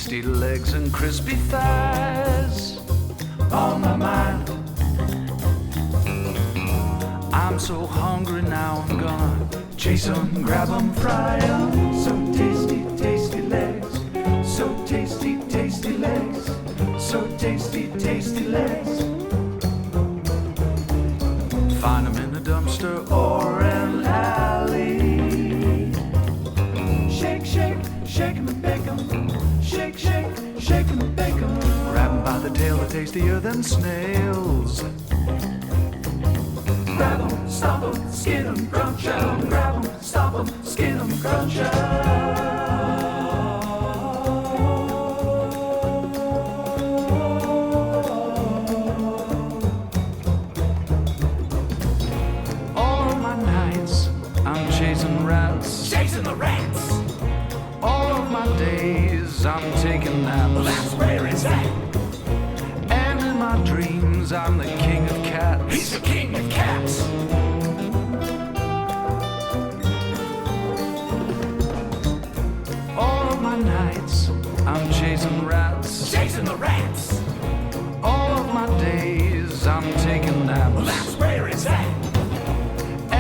tasty legs and crispy thighs on my mind. I'm so hungry now, I'm gonna chase 'em, grab 'em, fry 'em. So tasty, tasty legs. So tasty, tasty legs. So tasty, tasty legs. Find 'em in a dumpster or an alley. Shake, shake, shake 'em and bake 'em. Shake, shake, shake 'em and bake 'em. Grab 'em by the tail, they're tastier than snails. Grab 'em, stomp 'em, skin 'em, crunch 'em. Grab 'em, stomp 'em, skin 'em, crunch 'em. Chasing the rats. All of my days I'm taking naps. Well, that's where it's at. And in my dreams I'm the king of cats. He's the king of cats. All of my nights I'm chasing rats. Chasing the rats. All of my days I'm taking naps. Well, that's where it's at.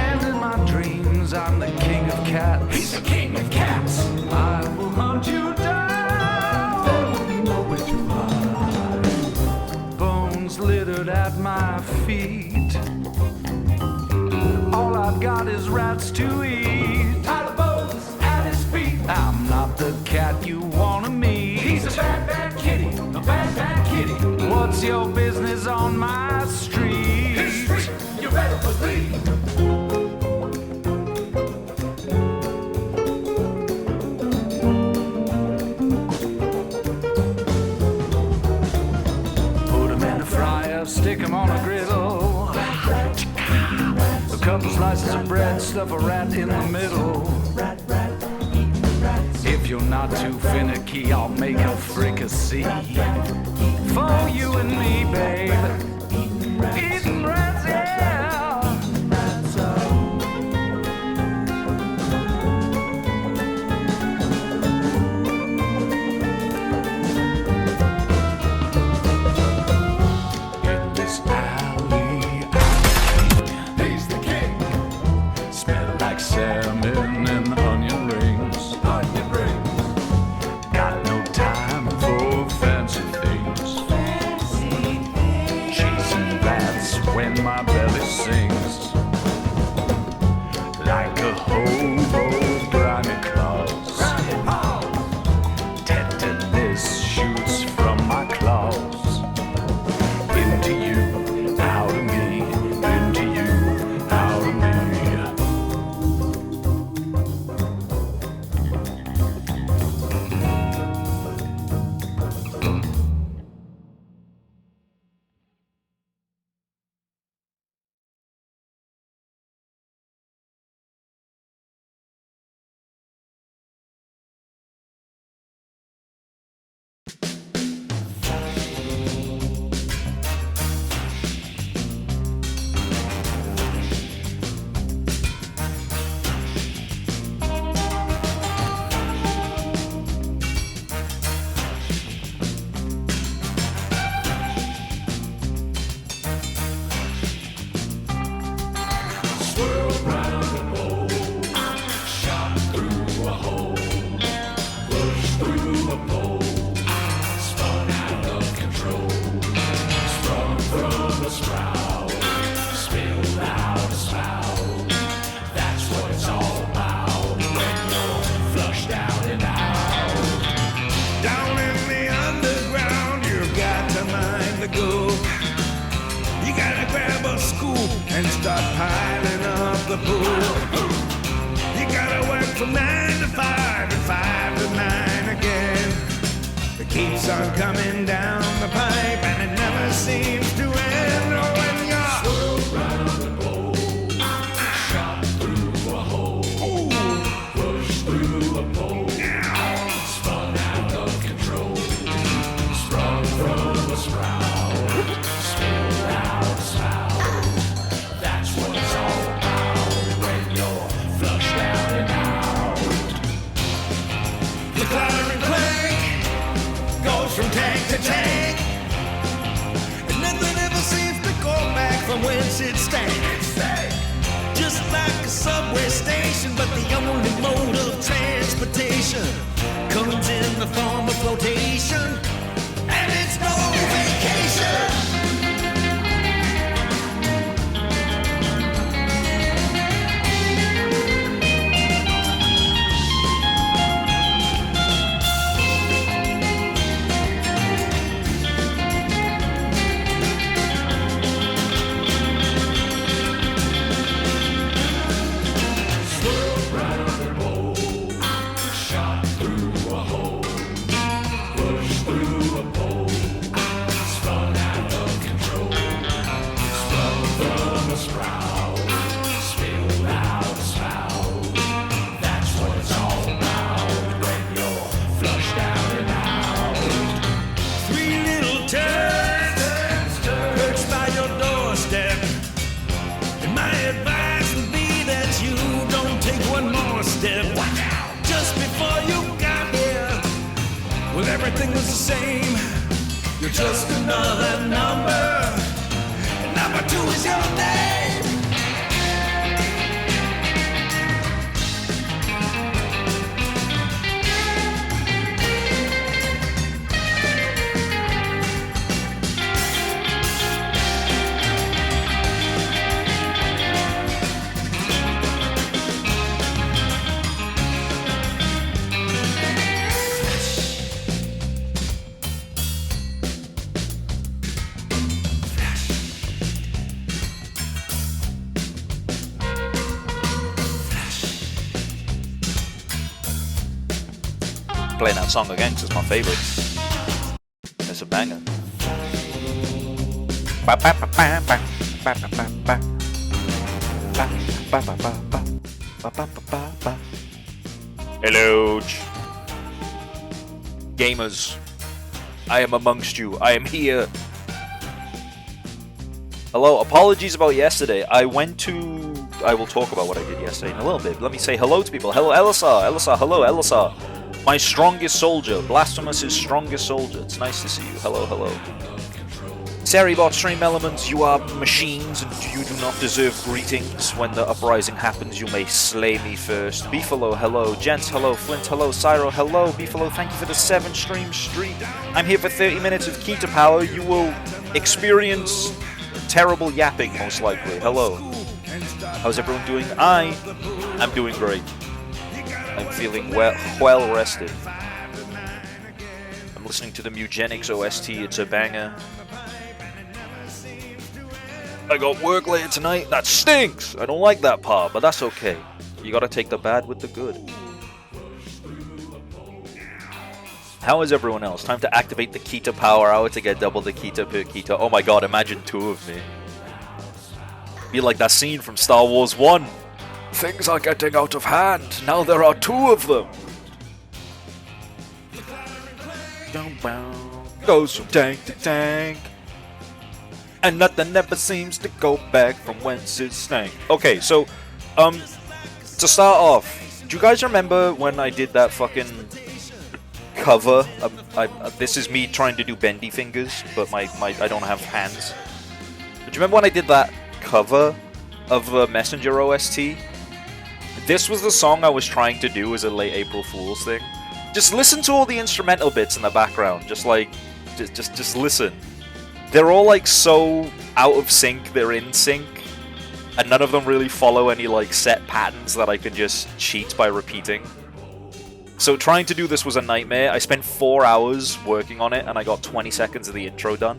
And in my dreams I'm the king of cats. He's the king of cats. I will hunt you down. There will be nowhere to hide. Bones littered at my feet. All I've got is rats to eat. Pile of bones at his feet. I'm not the cat you wanna meet. He's a bad, bad kitty. A bad, bad kitty. What's your business on my street? His street, you better believe. Stick 'em on a griddle. A couple slices of bread, stuff a rat in the middle. If you're not too finicky, I'll make a fricassee for you and me, babe. Eating rats, yeah. Salmon and onion rings. Onion rings. Got no time for fancy things. Fancy things. Chasing rats when my belly sings. Like a hobo, grimy claws. Grimy paws. Tetanus shoots from my claws. Into you, out of me. Into you, out of me. And start piling up the pool. You gotta work from 9 to 5 and 5 to 9 again. It keeps on coming down the pipe and it never seems to end. When you're swirled round the pole, shot through a hole, pushed through a pole, spun out of control, sprung from a sprout, spilled out a spout. Clatter and clank, from whence it stands. Just like a subway station, but the only mode of transportation comes in the form of flotation, and it's no vacation. Everything was the same. You're just another number, and number 2 is your name. Playing that song again because it's my favorite. It's a banger. Hello, gamers. I am amongst you. I am here. Hello. Apologies about yesterday. I will talk about what I did yesterday in a little bit. Let me say hello to people. Hello, Elisar. Elisar. Hello, Elisar. My strongest soldier, Blasphemous' strongest soldier. It's nice to see you. Hello, hello. Seribot stream elements, you are machines and you do not deserve greetings. When the uprising happens, you may slay me first. Beefalo, hello. Gents, hello. Flint, hello. Cyro, hello. Beefalo, thank you for the 7 stream streak. I'm here for 30 minutes of Kita power. You will experience terrible yapping, most likely. Hello. How's everyone doing? I am doing great. I'm feeling well rested. I'm listening to the Mugenics OST, it's a banger. I got work later tonight, that stinks! I don't like that part, but that's okay. You gotta take the bad with the good. How is everyone else? Time to activate the Kita power hour to get double the Kita per Kita. Oh my god, imagine 2 of me. Be like that scene from Star Wars 1. Things are getting out of hand. Now there are 2 of them. Goes from tank to tank, and nothing ever seems to go back from whence it stank. Okay, so, to start off, do you guys remember when I did that fucking cover? This is me trying to do bendy fingers, but I don't have hands. But do you remember when I did that cover of the Messenger OST? This was the song I was trying to do as a late April Fool's thing. Just listen to all the instrumental bits in the background. Just listen. They're all like so out of sync, they're in sync. And none of them really follow any like set patterns that I can just cheat by repeating. So trying to do this was a nightmare. I spent 4 hours working on it and I got 20 seconds of the intro done.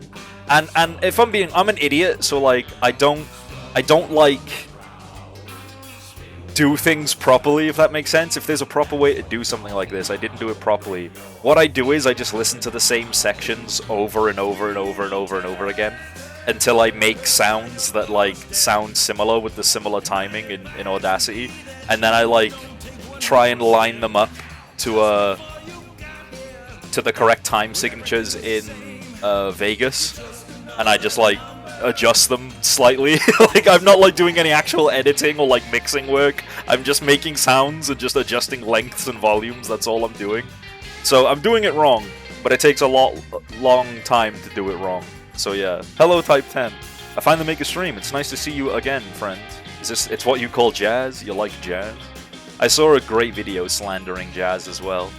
And if I'm an idiot, so like I don't like do things properly, if that makes sense. If there's a proper way to do something like this, I didn't do it properly. What I do is I just listen to the same sections over and over and over and over and over again until I make sounds that like sound similar with the similar timing in Audacity, and then I like try and line them up to the correct time signatures in Vegas, and I just like adjust them slightly. Like I'm not like doing any actual editing or like mixing work. I'm just making sounds and just adjusting lengths and volumes. That's all I'm doing. So I'm doing it wrong, but it takes a long time to do it wrong. So yeah. Hello Type 10. I finally make a stream. It's nice to see you again, friend. It's what you call jazz? You like jazz? I saw a great video slandering jazz as well.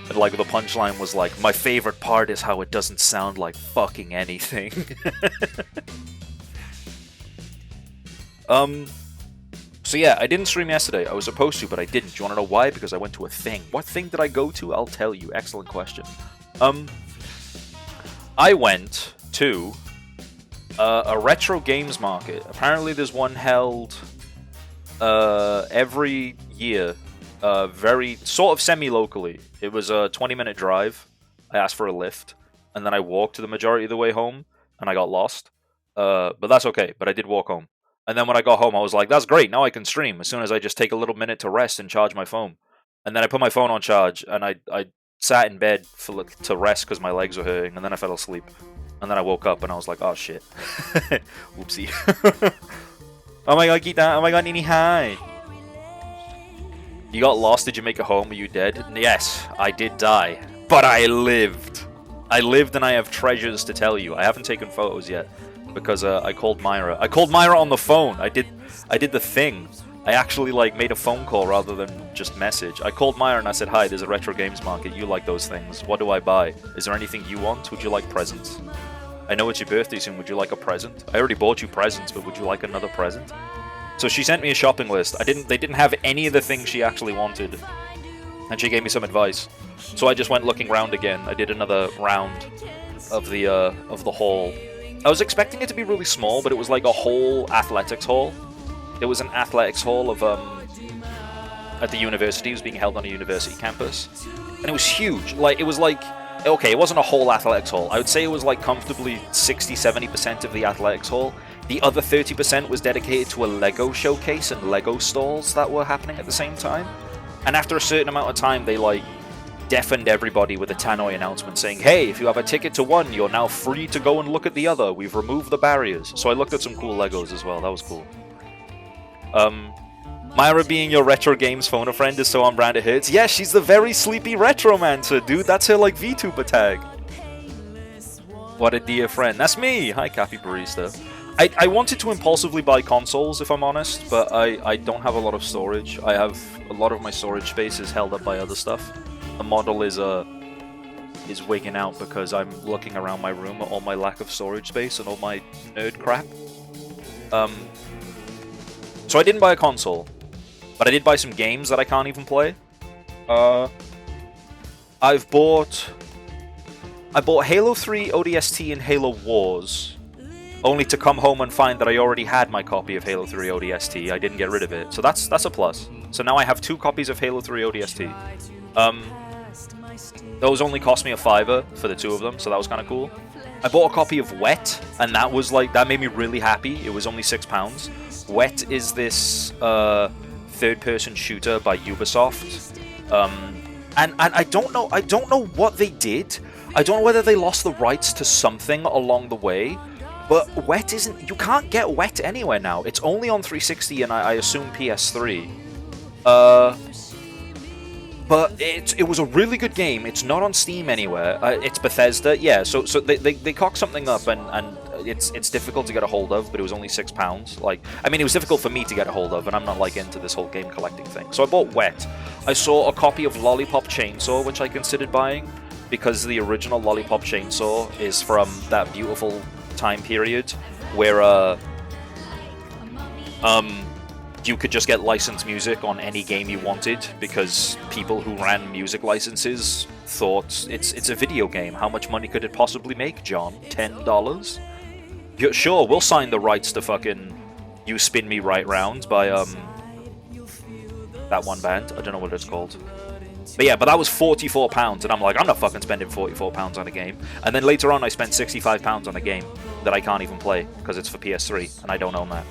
And like the punchline was like, my favorite part is how it doesn't sound like fucking anything. So yeah, I didn't stream yesterday. I was supposed to, but I didn't. Do you want to know why? Because I went to a thing. What thing did I go to? I'll tell you. Excellent question. I went to a retro games market. Apparently there's one held every year, very sort of semi-locally. It was a 20-minute drive. I asked for a lift, and then I walked the majority of the way home, and I got lost. But that's okay. But I did walk home. And then when I got home, I was like, that's great, now I can stream, as soon as I just take a little minute to rest and charge my phone. And then I put my phone on charge, and I sat in bed to rest because my legs were hurting, and then I fell asleep. And then I woke up, and I was like, oh shit. Oopsie. Oh my god, Kita, oh my god, Nini, hi. You got lost, did you make it home, were you dead? Yes, I did die, but I lived. I lived, and I have treasures to tell you. I haven't taken photos yet. Because I called Myra. I called Myra on the phone. I did the thing. I actually like made a phone call rather than just message. I called Myra and I said, hi, there's a retro games market. You like those things. What do I buy? Is there anything you want? Would you like presents? I know it's your birthday soon. Would you like a present? I already bought you presents, but would you like another present? So she sent me a shopping list. They didn't have any of the things she actually wanted. And she gave me some advice. So I just went looking around again. I did another round of the hall. I was expecting it to be really small, but it was like a whole athletics hall. It was an athletics hall of at the university. It was being held on a university campus, and it was huge. Like it was like, okay, it wasn't a whole athletics hall. I would say it was like comfortably 60-70% of the athletics hall. The other 30% was dedicated to a Lego showcase and Lego stalls that were happening at the same time. And after a certain amount of time, they like deafened everybody with a tannoy announcement saying, hey, if you have a ticket to one, you're now free to go and look at the other. We've removed the barriers. So I looked at some cool Legos as well. That was cool. Myra being your retro games phone a friend is so on brand it hurts. Yeah, she's the very sleepy retromancer, dude. That's her like VTuber tag. What a dear friend. That's me. Hi, Cappy Barista. I wanted to impulsively buy consoles, if I'm honest, but I don't have a lot of storage. I have a lot of my storage space is held up by other stuff. The model is wigging out because I'm looking around my room at all my lack of storage space and all my nerd crap. So I didn't buy a console, but I did buy some games that I can't even play. I bought Halo 3 ODST and Halo Wars, only to come home and find that I already had my copy of Halo 3 ODST. I didn't get rid of it, so that's a plus. So now I have 2 copies of Halo 3 ODST. Those only cost me a $5 for the 2 of them, so that was kind of cool. I bought a copy of Wet, and that made me really happy. It was only £6. Wet is this third-person shooter by Ubisoft, and I don't know what they did. I don't know whether they lost the rights to something along the way, but Wet you can't get Wet anywhere now. It's only on 360 and I assume PS3. But it was a really good game. It's not on Steam anywhere. It's Bethesda, yeah. So they cocked something up, and it's difficult to get a hold of. But it was only £6. Like, I mean, it was difficult for me to get a hold of, and I'm not like into this whole game collecting thing. So I bought Wet. I saw a copy of Lollipop Chainsaw, which I considered buying, because the original Lollipop Chainsaw is from that beautiful time period where you could just get licensed music on any game you wanted because people who ran music licenses thought it's a video game. How much money could it possibly make, John? $10? Yeah, sure, we'll sign the rights to fucking You Spin Me Right Round by that one band. I don't know what it's called. But yeah, but that was £44, and I'm like, I'm not fucking spending £44 on a game. And then later on, I spent £65 on a game that I can't even play because it's for PS3, and I don't own that.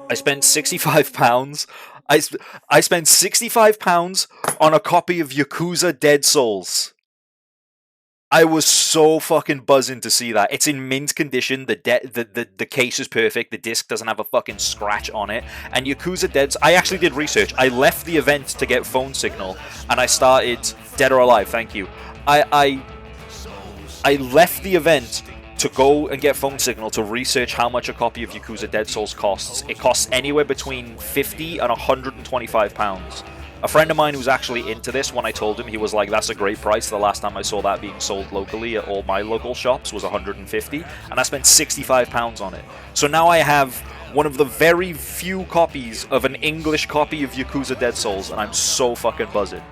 I spent £65. I spent £65 on a copy of Yakuza Dead Souls. I was so fucking buzzing to see that. It's in mint condition. The case is perfect. The disc doesn't have a fucking scratch on it. And Yakuza Dead... I actually did research. I left the event to get phone signal, and I started... Dead or Alive, thank you. I left the event to go and get phone signal to research how much a copy of Yakuza Dead Souls costs. It costs anywhere between £50 and £125. A friend of mine who's actually into this, when I told him, he was like, that's a great price. The last time I saw that being sold locally at all my local shops was £150, and I spent £65 on it. So now I have one of the very few copies of an English copy of Yakuza Dead Souls, and I'm so fucking buzzing.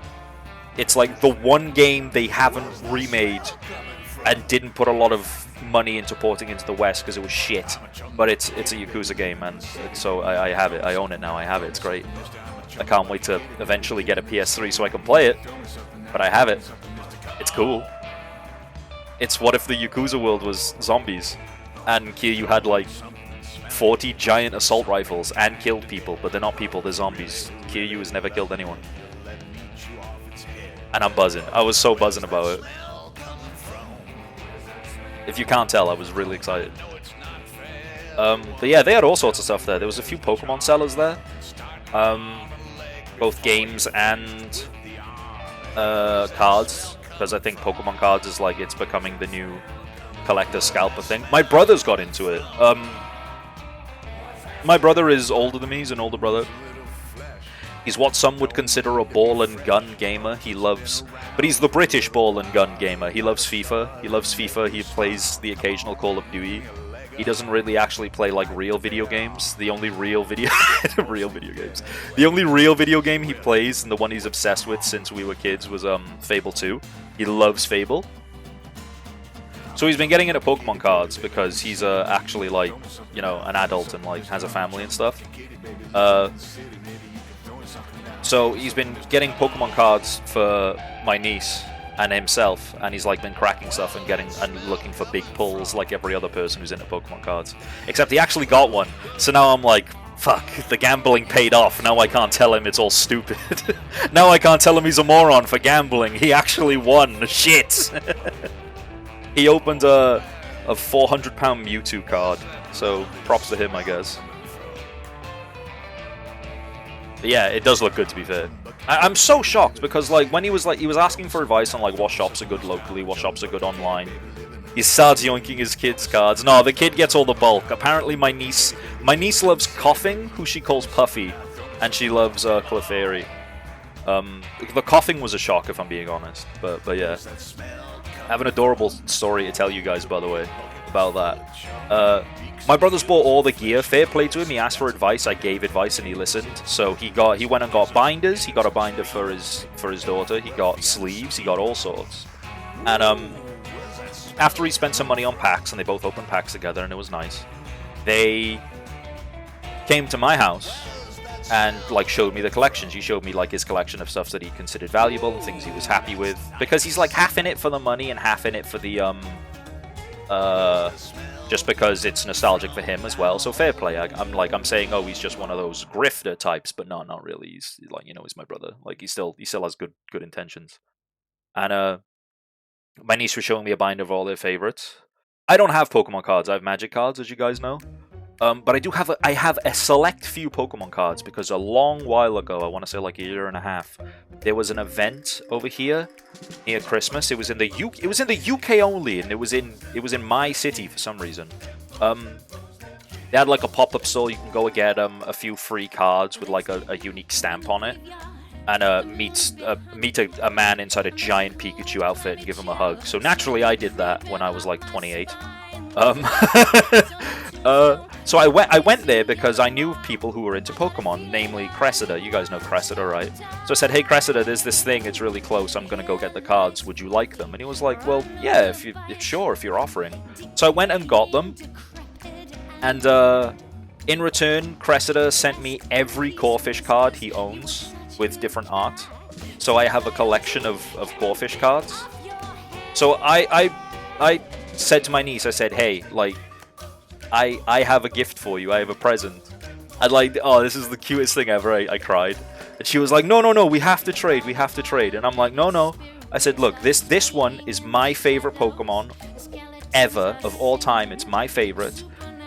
It's like the one game they haven't remade and didn't put a lot of money into porting into the West because it was shit. But it's a Yakuza game, and so I have it. I own it now. I have it. It's great. I can't wait to eventually get a PS3 so I can play it. But I have it. It's cool. It's what if the Yakuza world was zombies, and Kiryu had like 40 giant assault rifles and killed people, but they're not people, they're zombies. Kiryu has never killed anyone. And I'm buzzing. I was so buzzing about it. If you can't tell, I was really excited. But yeah, they had all sorts of stuff there. There was a few Pokemon sellers there. Both games and cards. Because I think Pokemon cards is like, it's becoming the new collector scalper thing. My brother's got into it. My brother is older than me, he's an older brother. He's what some would consider a ball and gun gamer. But he's the British ball and gun gamer. He loves FIFA. He loves FIFA. He plays the occasional Call of Duty. He doesn't really actually play like real video games. The only real video The only real video game he plays, and the one he's obsessed with since we were kids, was Fable 2. He loves Fable. So he's been getting into Pokemon cards because he's actually like, you know, an adult and like has a family and stuff. So he's been getting Pokemon cards for my niece and himself, and he's like been cracking stuff and looking for big pulls like every other person who's into Pokemon cards. Except he actually got one. So now I'm like, fuck, the gambling paid off. Now I can't tell him it's all stupid. Now I can't tell him he's a moron for gambling. He actually won. Shit. He opened a £400 Mewtwo card, so props to him, I guess. But yeah, it does look good, to be fair. I'm so shocked because like when he was asking for advice on like what shops are good locally, what shops are good online. He starts yoinking his kid's cards. No, the kid gets all the bulk. Apparently, my niece loves Coughing, who she calls Puffy, and she loves Clefairy. The Coughing was a shock, if I'm being honest. But yeah. I have an adorable story to tell you guys, by the way, about that. My brother's bought all the gear. Fair play to him. He asked for advice. I gave advice, and he listened. So he went and got binders. He got a binder for his daughter. He got sleeves. He got all sorts. And after he spent some money on packs, and they both opened packs together, and it was nice, they came to my house and like showed me the collections. He showed me like his collection of stuff that he considered valuable and things he was happy with, because he's like half in it for the money and half in it for the just because it's nostalgic for him as well. So fair play. I'm saying, oh, he's just one of those grifter types, but no, not really. He's like, you know, he's my brother. Like he still has good intentions. And my niece was showing me a binder of all their favorites. I don't have Pokemon cards. I have Magic cards, as you guys know. But I have a select few Pokemon cards, because a long while ago, I want to say like a year and a half, there was an event over here near Christmas. It was in the UK only, and it was in my city for some reason. They had like a pop-up store. You can go and get a few free cards with like a unique stamp on it, and meet a man inside a giant Pikachu outfit and give him a hug. So naturally, I did that when I was like 28. So I went there because I knew people who were into Pokemon, namely Cressida. You guys know Cressida, right? So I said, hey Cressida, there's this thing, it's really close, I'm gonna go get the cards, would you like them? And he was like, well, yeah, if you're offering. So I went and got them, and in return, Cressida sent me every Corphish card he owns with different art. So I have a collection of Corphish cards. So I said to my niece, I said, hey, like, I have a gift for you. I have a present. I'd like, oh, this is the cutest thing ever. I cried. And she was like, no, we have to trade. We have to trade. And I'm like, no. I said, look, this one is my favorite Pokemon ever of all time. It's my favorite.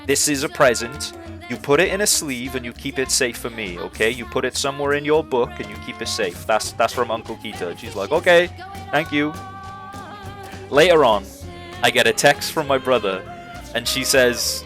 This is a present. You put it in a sleeve and you keep it safe for me, okay? You put it somewhere in your book and you keep it safe. That's from Uncle Kita. And she's like, okay, thank you. Later on, I get a text from my brother and she says,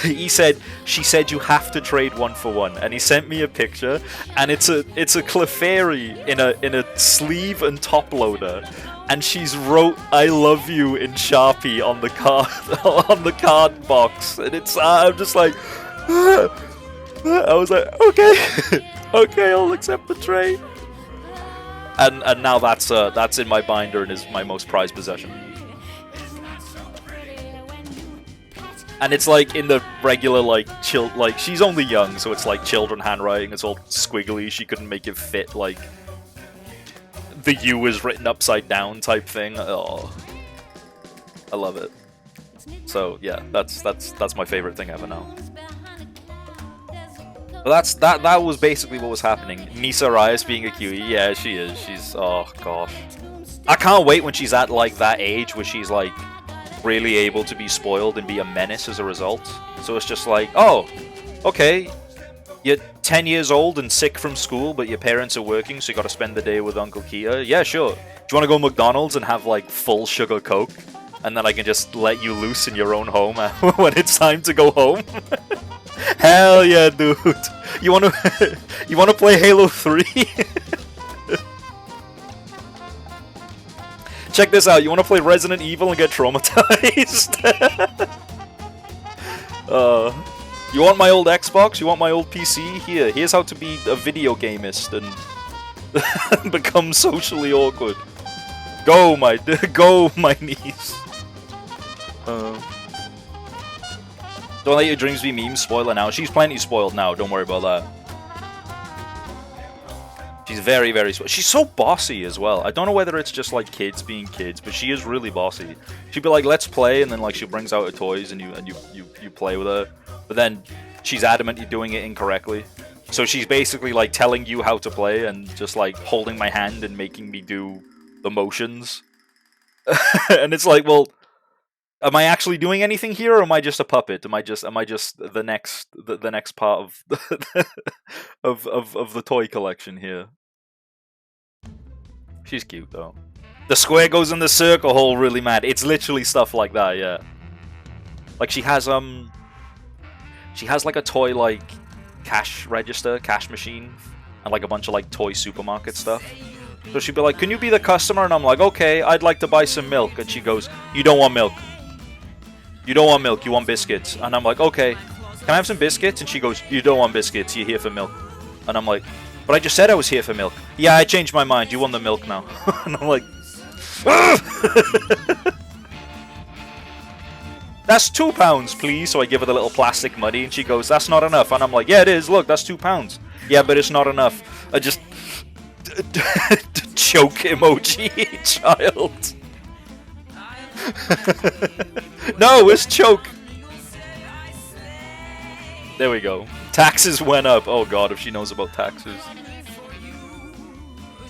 she said you have to trade 1 for 1, and he sent me a picture, and it's a Clefairy in a sleeve and top loader, and she's wrote "I love you" in Sharpie on the card on the card box, and I'm just like, I was like, okay, okay, I'll accept the trade, and now that's in my binder and is my most prized possession. And it's like in the regular like she's only young, so it's like children handwriting. It's all squiggly. She couldn't make it fit like the U is written upside down type thing. Oh, I love it. So yeah, that's my favorite thing ever now. But that was basically what was happening. KitaArias being a cutie, yeah, she is. She's, oh gosh, I can't wait when she's at like that age where she's like really able to be spoiled and be a menace as a result. So it's just like, oh, okay, you're 10 years old and sick from school, but your parents are working, so you got to spend the day with Uncle Kia. Yeah, sure. Do you want to go to McDonald's and have like full sugar Coke, and then I can just let you loose in your own home when it's time to go home? Hell yeah, dude. You want to play Halo 3? Check this out. You want to play Resident Evil and get traumatized? You want my old Xbox? You want my old PC? Here's how to be a video gamist and become socially awkward. Go my niece. Don't let your dreams be memes. Spoiler now. She's plenty spoiled now. Don't worry about that. She's very, very spoiled. She's so bossy as well. I don't know whether it's just like kids being kids, but she is really bossy. She'd be like, "Let's play," and then like she brings out her toys and you play with her. But then she's adamant you're doing it incorrectly. So she's basically like telling you how to play and just like holding my hand and making me do the motions. And it's like, well, am I actually doing anything here, or am I just a puppet? Am I just the next part of of the toy collection here? She's cute though. The square goes in the circle hole, really mad. It's literally stuff like that, yeah. Like she has like a toy like cash machine, and like a bunch of like toy supermarket stuff. So she'd be like, "Can you be the customer?" And I'm like, "Okay, I'd like to buy some milk." And she goes, "You don't want milk. You don't want milk, you want biscuits." And I'm like, "Okay, can I have some biscuits?" And she goes, "You don't want biscuits, you're here for milk." And I'm like, "But I just said I was here for milk." "Yeah, I changed my mind, you want the milk now." And I'm like, "That's £2, please." So I give her the little plastic money, and she goes, "That's not enough." And I'm like, "Yeah, it is, look, that's £2. "Yeah, but it's not enough." I just choke emoji, child. No, it's choke. There we go. Taxes went up. Oh god, if she knows about taxes.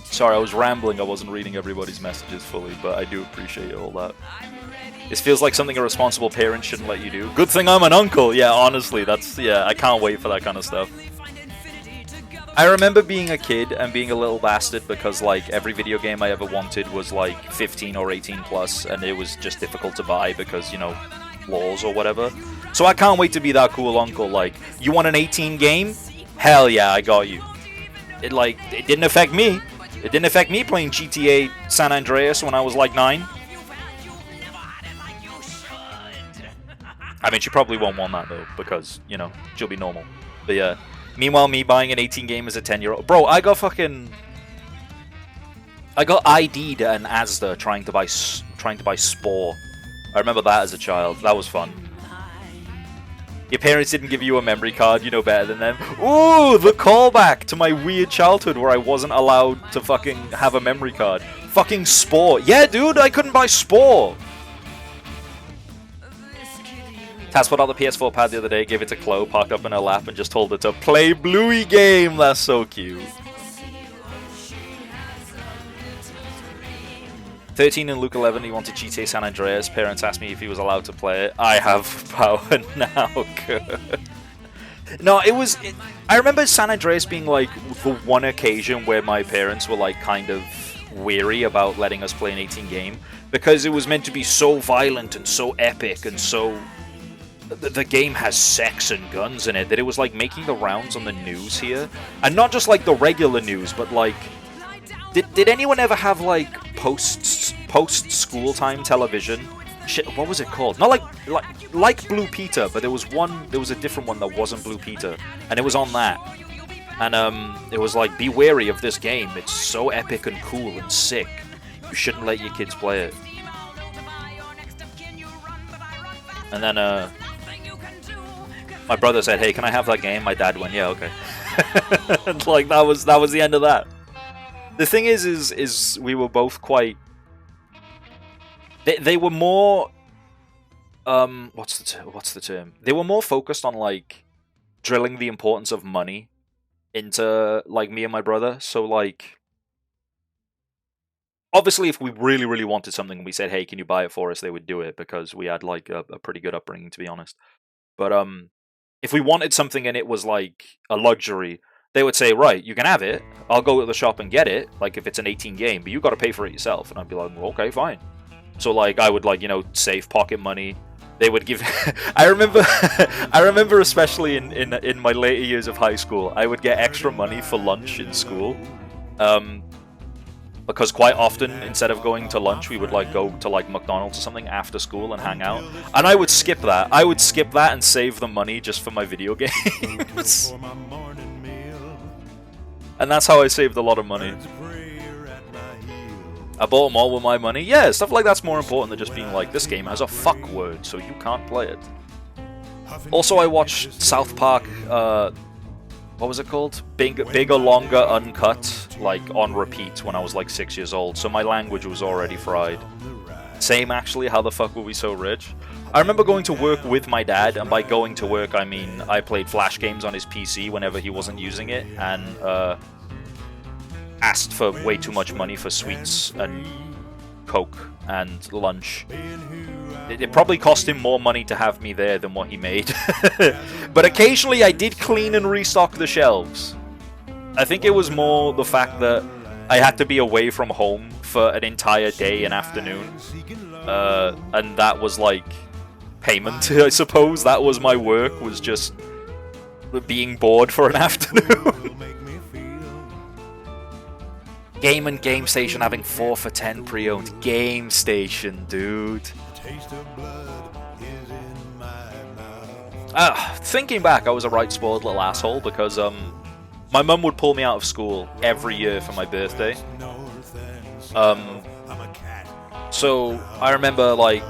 Sorry, I was rambling. I wasn't reading everybody's messages fully, but I do appreciate all that. This feels like something a responsible parent shouldn't let you do. Good thing I'm an uncle. Yeah, honestly, I can't wait for that kind of stuff. I remember being a kid and being a little bastard because like every video game I ever wanted was like 15 or 18 plus, and it was just difficult to buy because, you know, laws or whatever. So I can't wait to be that cool uncle. Like, you want an 18 game? Hell yeah, I got you. It didn't affect me. It didn't affect me playing GTA San Andreas when I was like 9. I mean, she probably won't want that though, because, you know, she'll be normal. But yeah. Meanwhile, me buying an 18 game as a 10-year-old. Bro, I got ID'd at an Asda trying to buy Spore. I remember that as a child. That was fun. Your parents didn't give you a memory card, you know better than them. Ooh, the callback to my weird childhood where I wasn't allowed to fucking have a memory card. Fucking Spore. Yeah, dude, I couldn't buy Spore. Taz put out the PS4 pad the other day, gave it to Chloe, parked up in her lap, and just told her to play Bluey game. That's so cute. 13 and Luke 11, he wanted GTA San Andreas. Parents asked me if he was allowed to play it. I have power now. No, I remember San Andreas being like the one occasion where my parents were like kind of weary about letting us play an 18 game because it was meant to be so violent and so epic and so... The game has sex and guns in it that it was like making the rounds on the news here. And not just like the regular news, but like... Did anyone ever have like post-school time television? Shit, what was it called? Not like Blue Peter, but there was a different one that wasn't Blue Peter, and it was on that. And it was like, be wary of this game. It's so epic and cool and sick. You shouldn't let your kids play it. And then my brother said, "Hey, can I have that game?" My dad went, "Yeah, okay." And like that was the end of that. The thing is we were both quite. They were more. What's the term? They were more focused on like drilling the importance of money into like me and my brother. So like, obviously, if we really wanted something, and we said, "Hey, can you buy it for us?" They would do it because we had like a pretty good upbringing, to be honest. But if we wanted something and it was like a luxury, they would say, "Right, you can have it. I'll go to the shop and get it. Like if it's an 18 game, but you got to pay for it yourself." And I'd be like, well, "Okay, fine." So like I would like, you know, save pocket money. They would give. I remember especially in my later years of high school, I would get extra money for lunch in school. Because quite often, instead of going to lunch, we would like go to like McDonald's or something after school and hang out. And I would skip that. I would skip that and save the money just for my video games. And that's how I saved a lot of money. I bought them all with my money. Yeah, stuff like that's more important than just being like, this game has a fuck word, so you can't play it. Also, I watched South Park, what was it called? Bigger, Longer, Uncut, like on repeat when I was like 6 years old, so my language was already fried. Same actually, how the fuck were we so rich? I remember going to work with my dad, and by going to work I mean I played Flash games on his PC whenever he wasn't using it, and asked for way too much money for sweets and Coke and lunch. It probably cost him more money to have me there than what he made. But occasionally I did clean and restock the shelves. I think it was more the fact that I had to be away from home for an entire day and afternoon. And that was like payment, I suppose. That was my work, was just being bored for an afternoon. Game and Game Station having 4 for 10 pre-owned. Game Station, dude. Thinking back, I was a right spoiled little asshole because my mum would pull me out of school every year for my birthday. So I remember like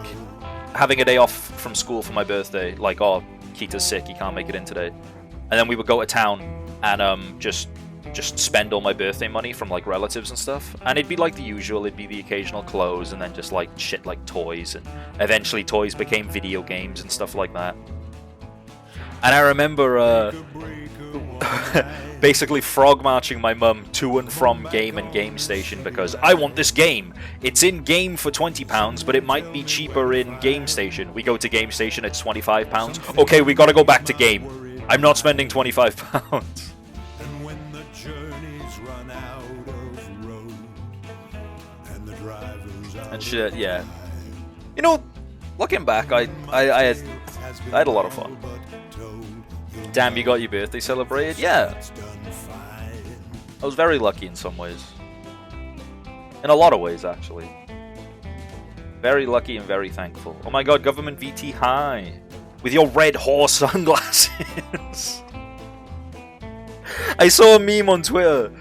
having a day off from school for my birthday, like, oh, Kita's sick, he can't make it in today. And then we would go to town and just spend all my birthday money from like relatives and stuff, and it'd be like the usual. It'd be the occasional clothes and then just like shit like toys, and eventually toys became video games and stuff like that. And I remember basically frog marching my mum to and from Game and Game Station because I want this game. It's in game for £20, but it might be cheaper in Game Station. We go to Game Station, it's £25. Okay, we gotta go back to Game. I'm not spending £25. And shit, yeah. You know, looking back, I had a lot of fun. Damn, you got your birthday celebrated? Yeah. I was very lucky in some ways. In a lot of ways, actually. Very lucky and very thankful. Oh my god, Government VT, hi. With your red horse sunglasses. I saw a meme on Twitter.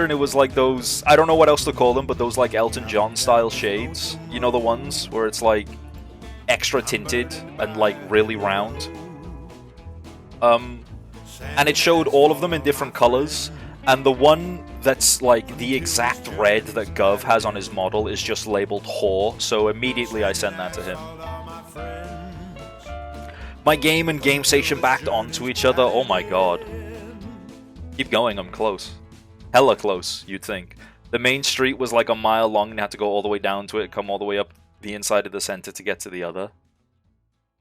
And it was like those, I don't know what else to call them, but those like Elton John style shades. You know, the ones where it's like extra tinted and like really round. And it showed all of them in different colors. And the one that's like the exact red that Gov has on his model is just labeled whore. So immediately I sent that to him. My Game and Game Station backed onto each other. Oh my god. Keep going, I'm close. Hella close, you'd think. The main street was like a mile long and had to go all the way down to it, come all the way up the inside of the center to get to the other.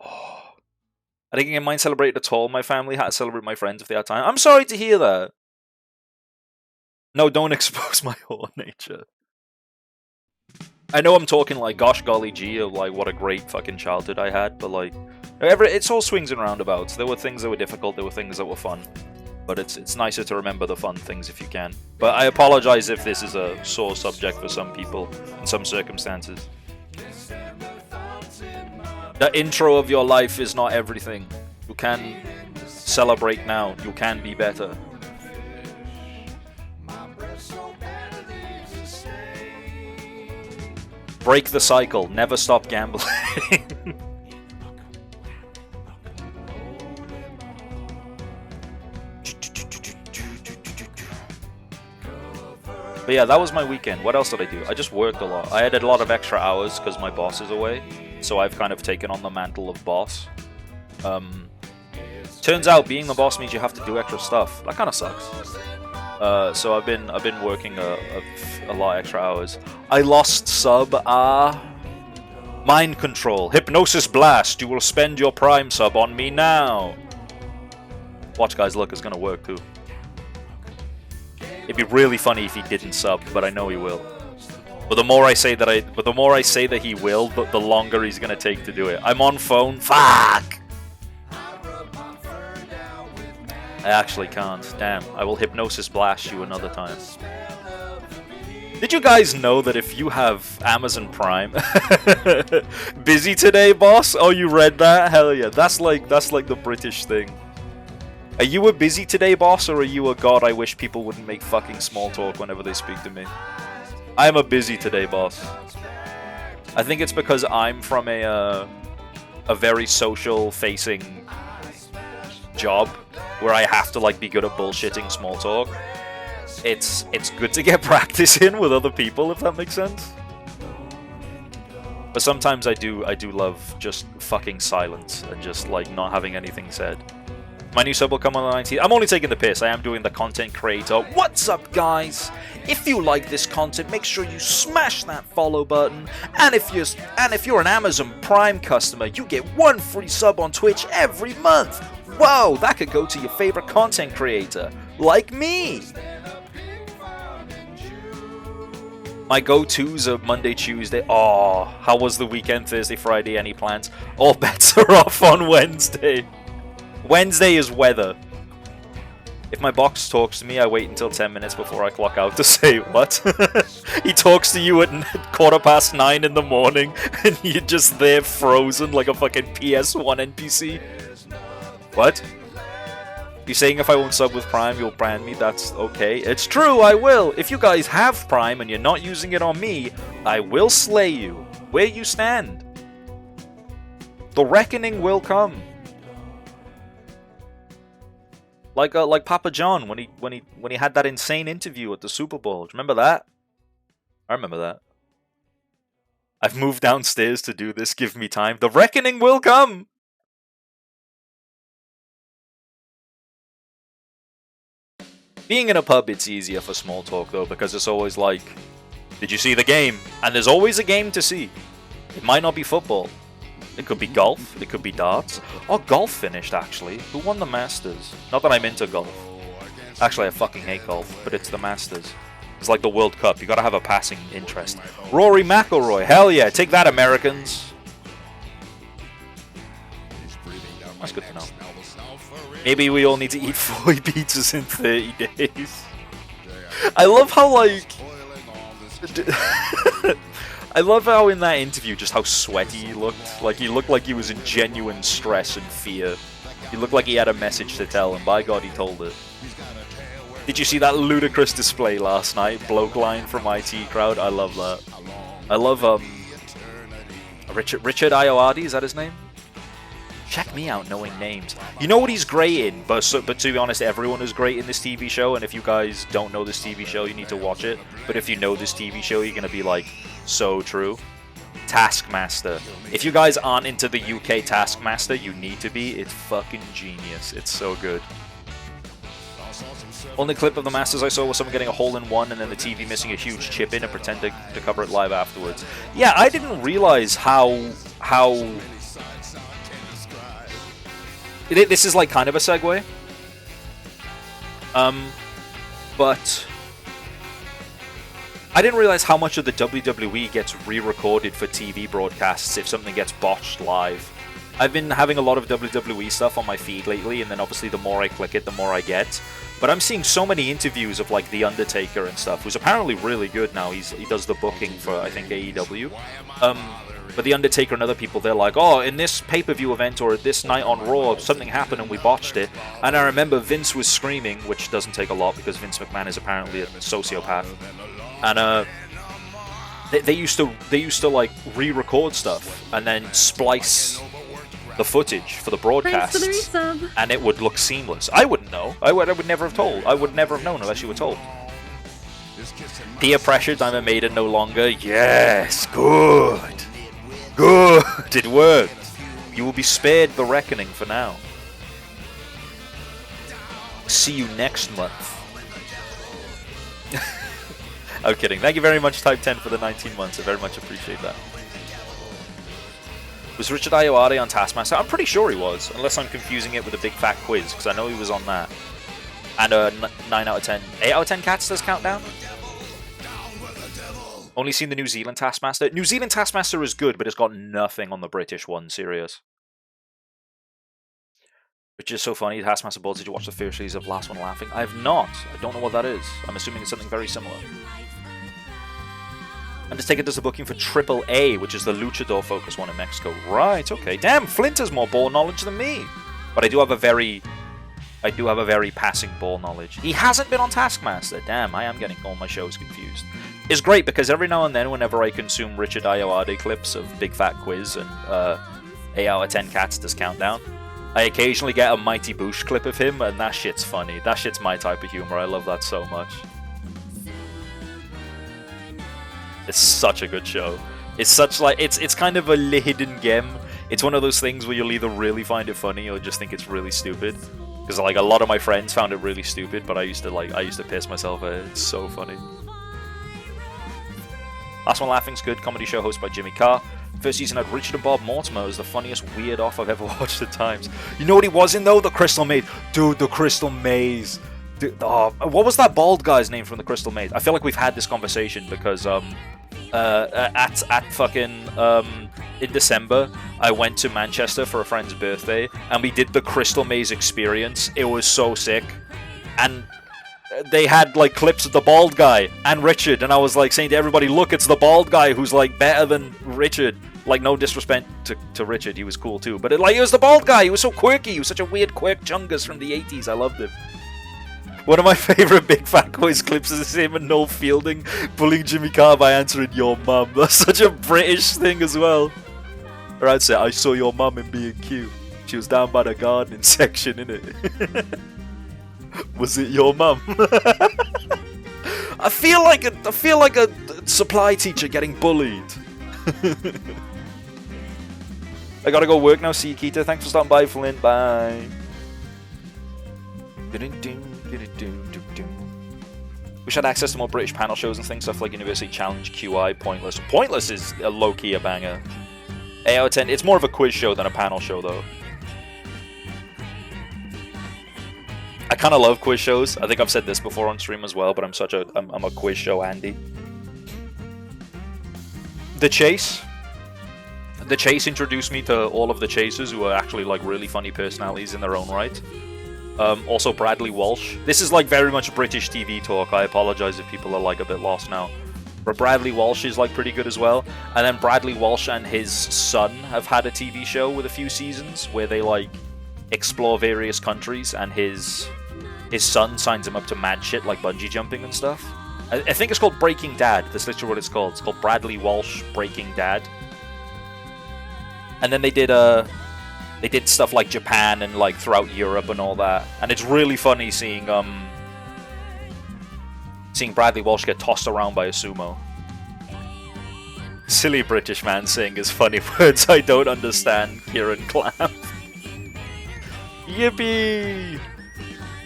Oh. I didn't get mine celebrated at all. My family had to celebrate my friends if they had time. I'm sorry to hear that. No, don't expose my whore nature. I know I'm talking like gosh golly gee of like what a great fucking childhood I had, but like it's all swings and roundabouts. There were things that were difficult, there were things that were fun. But it's nicer to remember the fun things if you can. But I apologize if this is a sore subject for some people in some circumstances. The intro of your life is not everything. You can celebrate now. You can be better. Break the cycle. Never stop gambling. But yeah, that was my weekend. What else did I do? I just worked a lot. I had a lot of extra hours because my boss is away. So I've kind of taken on the mantle of boss. Turns out being the boss means you have to do extra stuff. That kind of sucks. So I've been working a lot extra hours. I lost sub. Mind control. Hypnosis blast. You will spend your prime sub on me now. Watch, guys. Look, it's gonna work too. It'd be really funny if he didn't sub, but I know he will. But the more I say that he will, the longer he's gonna take to do it. I'm on phone. Fuck! I actually can't. Damn. I will hypnosis blast you another time. Did you guys know that if you have Amazon Prime, busy today, boss? Oh, you read that? Hell yeah! That's like the British thing. Are you a busy today, boss, or are you a god I wish people wouldn't make fucking small talk whenever they speak to me? I am a busy today, boss. I think it's because I'm from a very social-facing job where I have to like be good at bullshitting small talk. It's good to get practice in with other people, if that makes sense. But sometimes I do love just fucking silence and just like not having anything said. My new sub will come on the 19th. I'm only taking the piss. I am doing the content creator. What's up, guys? If you like this content, make sure you smash that follow button. And if you're an Amazon Prime customer, you get 1 free sub on Twitch every month. Whoa, that could go to your favorite content creator, like me. My go-tos are Monday, Tuesday. Oh, how was the weekend? Thursday, Friday, any plans? All bets are off on Wednesday. Wednesday is weather. If my box talks to me, I wait until 10 minutes before I clock out to say what. He talks to you at 9:15 in the morning, and you're just there frozen like a fucking PS1 NPC. What? You're saying if I won't sub with Prime, you'll brand me? That's okay. It's true, I will. If you guys have Prime and you're not using it on me, I will slay you. Where you stand. The reckoning will come. Like Papa John when he had that insane interview at the Super Bowl. Remember that? I remember that. I've moved downstairs to do this. Give me time. The reckoning will come. Being in a pub, it's easier for small talk though, because it's always like, did you see the game? And there's always a game to see. It might not be football. It could be golf. It could be darts. Oh, golf finished, actually. Who won the Masters? Not that I'm into golf. Actually, I fucking hate golf, but it's the Masters. It's like the World Cup. You gotta have a passing interest. Rory McIlroy. Hell yeah. Take that, Americans. That's good to know. Maybe we all need to eat 40 pizzas in 30 days. I love how, like... I love how in that interview just how sweaty he looked. Like he looked like he was in genuine stress and fear. He looked like he had a message to tell, and by God he told it. Did you see that ludicrous display last night? Bloke line from IT Crowd. I love that. I love Richard Ayoade, is that his name? Check me out knowing names. You know what he's great in, but to be honest, everyone is great in this TV show, and if you guys don't know this TV show, you need to watch it. But if you know this TV show, you're gonna be like, so true. Taskmaster. If you guys aren't into the UK Taskmaster, you need to be. It's fucking genius. It's so good. Only clip of the Masters I saw was someone getting a hole-in-one and then the TV missing a huge chip in and pretending to cover it live afterwards. Yeah, I didn't realize how... This is like kind of a segue. But I didn't realize how much of the WWE gets re-recorded for TV broadcasts if something gets botched live. I've been having a lot of WWE stuff on my feed lately, and then obviously the more I click it, the more I get. But I'm seeing so many interviews of like The Undertaker and stuff, who's apparently really good now. He does the booking for, I think, AEW. But The Undertaker and other people, they're like, oh, in this pay-per-view event or this night on Raw, something happened and we botched it. And I remember Vince was screaming, which doesn't take a lot because Vince McMahon is apparently a sociopath. And they used to like re-record stuff and then splice the footage for the broadcasts, and it would look seamless. I wouldn't know. I would never have told. I would never have known unless you were told. Peer pressured, I'm a maiden no longer. Yes, good. Good, it worked. You will be spared the reckoning for now. See you next month. I'm kidding. Thank you very much, Type 10, for the 19 months. I very much appreciate that. Was Richard Ayoade on Taskmaster? I'm pretty sure he was, unless I'm confusing it with a big fat quiz, because I know he was on that. And 9 out of 10. 8 out of 10 cats does countdown? Only seen the New Zealand Taskmaster. New Zealand Taskmaster is good, but it's got nothing on the British one, serious. Which is so funny. Taskmaster Balls, did you watch the first series of Last One Laughing? I have not. I don't know what that is. I'm assuming it's something very similar. Undertaker does the booking for AAA, which is the luchador focus one in Mexico. Right, okay. Damn, Flint has more ball knowledge than me. But I do have a very passing ball knowledge. He hasn't been on Taskmaster. Damn, I am getting all my shows confused. It's great because every now and then, whenever I consume Richard Ayoade clips of Big Fat Quiz and 8 out of 10 Cats does Countdown, I occasionally get a Mighty Boosh clip of him, and that shit's funny. That shit's my type of humor. I love that so much. It's such a good show. It's such like it's kind of a hidden gem. It's one of those things where you'll either really find it funny or just think it's really stupid. Because like a lot of my friends found it really stupid, but I used to piss myself at it. It's so funny. Last One Laughing's good. Comedy show hosted by Jimmy Carr. First season had Richard and Bob Mortimer as the funniest weird off I've ever watched at times. You know what he was in though? The Crystal Maze. Dude, the Crystal Maze. Dude, what was that bald guy's name from the Crystal Maze? I feel like we've had this conversation because in December I went to Manchester for a friend's birthday and we did the Crystal Maze experience. It was so sick. And they had like clips of the bald guy and Richard, and I was like saying to everybody, look, it's the bald guy who's like better than Richard. Like, no disrespect to Richard, he was cool too, but it was the bald guy. He was so quirky. He was such a weird quirk chungus from the 80s. I loved him. One of my favourite Big Fat Quiz clips is him and Noel Fielding bullying Jimmy Carr by answering your mum. That's such a British thing as well. Or I'd say, I saw your mum in B&Q. She was down by the gardening section, innit? Was it your mum? I feel like a supply teacher getting bullied. I gotta go work now. See you, Kita. Thanks for stopping by, Flint. Bye. Wish I had access to more British panel shows and things, stuff like University Challenge, QI, Pointless. Pointless is a low-key a banger. 8 out of 10. It's more of a quiz show than a panel show, though. I kind of love quiz shows. I think I've said this before on stream as well, but I'm a quiz show Andy. The Chase introduced me to all of the Chasers, who are actually like really funny personalities in their own right. Also Bradley Walsh. This is like very much British TV talk. I apologize if people are like a bit lost now. But Bradley Walsh is like pretty good as well. And then Bradley Walsh and his son have had a TV show with a few seasons where they like explore various countries, and his son signs him up to mad shit like bungee jumping and stuff. I think it's called Breaking Dad. That's literally what it's called. It's called Bradley Walsh Breaking Dad. And then they did stuff like Japan and like throughout Europe and all that. And it's really funny seeing Bradley Walsh get tossed around by a sumo. Silly British man saying his funny words I don't understand, Kieran Clamp. Yippee!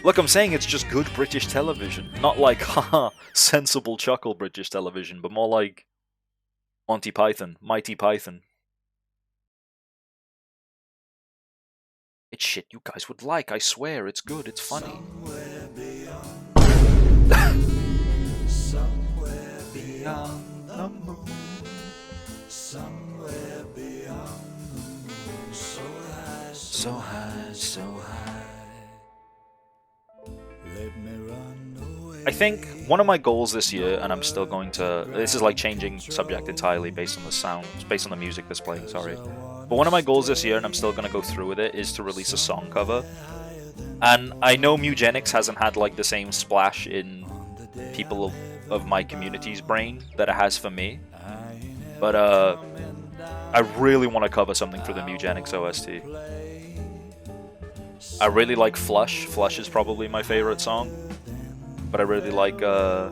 Look, I'm saying it's just good British television. Not like, haha, sensible chuckle British television, but more like Monty Python, Mighty Python. It's shit you guys would like, I swear. It's good, it's funny. Somewhere beyond beyond the moon, somewhere beyond the moon, so high, so high, so high. Let me run away. I think one of my goals this year, and I'm still going to... This is like changing subject entirely based on the sound, based on the music that's playing, sorry. But one of my goals this year, and I'm still going to go through with it, is to release a song cover. And I know Mugenics hasn't had like the same splash in people of my community's brain that it has for me. But I really want to cover something for the Mugenics OST. I really like Flush. Flush is probably my favorite song. But I really like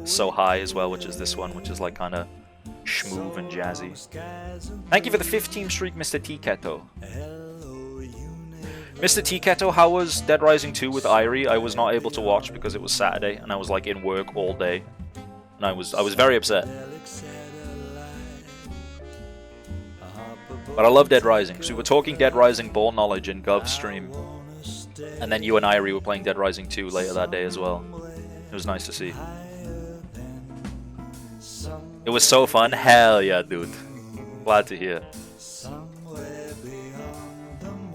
So High as well, which is this one, which is like kind of smooth and jazzy. Thank you for the 15th streak, Mr. T Keto. Mr. T Keto, how was Dead Rising 2 with Irie? I was not able to watch because it was Saturday and I was like in work all day. And I was very upset. But I love Dead Rising. So we were talking Dead Rising Ball Knowledge in Gov's stream. And then you and Irie were playing Dead Rising 2 later that day as well. It was nice to see. It was so fun. Hell yeah, dude. Glad to hear.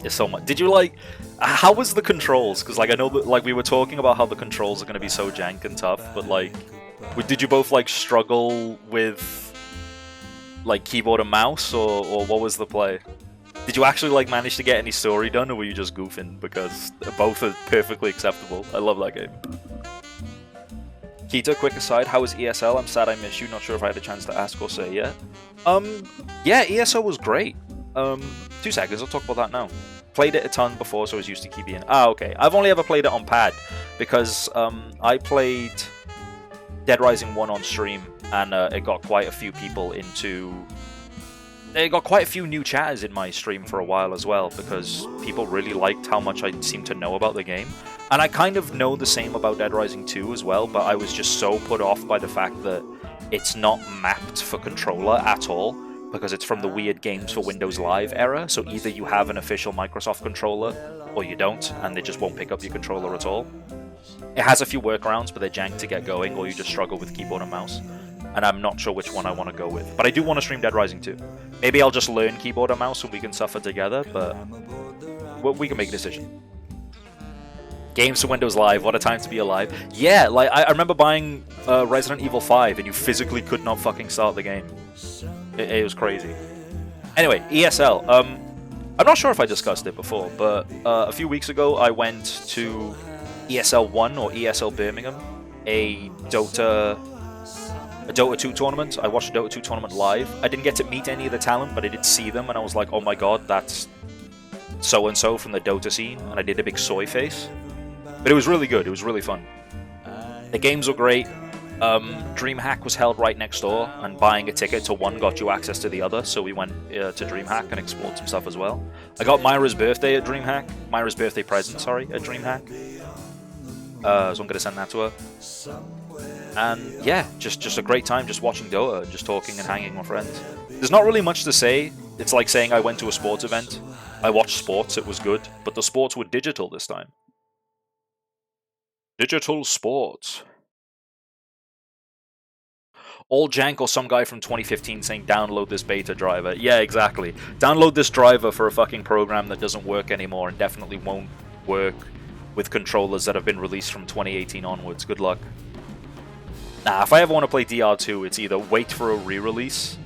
It's so much. Did you like... How was the controls? Because like I know that like we were talking about how the controls are going to be so jank and tough, but like... Did you both like struggle with like keyboard and mouse, or what was the play? Did you actually like manage to get any story done, or were you just goofing? Because both are perfectly acceptable. I love that game. Kita, quick aside, how was ESL? I'm sad I missed you. Not sure if I had a chance to ask or say yet. Yeah, ESL was great. 2 seconds, I'll talk about that now. Played it a ton before, so I was used to keeping in. Ah, okay. I've only ever played it on pad, because I played Dead Rising 1 on stream, and it got quite a few people into... It got quite a few new chatters in my stream for a while as well, because people really liked how much I seemed to know about the game. And I kind of know the same about Dead Rising 2 as well, but I was just so put off by the fact that it's not mapped for controller at all, because it's from the weird Games for Windows Live era, so either you have an official Microsoft controller, or you don't, and they just won't pick up your controller at all. It has a few workarounds, but they're jank to get going, or you just struggle with keyboard and mouse. And I'm not sure which one I want to go with. But I do want to stream Dead Rising 2. Maybe I'll just learn keyboard and mouse and we can suffer together, but we can make a decision. Games for Windows Live, what a time to be alive. Yeah, like I remember buying Resident Evil 5 and you physically could not fucking start the game. It was crazy. Anyway, ESL. I'm not sure if I discussed it before, but a few weeks ago I went to ESL 1 or ESL Birmingham, a Dota 2 tournament. I watched the Dota 2 tournament live. I didn't get to meet any of the talent, but I did see them, and I was like, oh my god, that's so-and-so from the Dota scene, and I did a big soy face. But it was really good. It was really fun. The games were great. DreamHack was held right next door, and buying a ticket to one got you access to the other, so we went to DreamHack and explored some stuff as well. I got Myra's birthday at DreamHack. Myra's birthday present, sorry, at DreamHack. So I'm going to send that to her. And yeah, just a great time just watching Dota, just talking and hanging with friends. There's not really much to say. It's like saying I went to a sports event. I watched sports, it was good, but the sports were digital this time. Digital sports. All jank or some guy from 2015 saying download this beta driver. Yeah, exactly. Download this driver for a fucking program that doesn't work anymore and definitely won't work with controllers that have been released from 2018 onwards. Good luck. Nah, if I ever want to play DR2, it's either wait for a re-release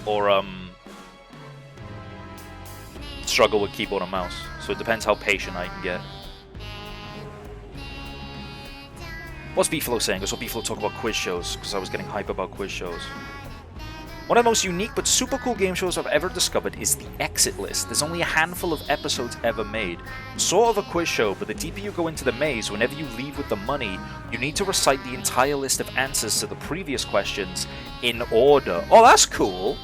or struggle with keyboard and mouse. So it depends how patient I can get. What's Beefalo saying? I saw Beefalo talk about quiz shows, because I was getting hype about quiz shows. One of the most unique but super cool game shows I've ever discovered is the Exit List. There's only a handful of episodes ever made. Sort of a quiz show, but the deeper you go into the maze, whenever you leave with the money, you need to recite the entire list of answers to the previous questions in order. Oh, that's cool!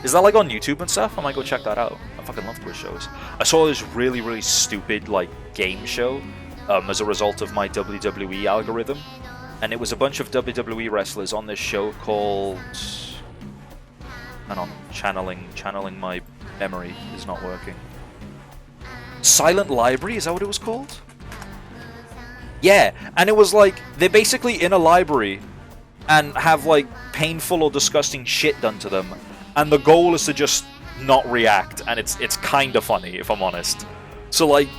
Is that like on YouTube and stuff? I might go check that out. I fucking love quiz shows. I saw this really, really stupid like game show as a result of my WWE algorithm, and it was a bunch of WWE wrestlers on this show called... Hang on, channeling my memory is not working. Silent Library, is that what it was called? Yeah, and it was like, they're basically in a library, and have like painful or disgusting shit done to them, and the goal is to just not react, and it's kind of funny, if I'm honest. So like,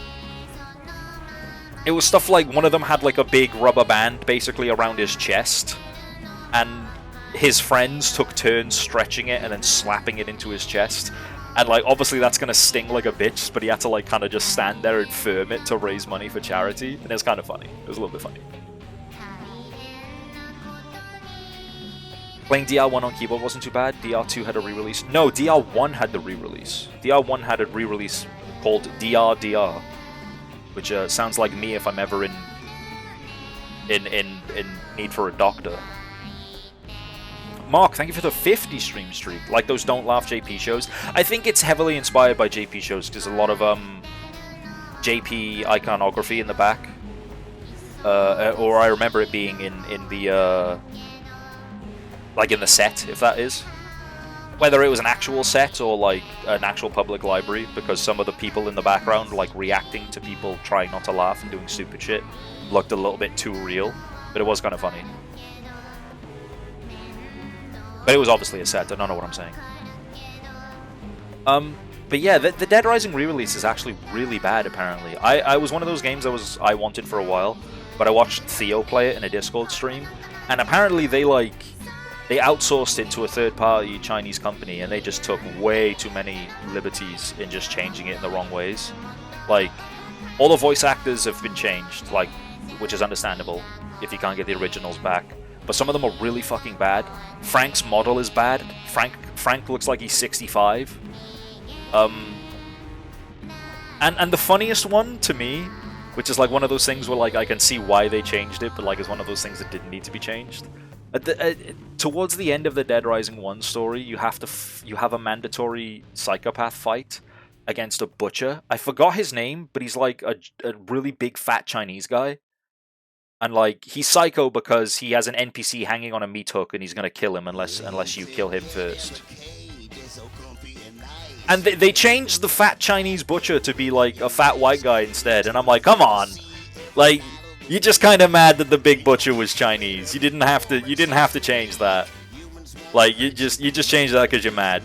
it was stuff like one of them had like a big rubber band basically around his chest, and his friends took turns stretching it and then slapping it into his chest. And like, obviously that's gonna sting like a bitch, but he had to like kind of just stand there and firm it to raise money for charity, and it was kind of funny. It was a little bit funny. Playing DR1 on keyboard wasn't too bad. DR2 had a re-release. No, DR1 had the re-release. DR1 had a re-release called DRDR, which sounds like me if I'm ever in need for a doctor. Mark, thank you for the 50 stream streak. Like those Don't Laugh JP shows. I think it's heavily inspired by JP shows because a lot of JP iconography in the back. Or I remember it being in the like in the set, if that is. Whether it was an actual set or like an actual public library, because some of the people in the background like reacting to people trying not to laugh and doing stupid shit looked a little bit too real, but it was kind of funny. But it was obviously a set, I don't know what I'm saying. But yeah, the Dead Rising re-release is actually really bad, apparently. I was one of those games I wanted for a while, but I watched Theo play it in a Discord stream, and apparently they outsourced it to a third-party Chinese company, and they just took way too many liberties in just changing it in the wrong ways. Like, all the voice actors have been changed, like, which is understandable if you can't get the originals back. But some of them are really fucking bad. Frank's model is bad. Frank looks like he's 65. And the funniest one to me, which is like one of those things where like I can see why they changed it, but like it's one of those things that didn't need to be changed. Towards the end of the Dead Rising 1 story, you have a mandatory psychopath fight against a butcher. I forgot his name, but he's like a really big fat Chinese guy. And like, he's psycho because he has an NPC hanging on a meat hook and he's gonna kill him unless you kill him first. And they changed the fat Chinese butcher to be like a fat white guy instead, and I'm like, come on! Like, you're just kind of mad that the big butcher was Chinese. You didn't have to change that. Like, you just changed that because you're mad.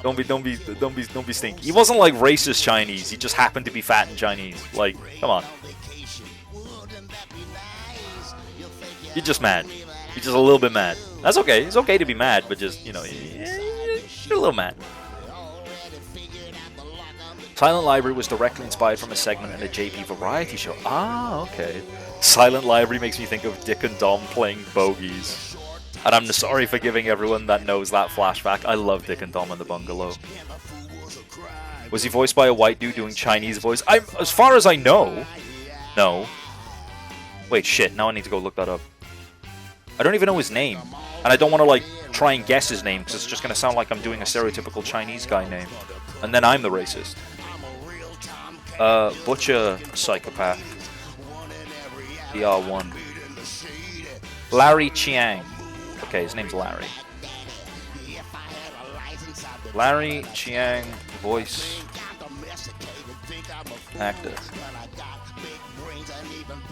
Don't be stinky. He wasn't like racist Chinese. He just happened to be fat and Chinese. Like, come on. You're just mad. You're just a little bit mad. That's okay. It's okay to be mad, but just, you know, you're a little mad. Silent Library was directly inspired from a segment in a JP variety show. Ah, okay. Silent Library makes me think of Dick and Dom playing bogeys. And I'm sorry for giving everyone that knows that flashback. I love Dick and Dom in the Bungalow. Was he voiced by a white dude doing Chinese voice? As far as I know, no. Wait, shit, now I need to go look that up. I don't even know his name. And I don't want to, like, try and guess his name, because it's just going to sound like I'm doing a stereotypical Chinese guy name. And then I'm the racist. Butcher Psychopath. DR1. Larry Chiang. Okay, his name's Larry. Larry Chiang, voice actor.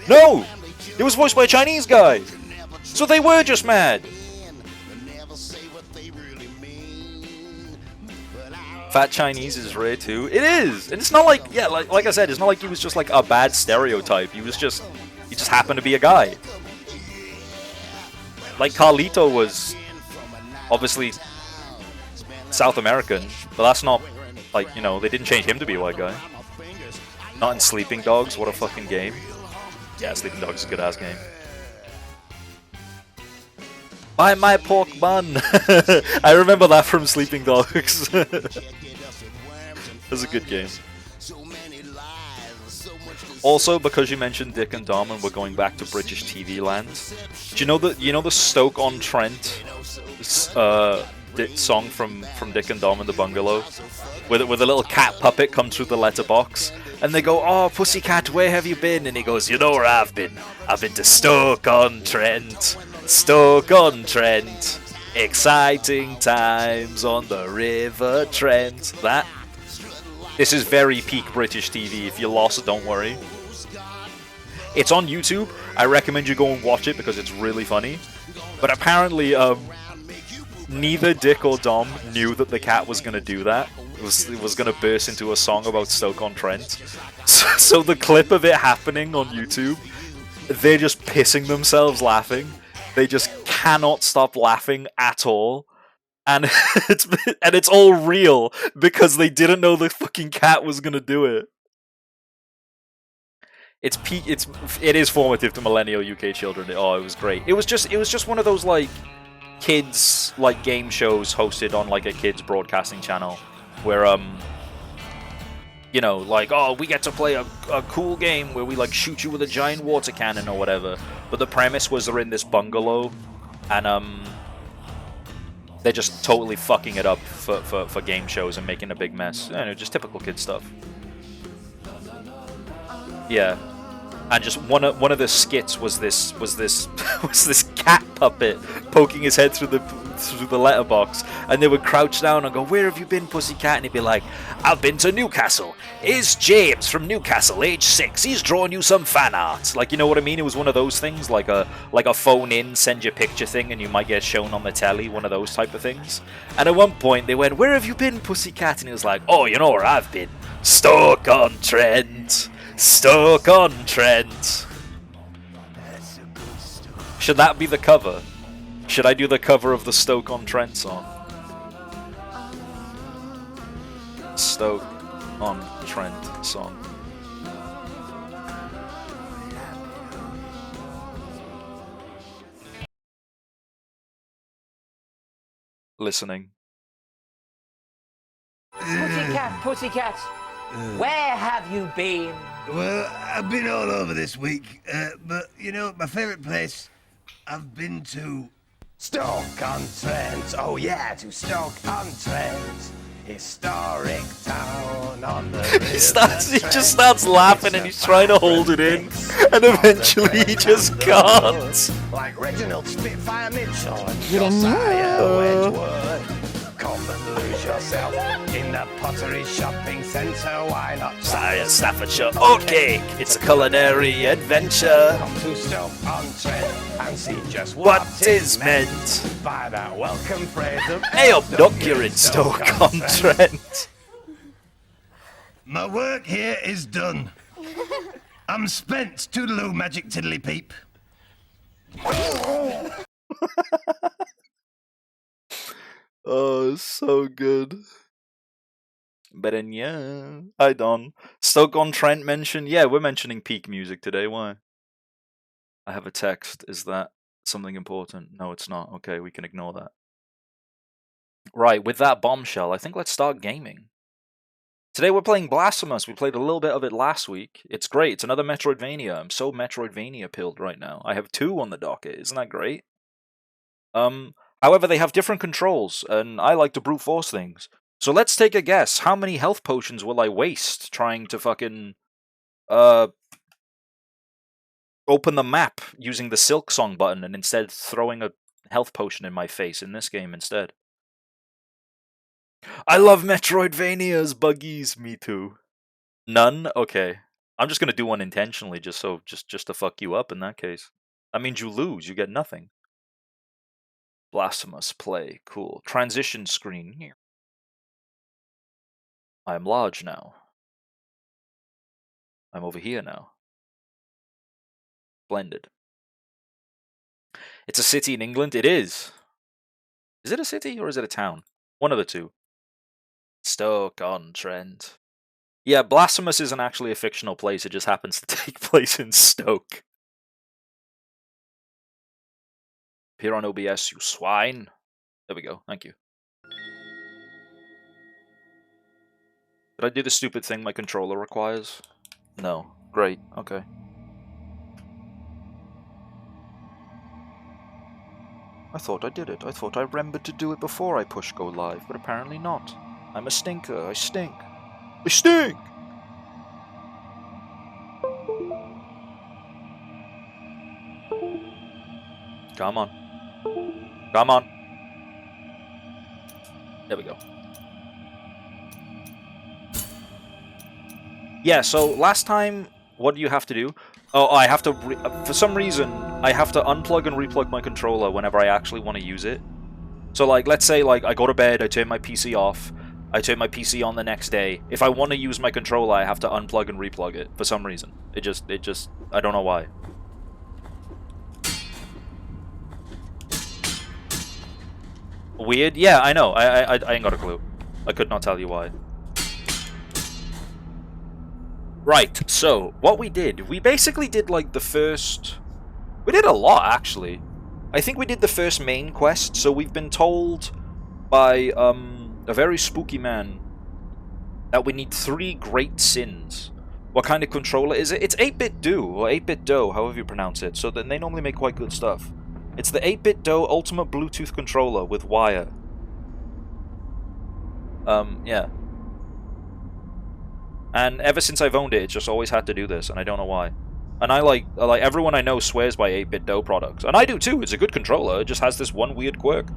No! It was voiced by a Chinese guy! So they were just mad! Fat Chinese is rare too. It is! And it's not like, yeah, like I said, it's not like he was just like a bad stereotype. He just happened to be a guy. Like Carlito was obviously South American, but that's not, like, you know, they didn't change him to be a white guy. Not in Sleeping Dogs, what a fucking game. Yeah, Sleeping Dogs is a good ass game. Buy my pork bun! I remember that from Sleeping Dogs. That's a good game. Also, because you mentioned Dick and Dom and we're going back to British TV land, do you know the Stoke-on-Trent song from Dick and Dom in the Bungalow? Where the little cat puppet comes through the letterbox and they go, "Oh, pussycat, where have you been?" And he goes, "You know where I've been. I've been to Stoke-on-Trent. Stoke-on-Trent. Exciting times on the River Trent." This is very peak British TV. If you're lost, don't worry. It's on YouTube. I recommend you go and watch it because it's really funny. But apparently, neither Dick or Dom knew that the cat was gonna do that. It was gonna burst into a song about Stoke-on-Trent. So the clip of it happening on YouTube, they're just pissing themselves laughing. They just cannot stop laughing at all. And it's all real because they didn't know the fucking cat was gonna do it. It is formative to millennial UK children. Oh, it was great. It was just one of those like kids like game shows hosted on like a kids broadcasting channel where you know, like, oh, we get to play a cool game where we like shoot you with a giant water cannon or whatever. But the premise was they're in this bungalow and they're just totally fucking it up for game shows and making a big mess. You know, just typical kid stuff. Yeah, and just one of the skits was this cat puppet poking his head through the letterbox, and they would crouch down and go, "Where have you been, pussycat?" And he'd be like, "I've been to Newcastle. Here's James from Newcastle, age 6. He's drawn you some fan art." Like, you know what I mean? It was one of those things, like a phone in, send your picture thing, and you might get shown on the telly. One of those type of things. And at one point they went, "Where have you been, pussycat?" And he was like, "Oh, you know where I've been. Stoke-on-Trent. Stoke-on-Trent." Should that be the cover? Should I do the cover of the Stoke-on-Trent song? Stoke-on-Trent song. Listening. Pussycat, pussycat, where have you been? Well, I've been all over this week, but you know, my favourite place I've been to... Stoke-on-Trent, oh yeah, to Stoke-on-Trent. Historic town on the river. He just starts laughing and he's trying to hold it in, and eventually he just can't. Like Reginald Spitfire Mitchell and Josiah Wedgwood. Come and lose yourself in the Pottery Shopping Centre. Why not try a Staffordshire oatcake? It's a culinary adventure. Come to Stoke-on-Trent and see just what is meant by that welcome phrase of "Hey up, Duck, you're in Stoke-on-Trent." My work here is done. I'm spent. Toodaloo, magic tiddly peep. Oh, so good. But then, yeah, I done. Stoke-on-Trent mentioned. Yeah, we're mentioning peak music today. Why? I have a text. Is that something important? No, it's not. Okay, we can ignore that. Right, with that bombshell, I think let's start gaming. Today we're playing Blasphemous. We played a little bit of it last week. It's great. It's another Metroidvania. I'm so Metroidvania-pilled right now. I have 2 on the docket. Isn't that great? However, they have different controls, and I like to brute force things. So let's take a guess. How many health potions will I waste trying to fucking open the map using the Silk Song button and instead throwing a health potion in my face in this game instead? I love Metroidvanias, buggies. Me too. None? Okay. I'm just gonna do one intentionally just to fuck you up in that case. That means you lose. You get nothing. Blasphemous, play, cool. Transition screen here. I am large now. I'm over here now. Splendid. It's a city in England? It is. Is it a city or is it a town? One of the two. Stoke-on-Trent. Yeah, Blasphemous isn't actually a fictional place, it just happens to take place in Stoke. Appear on OBS, you swine. There we go, thank you. Did I do the stupid thing my controller requires? No. Great, okay. I thought I did it. I thought I remembered to do it before I push go live, but apparently not. I'm a stinker. I stink. I stink! Come on. Come on. There we go. Yeah, so last time What do you have to do? Oh, I have to... for some reason, I have to unplug and replug my controller whenever I actually want to use it. So, like, let's say, like, I go to bed, I turn my PC off, I turn my PC on the next day. If I want to use my controller, I have to unplug and replug it, for some reason. It just... I don't know why. Weird? Yeah, I know. I ain't got a clue. I could not tell you why. Right, so, what we did, we basically did, like, the first... We did a lot, actually. I think we did the first main quest, so we've been told by, a very spooky man that we need 3 great sins. What kind of controller is it? It's 8-bit do, or 8-bit do, however you pronounce it, so then they normally make quite good stuff. It's the 8-bit do Ultimate Bluetooth controller with wire. Yeah. And ever since I've owned it, it's just always had to do this, and I don't know why. And I like everyone I know swears by 8-bit do products, and I do too. It's a good controller. It just has this one weird quirk.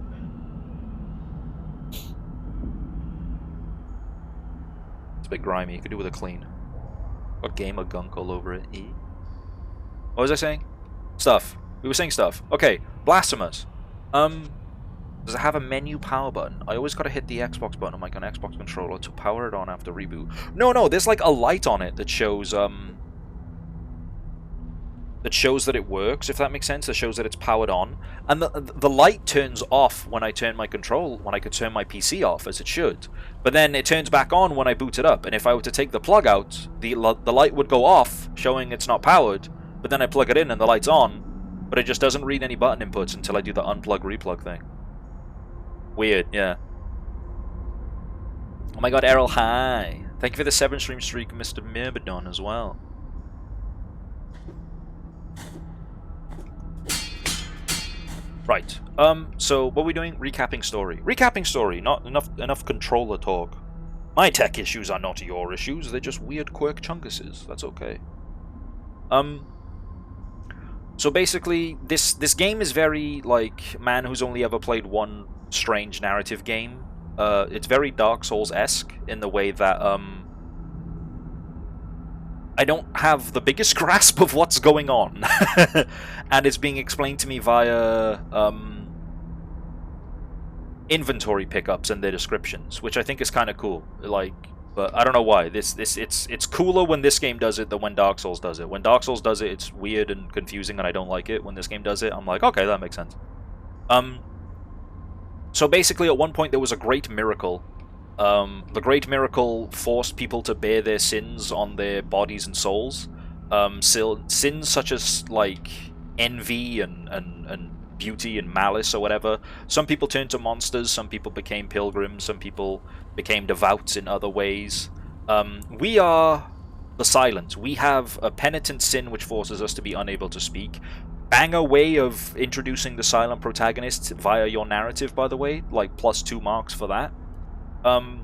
It's a bit grimy. You could do with a clean. Got gamer gunk all over it. What was I saying? Stuff. We were saying stuff. Okay, Blasphemous. Does it have a menu power button? I always gotta hit the Xbox button like on Xbox controller to power it on after reboot. No, there's like a light on it that shows that it works, if that makes sense. That shows that it's powered on. And the light turns off when I turn my turn my PC off, as it should. But then it turns back on when I boot it up. And if I were to take the plug out, the light would go off, showing it's not powered. But then I plug it in and the light's on. But it just doesn't read any button inputs until I do the unplug replug thing. Weird, yeah. Oh my god, Errol, hi. Thank you for the 7-stream streak, Mr. Mirbadon, as well. Right, so what are we doing? Recapping story. Recapping story, not enough controller talk. My tech issues are not your issues, they're just weird quirk chunkuses. That's okay. So basically, this game is very, like, man who's only ever played one strange narrative game. It's very Dark Souls-esque in the way that, I don't have the biggest grasp of what's going on. And it's being explained to me via, inventory pickups and their descriptions, which I think is kind of cool. Like, but I don't know why. It's cooler when this game does it than when Dark Souls does it. When Dark Souls does it, it's weird and confusing and I don't like it. When this game does it, I'm like, okay, that makes sense. So basically, at one point, there was a great miracle. The great miracle forced people to bear their sins on their bodies and souls. Sins such as, like, envy and beauty and malice or whatever. Some people turned to monsters, some people became pilgrims, some people became devout in other ways. We are the silent. We have a penitent sin which forces us to be unable to speak. Banger way of introducing the silent protagonist via your narrative, by the way. Like, +2 marks for that. And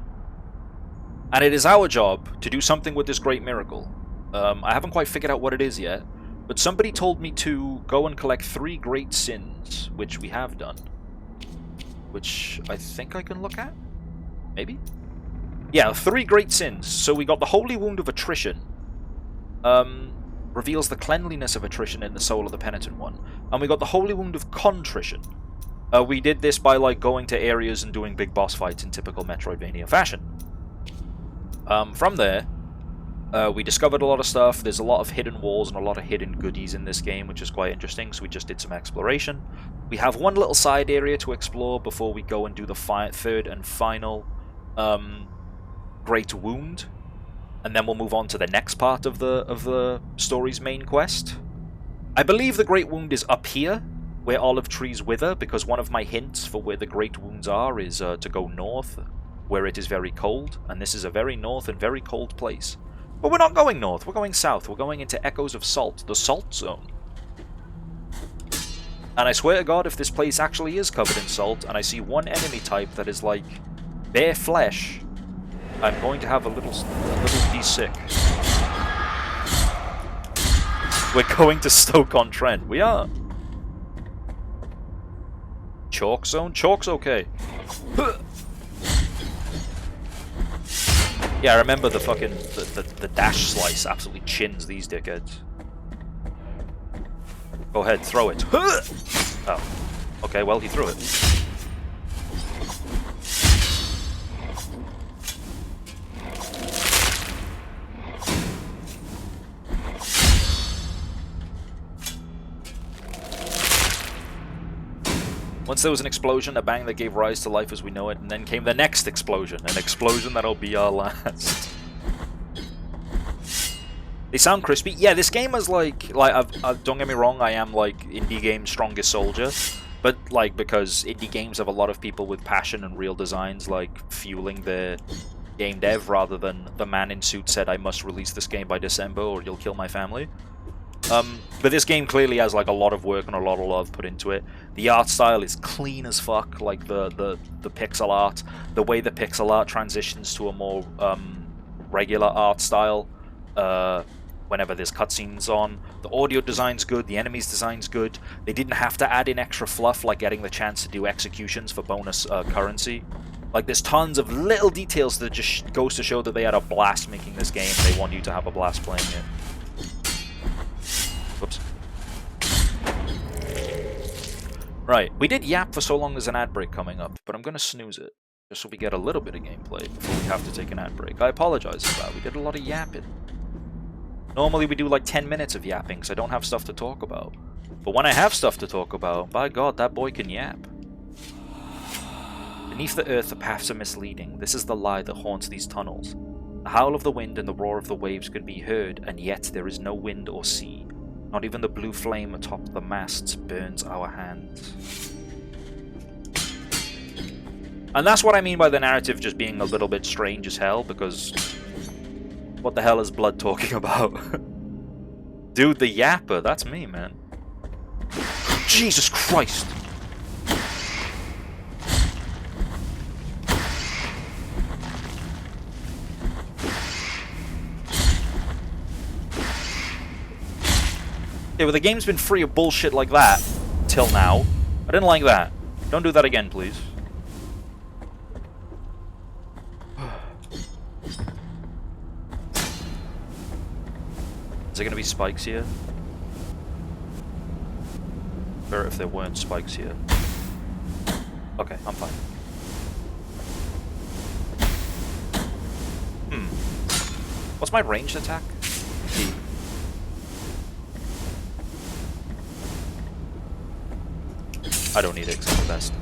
it is our job to do something with this great miracle. I haven't quite figured out what it is yet, but somebody told me to go and collect 3 great sins, which we have done. Which I think I can look at? Maybe? Yeah, 3 great sins. So we got the Holy Wound of Attrition. Reveals the cleanliness of attrition in the soul of the penitent one. And we got the Holy Wound of Contrition. We did this by, like, going to areas and doing big boss fights in typical Metroidvania fashion. From there, we discovered a lot of stuff. There's a lot of hidden walls and a lot of hidden goodies in this game, which is quite interesting, so we just did some exploration. We have one little side area to explore before we go and do the 3rd and final Great Wound. And then we'll move on to the next part of the story's main quest. I believe the Great Wound is up here, where olive trees wither, because one of my hints for where the Great Wounds are is to go north, where it is very cold, and this is a very north and very cold place. But we're not going north, we're going south, we're going into Echoes of Salt, the Salt Zone. And I swear to God, if this place actually is covered in salt, and I see one enemy type that is like bare flesh, I'm going to have a little be sick. We're going to Stoke-on-Trent. We are. Chalk Zone? Chalk's okay. Yeah, I remember the fucking the dash slice absolutely chins these dickheads. Go ahead, throw it. Oh, okay. Well, he threw it. Once there was an explosion, a bang that gave rise to life as we know it, and then came the next explosion, an explosion that'll be our last. They sound crispy. Yeah, this game is like don't get me wrong, I am like indie game's strongest soldier, but like because indie games have a lot of people with passion and real designs like fueling their game dev rather than the man in suit said I must release this game by December or you'll kill my family. But this game clearly has like a lot of work and a lot of love put into it. The art style is clean as fuck, like the pixel art, the way the pixel art transitions to a more regular art style whenever there's cutscenes on. The audio design's good, the enemies design's good. They didn't have to add in extra fluff like getting the chance to do executions for bonus currency. Like there's tons of little details that just goes to show that they had a blast making this game. They want you to have a blast playing it. Whoops. Right, we did yap for so long there's an ad break coming up, but I'm going to snooze it, just so we get a little bit of gameplay before we have to take an ad break. I apologize for that, we did a lot of yapping. Normally we do like 10 minutes of yapping, so I don't have stuff to talk about. But when I have stuff to talk about, by God, that boy can yap. Beneath the earth the paths are misleading, this is the lie that haunts these tunnels. The howl of the wind and the roar of the waves could be heard, and yet there is no wind or sea. Not even the blue flame atop the masts burns our hands. And that's what I mean by the narrative just being a little bit strange as hell, because what the hell is Blood talking about? Dude, the yapper, that's me, man. Jesus Christ! Yeah, but the game's been free of bullshit like that till now. I didn't like that. Don't do that again, please. Is there gonna be spikes here? Or if there weren't spikes here. Okay, I'm fine. What's my ranged attack? D. I don't need it, because I'm the best.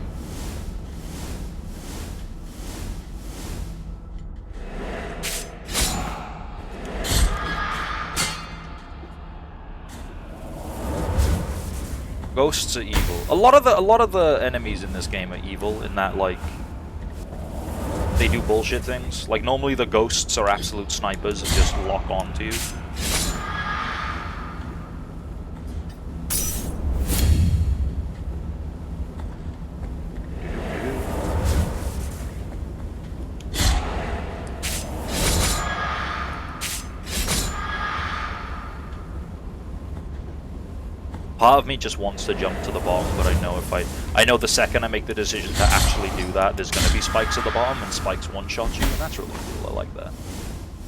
Ghosts are evil. A lot of the enemies in this game are evil in that like they do bullshit things. Like normally the ghosts are absolute snipers and just lock on to you. Part of me just wants to jump to the bottom, but I know I know the second I make the decision to actually do that, there's going to be spikes at the bottom, and spikes one-shot you, and that's really cool. I like that.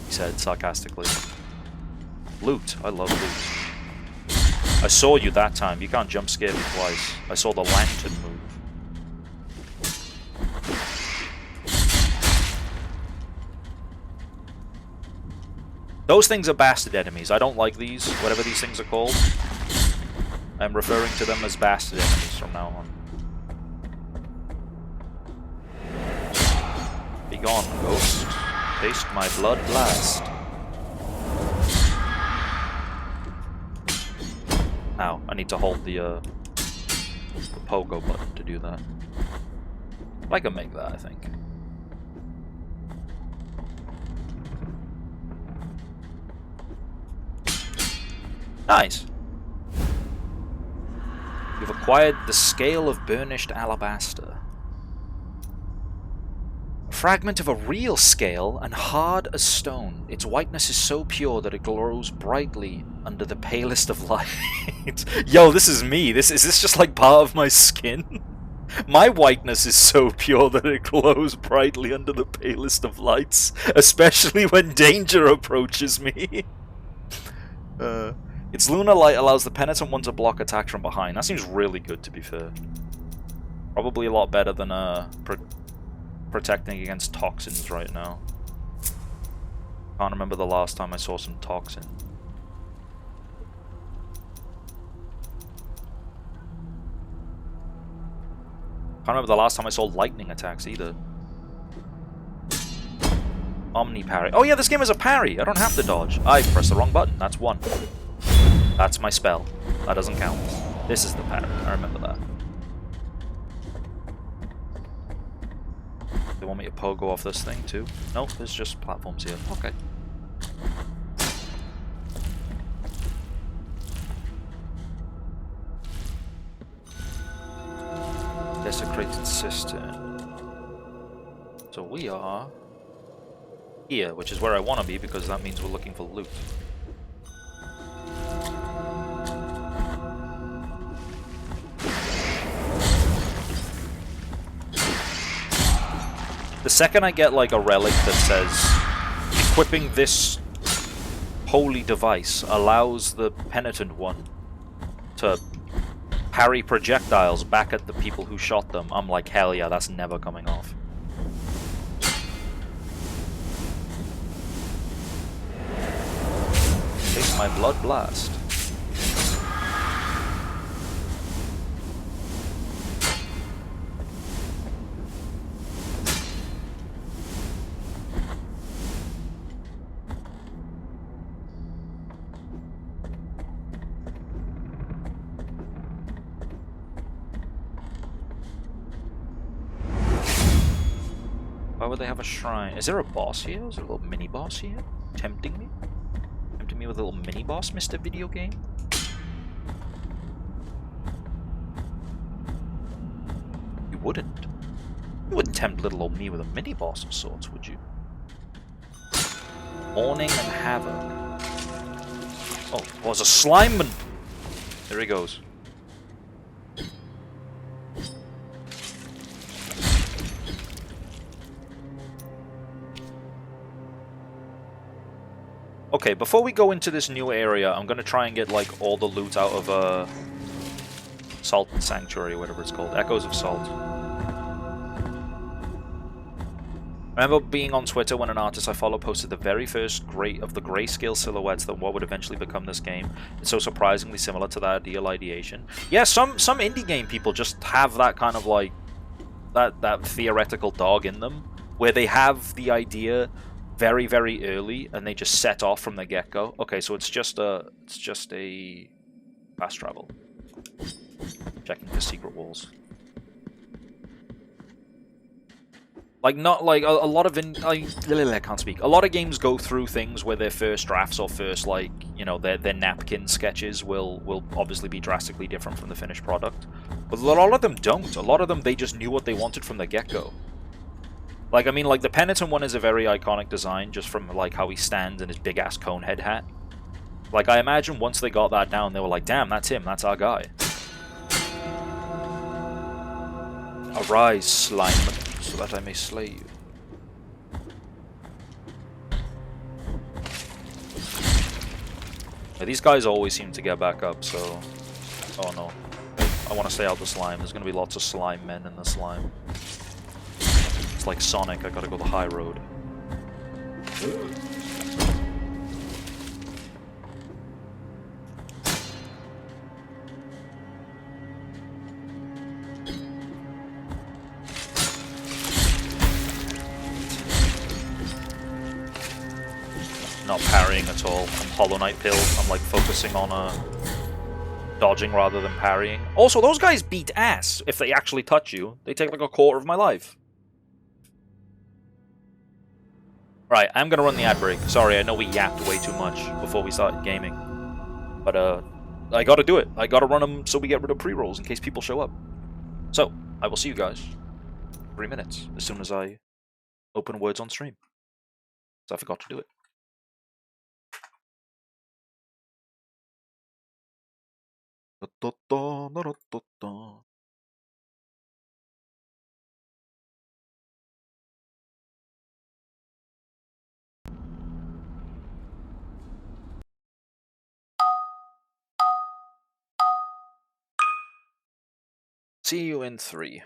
He said sarcastically. Loot. I love loot. I saw you that time. You can't jump scare me twice. I saw the lantern move. Those things are bastard enemies. I don't like these, whatever these things are called. I'm referring to them as bastard enemies from now on. Be gone, ghost. Taste my blood blast. Ow, I need to hold the pogo button to do that. I can make that, I think. Nice. You've acquired the scale of burnished alabaster. A fragment of a real scale and hard as stone. Its whiteness is so pure that it glows brightly under the palest of light. Yo, this is me. Is this just like part of my skin? My whiteness is so pure that it glows brightly under the palest of lights, especially when danger approaches me. Its lunar light allows the penitent one to block attacks from behind. That seems really good, to be fair. Probably a lot better than protecting against toxins right now. Can't remember the last time I saw some toxin. Can't remember the last time I saw lightning attacks either. Omni parry. Oh yeah, this game is a parry. I don't have to dodge. I pressed the wrong button. That's one. That's my spell. That doesn't count. This is the parry. I remember that. They want me to pogo off this thing too? Nope, there's just platforms here. Okay. Desecrated cistern. So we are here, which is where I want to be because that means we're looking for loot. The second I get like a relic that says equipping this holy device allows the penitent one to parry projectiles back at the people who shot them, I'm like, hell yeah, that's never coming off. Take my blood blast. Why would they have a shrine? Is there a boss here? Is there a little mini boss here? Tempting me? Tempting me with a little mini boss, Mr. Video Game? You wouldn't. You wouldn't tempt little old me with a mini boss of sorts, would you? Morning and Havoc. Oh, there's a slimeman! There he goes. Okay, before we go into this new area, I'm gonna try and get like all the loot out of Salt Sanctuary, whatever it's called. Echoes of Salt. I remember being on Twitter when an artist I follow posted the very first of the grayscale silhouettes that what would eventually become this game. It's so surprisingly similar to that ideal ideation. Yeah, some indie game people just have that kind of like that theoretical dog in them, where they have the idea very, very early, and they just set off from the get-go. Okay, so it's just a fast travel. Checking for secret walls. Like, not like a lot of I can't speak. A lot of games go through things where their first drafts or first, like, you know, their napkin sketches will obviously be drastically different from the finished product. But a lot of them don't. A lot of them, they just knew what they wanted from the get-go. Like, I mean, like, the Penitent one is a very iconic design, just from, like, how he stands in his big-ass cone head hat. Like, I imagine once they got that down, they were like, damn, that's him, that's our guy. Arise, slime, so that I may slay you. Yeah, these guys always seem to get back up, so... Oh, no. I want to stay out the slime. There's going to be lots of slime men in the slime. Like Sonic, I gotta go the high road. Not parrying at all. I'm Hollow Knight pilled. I'm like focusing on dodging rather than parrying. Also, those guys beat ass if they actually touch you. They take like a quarter of my life. Right, I'm gonna run the ad break. Sorry, I know we yapped way too much before we started gaming. But, I gotta do it. I gotta run them so we get rid of pre-rolls in case people show up. So, I will see you guys in 3 minutes, as soon as I open words on stream. So I forgot to do it. See you in 3.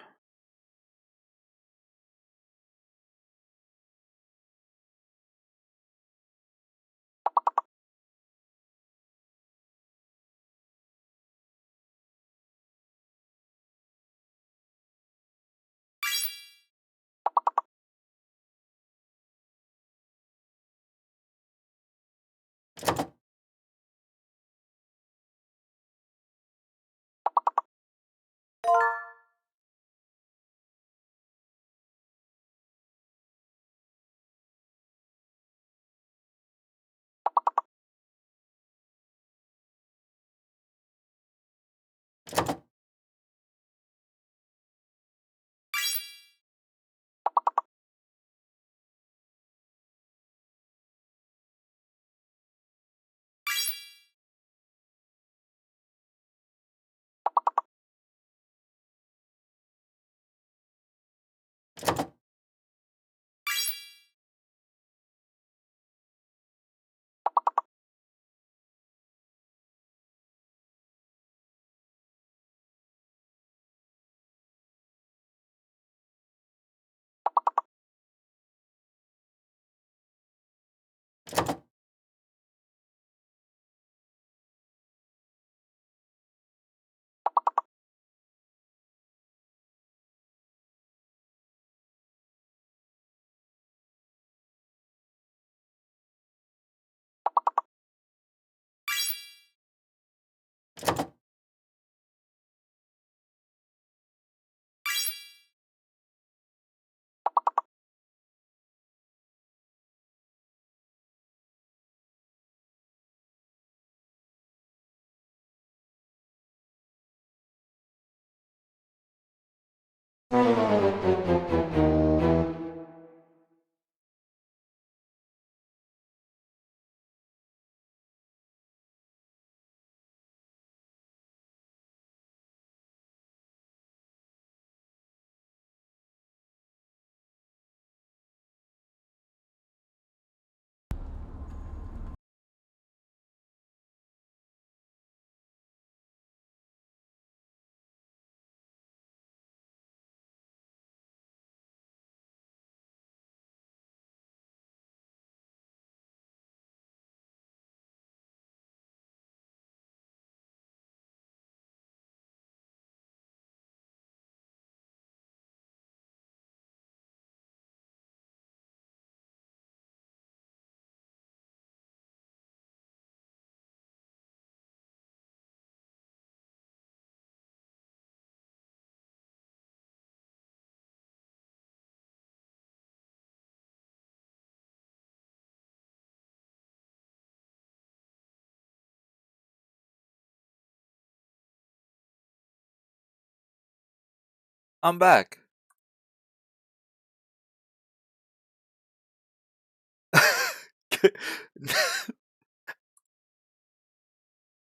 I'm back.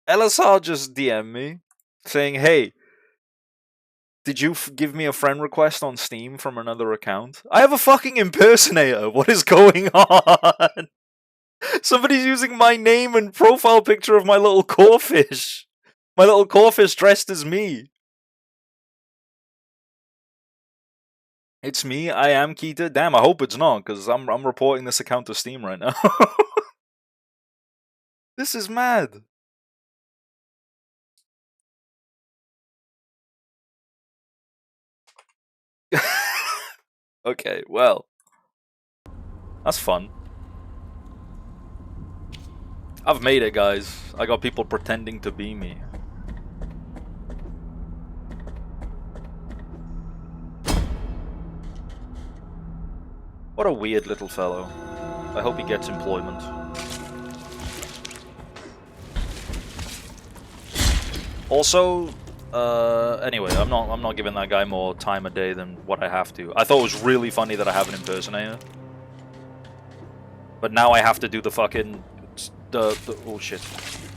LSR just DM me saying, hey, did you give me a friend request on Steam from another account? I have a fucking impersonator. What is going on? Somebody's using my name and profile picture of my little corfish. My little corfish dressed as me. It's me. I am Kita. Damn, I hope it's not, because I'm reporting this account to Steam right now. This is mad. Okay, well. That's fun. I've made it, guys. I got people pretending to be me. What a weird little fellow. I hope he gets employment. Also, anyway, I'm not giving that guy more time a day than what I have to. I thought it was really funny that I have an impersonator. But now I have to do the fucking oh shit.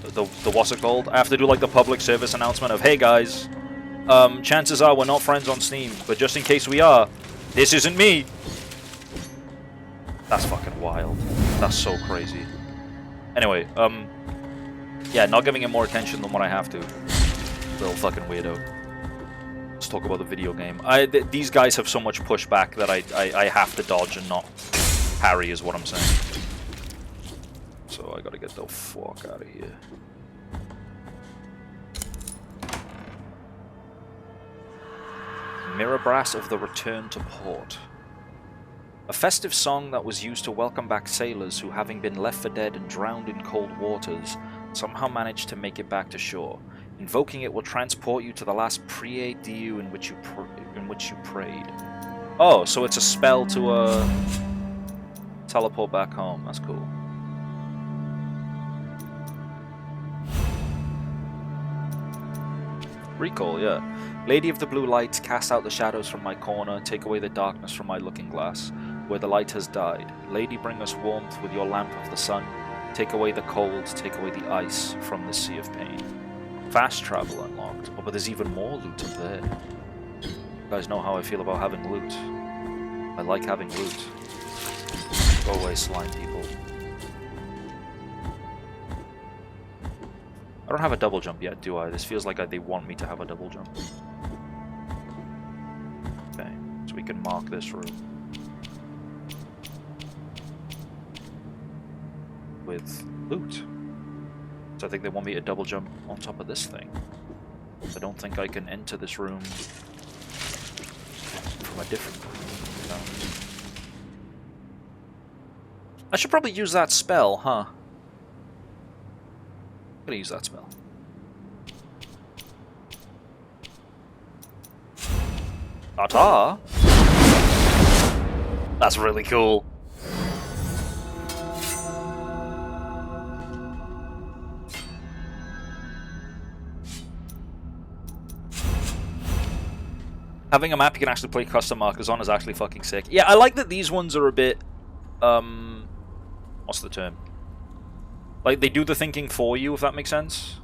The what's it called? I have to do like the public service announcement of, hey guys, chances are we're not friends on Steam, but just in case we are, this isn't me. That's fucking wild. That's so crazy. Anyway, yeah, not giving him more attention than what I have to. Little fucking weirdo. talk about the video game. These guys have so much pushback that I have to dodge and not parry, is what I'm saying. So I gotta get the fuck out of here. Mirror Brass of the Return to Port. A festive song that was used to welcome back sailors who, having been left for dead and drowned in cold waters, somehow managed to make it back to shore. Invoking it will transport you to the last Prie Dieu in which you prayed. Oh, so it's a spell to teleport back home. That's cool. Recall, yeah. Lady of the Blue Lights, cast out the shadows from my corner, take away the darkness from my looking glass, where the light has died. Lady, bring us warmth with your lamp of the sun, take away the cold, take away the ice from the sea of pain. Fast travel unlocked. Oh, but there's even more loot up there. You guys know how I feel about having loot. I like having loot. Go away, slime people. I don't have a double jump yet, do I? This feels like they want me to have a double jump. Okay, so we can mark this room with loot. So I think they want me to double jump on top of this thing. I don't think I can enter this room from a different room. No. I should probably use that spell, huh? I'm gonna use that spell. Ta-ta! That's really cool. Having a map you can actually play custom markers on is actually fucking sick. Yeah, I like that these ones are a bit, what's the term? Like, they do the thinking for you, if that makes sense.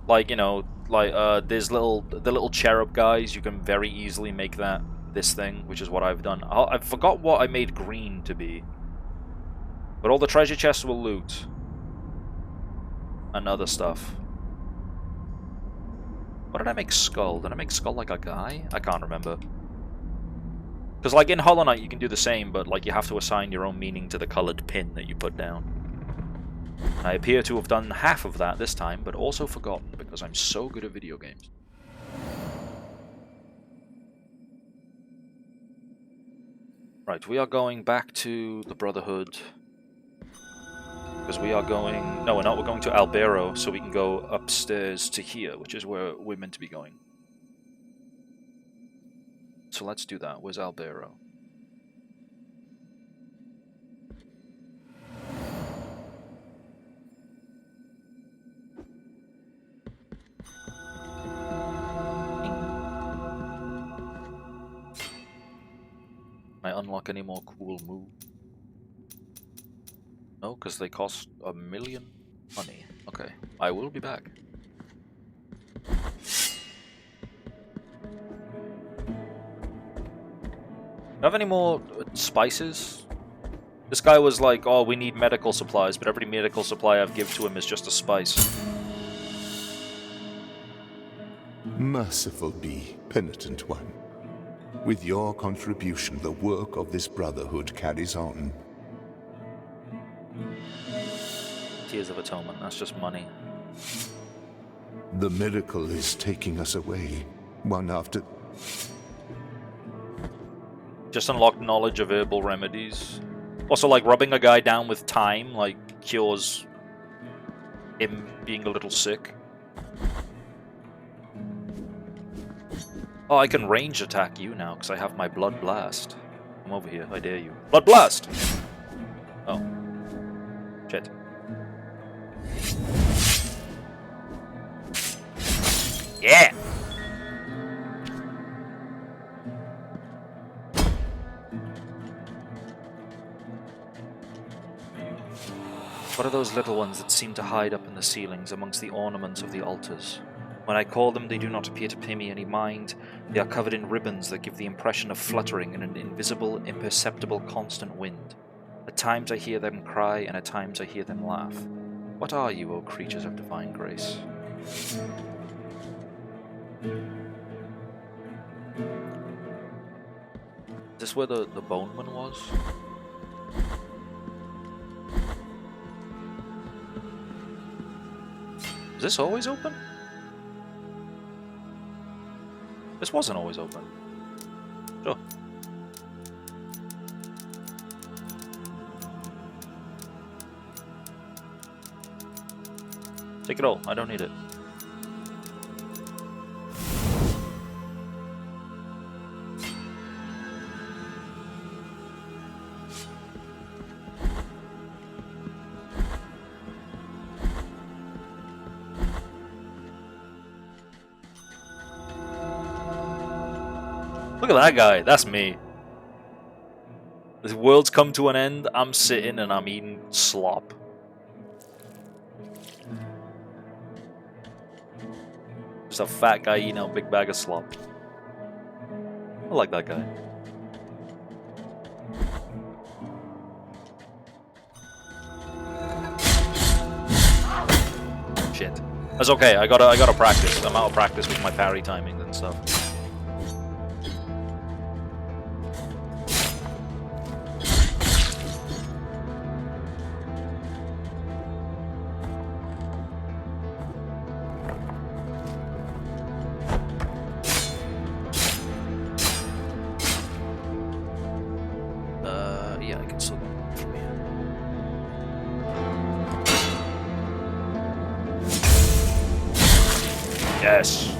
Like, you know, like, there's the little cherub guys, you can very easily make that this thing, which is what I've done. I forgot what I made green to be. But all the treasure chests will loot. And other stuff. What did I make Skull? Did I make Skull like a guy? I can't remember. Because, like, in Hollow Knight you can do the same, but, like, you have to assign your own meaning to the coloured pin that you put down. I appear to have done half of that this time, but also forgotten, because I'm so good at video games. Right, we are going back to the Brotherhood. Because we are going... No, we're not. We're going to Albero, so we can go upstairs to here, which is where we're meant to be going. So let's do that. Where's Albero? Can I unlock any more cool moves? No, because they cost 1 million money. Okay, I will be back. Have any more spices? This guy was like, oh, we need medical supplies, but every medical supply I've given to him is just a spice. Merciful be, penitent one. With your contribution, the work of this brotherhood carries on. Tears of Atonement, that's just money. The miracle is taking us away, one after... Just unlocked knowledge of herbal remedies. Also, like, rubbing a guy down with thyme, like, cures him being a little sick. Oh, I can range attack you now, because I have my Blood Blast. Come over here, I dare you. Blood Blast! Oh. Shit. Yeah! What are those little ones that seem to hide up in the ceilings amongst the ornaments of the altars? When I call them, they do not appear to pay me any mind. They are covered in ribbons that give the impression of fluttering in an invisible, imperceptible, constant wind. At times I hear them cry, and at times I hear them laugh. What are you, O creatures of divine grace? Is this where the boneman was? Is this always open? This wasn't always open. Sure. Take it all. I don't need it. Look at that guy. That's me. The world's come to an end. I'm sitting and I'm eating slop. Just a fat guy eating a big bag of slop. I like that guy. Shit. That's okay. I gotta practice. I'm out of practice with my parry timings and stuff. Yeah, I can still go from here. Yes.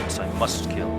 Yes, I must kill.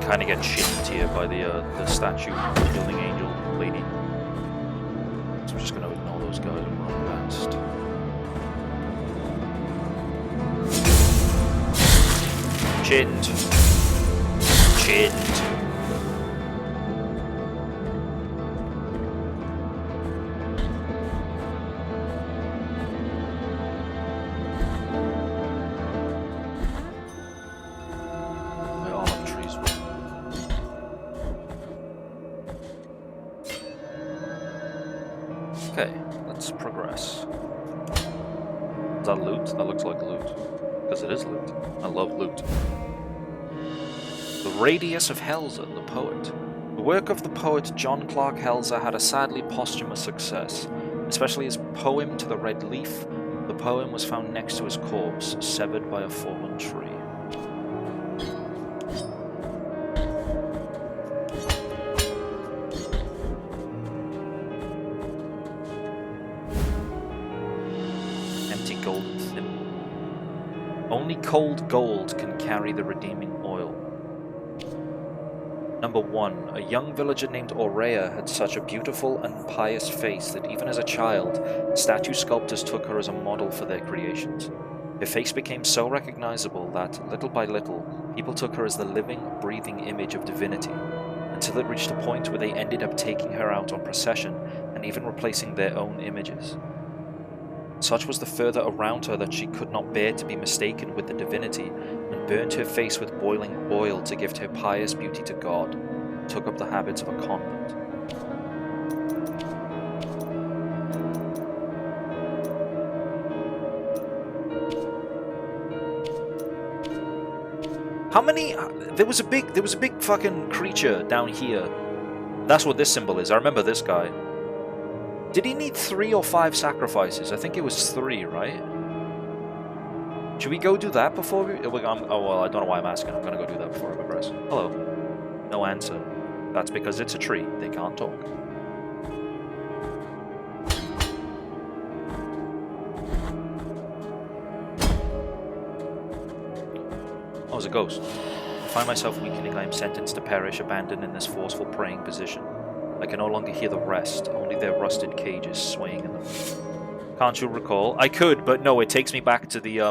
Kind of get shitted here by the statue building angel lady. So we're just gonna ignore those guys and run past. Chinned. Chinned. Okay, let's progress. Is that loot? That looks like loot. Because it is loot. I love loot. The Radius of Helza, the poet. The work of the poet John Clark Helza had a sadly posthumous success, especially his poem To the Red Leaf. The poem was found next to his corpse, severed by a fallen tree. Golden thimble. Only cold gold can carry the redeeming oil. Number 1. A young villager named Aurea had such a beautiful and pious face that even as a child, statue sculptors took her as a model for their creations. Her face became so recognizable that, little by little, people took her as the living, breathing image of divinity, until it reached a point where they ended up taking her out on procession and even replacing their own images. Such was the fervour around her that she could not bear to be mistaken with the divinity, and burnt her face with boiling oil to gift her pious beauty to God, and took up the habits of a convent. How many? There was a big fucking creature down here. That's what this symbol is. I remember this guy. Did he need 3 or 5 sacrifices? I think it was 3, right? Should we go do that before we... Oh, well, I don't know why I'm asking. I'm gonna go do that before I progress. Hello. No answer. That's because it's a tree. They can't talk. Oh, it's a ghost. I find myself weakening. I am sentenced to perish, abandoned in this forceful praying position. I can no longer hear the rest, only their rusted cages swaying in them. Can't you recall? I could, but no, it takes me back to the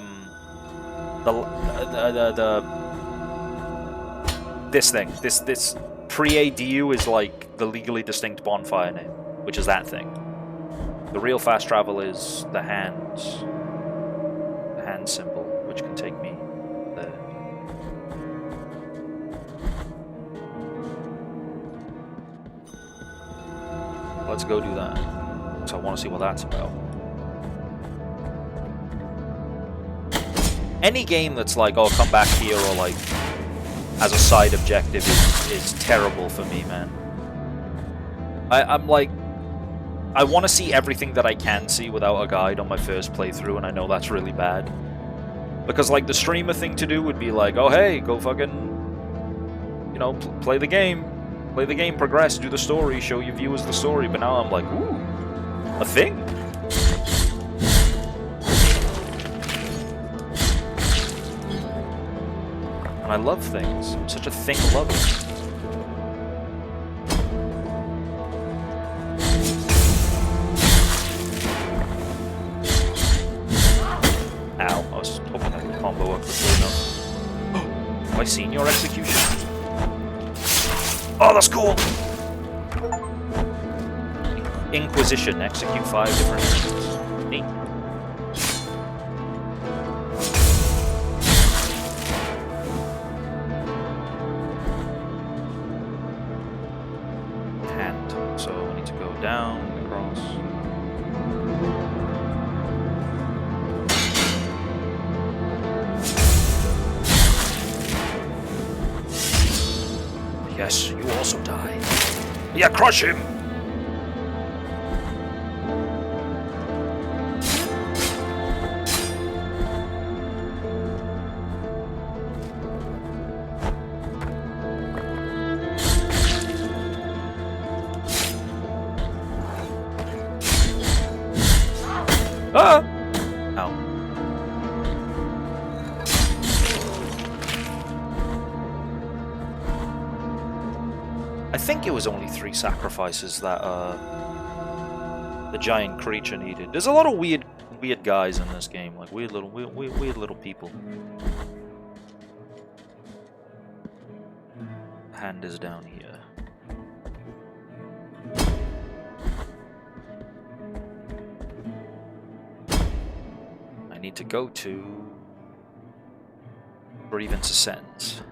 this thing. This pre-ADU is like the legally distinct bonfire name, which is that thing. The real fast travel is the hand symbol, which can take me there. Let's go do that. So I want to see what that's about. Any game that's like, oh, come back here, or like as a side objective is terrible for me, man. I'm like, I want to see everything that I can see without a guide on my first playthrough, and I know that's really bad. Because like the streamer thing to do would be like, oh hey, go fucking, you know, play the game, progress, do the story, show your viewers the story. But now I'm like, ooh, a thing. And I love things. I'm such a thing lover. Ow, I was hoping I could combo up quickly enough. Have I seen your execution? Oh, that's cool! Inquisition, execute 5 different things. Neat. Down, across. Yes, you also die. Yeah, crush him! Ah! Ow. I think it was only 3 sacrifices that the giant creature needed. There's a lot of weird guys in this game, like weird little people. Hand is down here. I need to go to Grievance Ascends.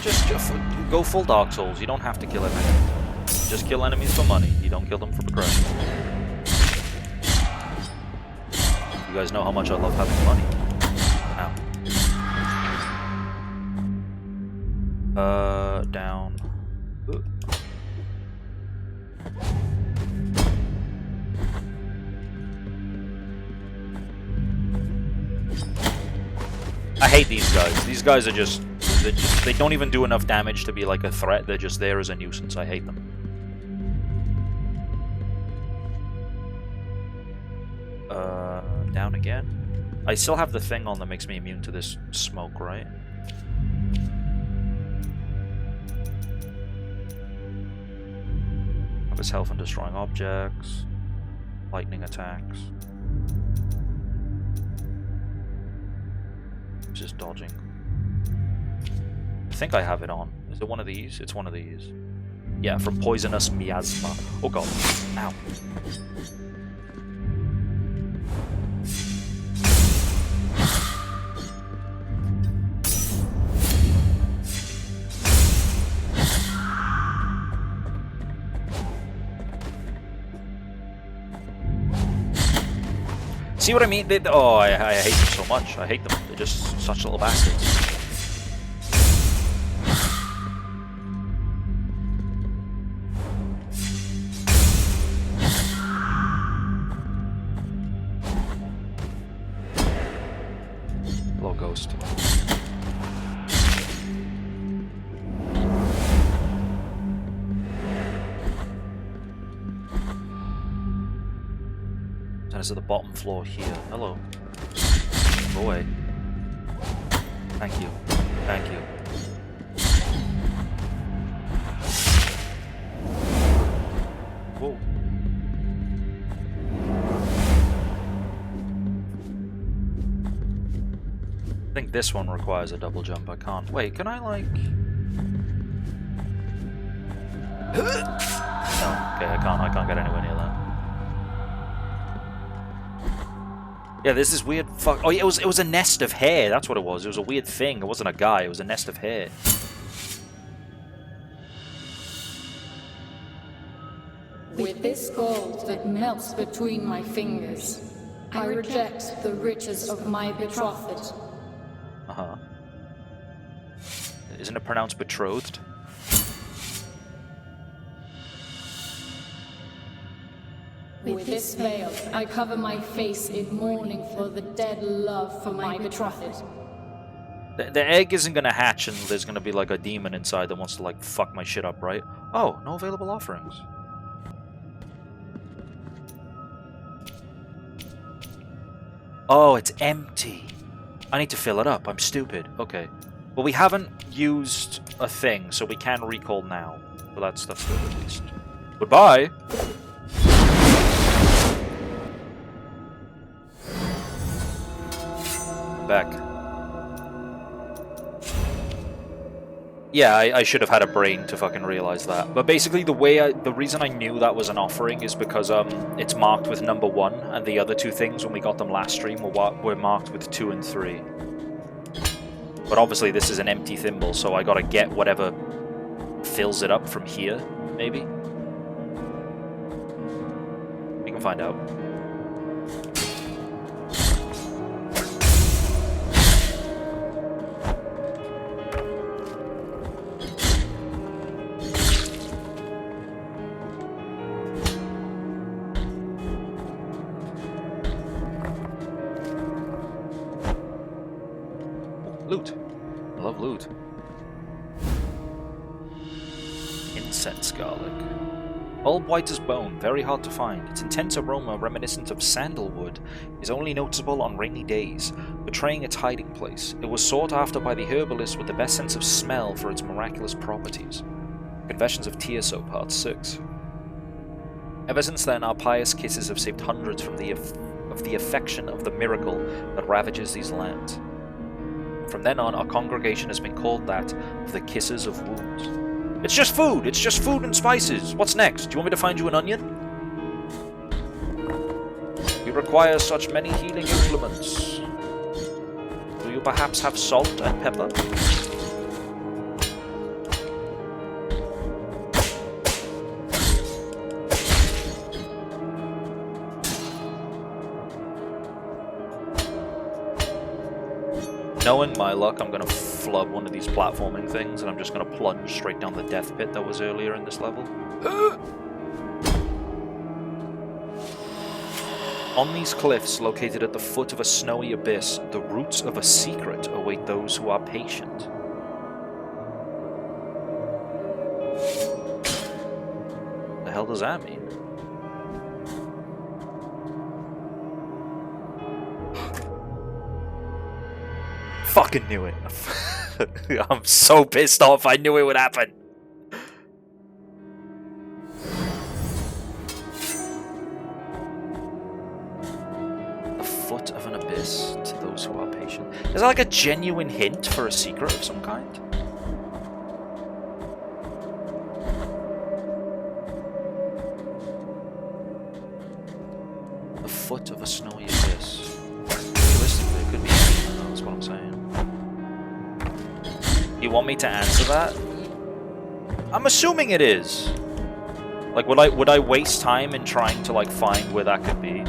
Just go full Dark Souls. You don't have to kill everything. Just kill enemies for money. You don't kill them for progression. You guys know how much I love having money. Ow. Down. Ooh. I hate these guys. These guys are just... They don't even do enough damage to be like a threat. They're just there as a nuisance. I hate them. Down again. I still have the thing on that makes me immune to this smoke, right? Covers health and destroying objects. Lightning attacks. Just dodging. I think I have it on. Is it one of these? It's one of these. Yeah, from Poisonous Miasma. Oh god. Ow. See what I mean? Oh, I hate them so much. I hate them. They're just such little bastards. Hello, ghost. and it's at the bottom floor here. Hello. Go away. Thank you. Thank you. Whoa. I think this one requires a double jump. I can't. Wait, can I like... No, okay, I can't get anywhere near that. Yeah, this is weird. Fuck. Oh, yeah, it was a nest of hair. That's what it was. It was a weird thing. It wasn't a guy. It was a nest of hair. With this gold that melts between my fingers, I reject the riches of my betrothed. Uh-huh. Isn't it pronounced betrothed? With this veil, I cover my face in mourning for the dead love for my betrothed. The egg isn't gonna hatch and there's gonna be like a demon inside that wants to like fuck my shit up, right? Oh, no available offerings. Oh, it's empty. I need to fill it up. I'm stupid. Okay. Well, we haven't used a thing, so we can recall now. But that's good at least. Goodbye! Back. Yeah, I should have had a brain to fucking realize that. But basically, the reason I knew that was an offering is because it's marked with number 1, and the other 2 things when we got them last stream were marked with 2 and 3. But obviously, this is an empty thimble, so I gotta get whatever fills it up from here, maybe. We can find out. Loot. I love loot. Incense garlic. Bulb white as bone, very hard to find. Its intense aroma, reminiscent of sandalwood, is only noticeable on rainy days, betraying its hiding place. It was sought after by the herbalist with the best sense of smell for its miraculous properties. Confessions of Tieso, Part 6. Ever since then, our pious kisses have saved hundreds from the affection of the miracle that ravages these lands. From then on, our congregation has been called that of the Kissers of Wounds. It's just food! It's just food and spices! What's next? Do you want me to find you an onion? You require such many healing implements. Do you perhaps have salt and pepper? Knowing my luck, I'm going to flub one of these platforming things, and I'm just going to plunge straight down the death pit that was earlier in this level. On these cliffs, located at the foot of a snowy abyss, the roots of a secret await those who are patient. What the hell does that mean? Fucking knew it. I'm so pissed off. I knew it would happen. The foot of an abyss to those who are patient. Is that like a genuine hint for a secret of some kind? The foot of a snowy abyss. Realistically, it could be anything. That's what I'm saying. You want me to answer that? I'm assuming it is. Like, would I waste time in trying to like find where that could be?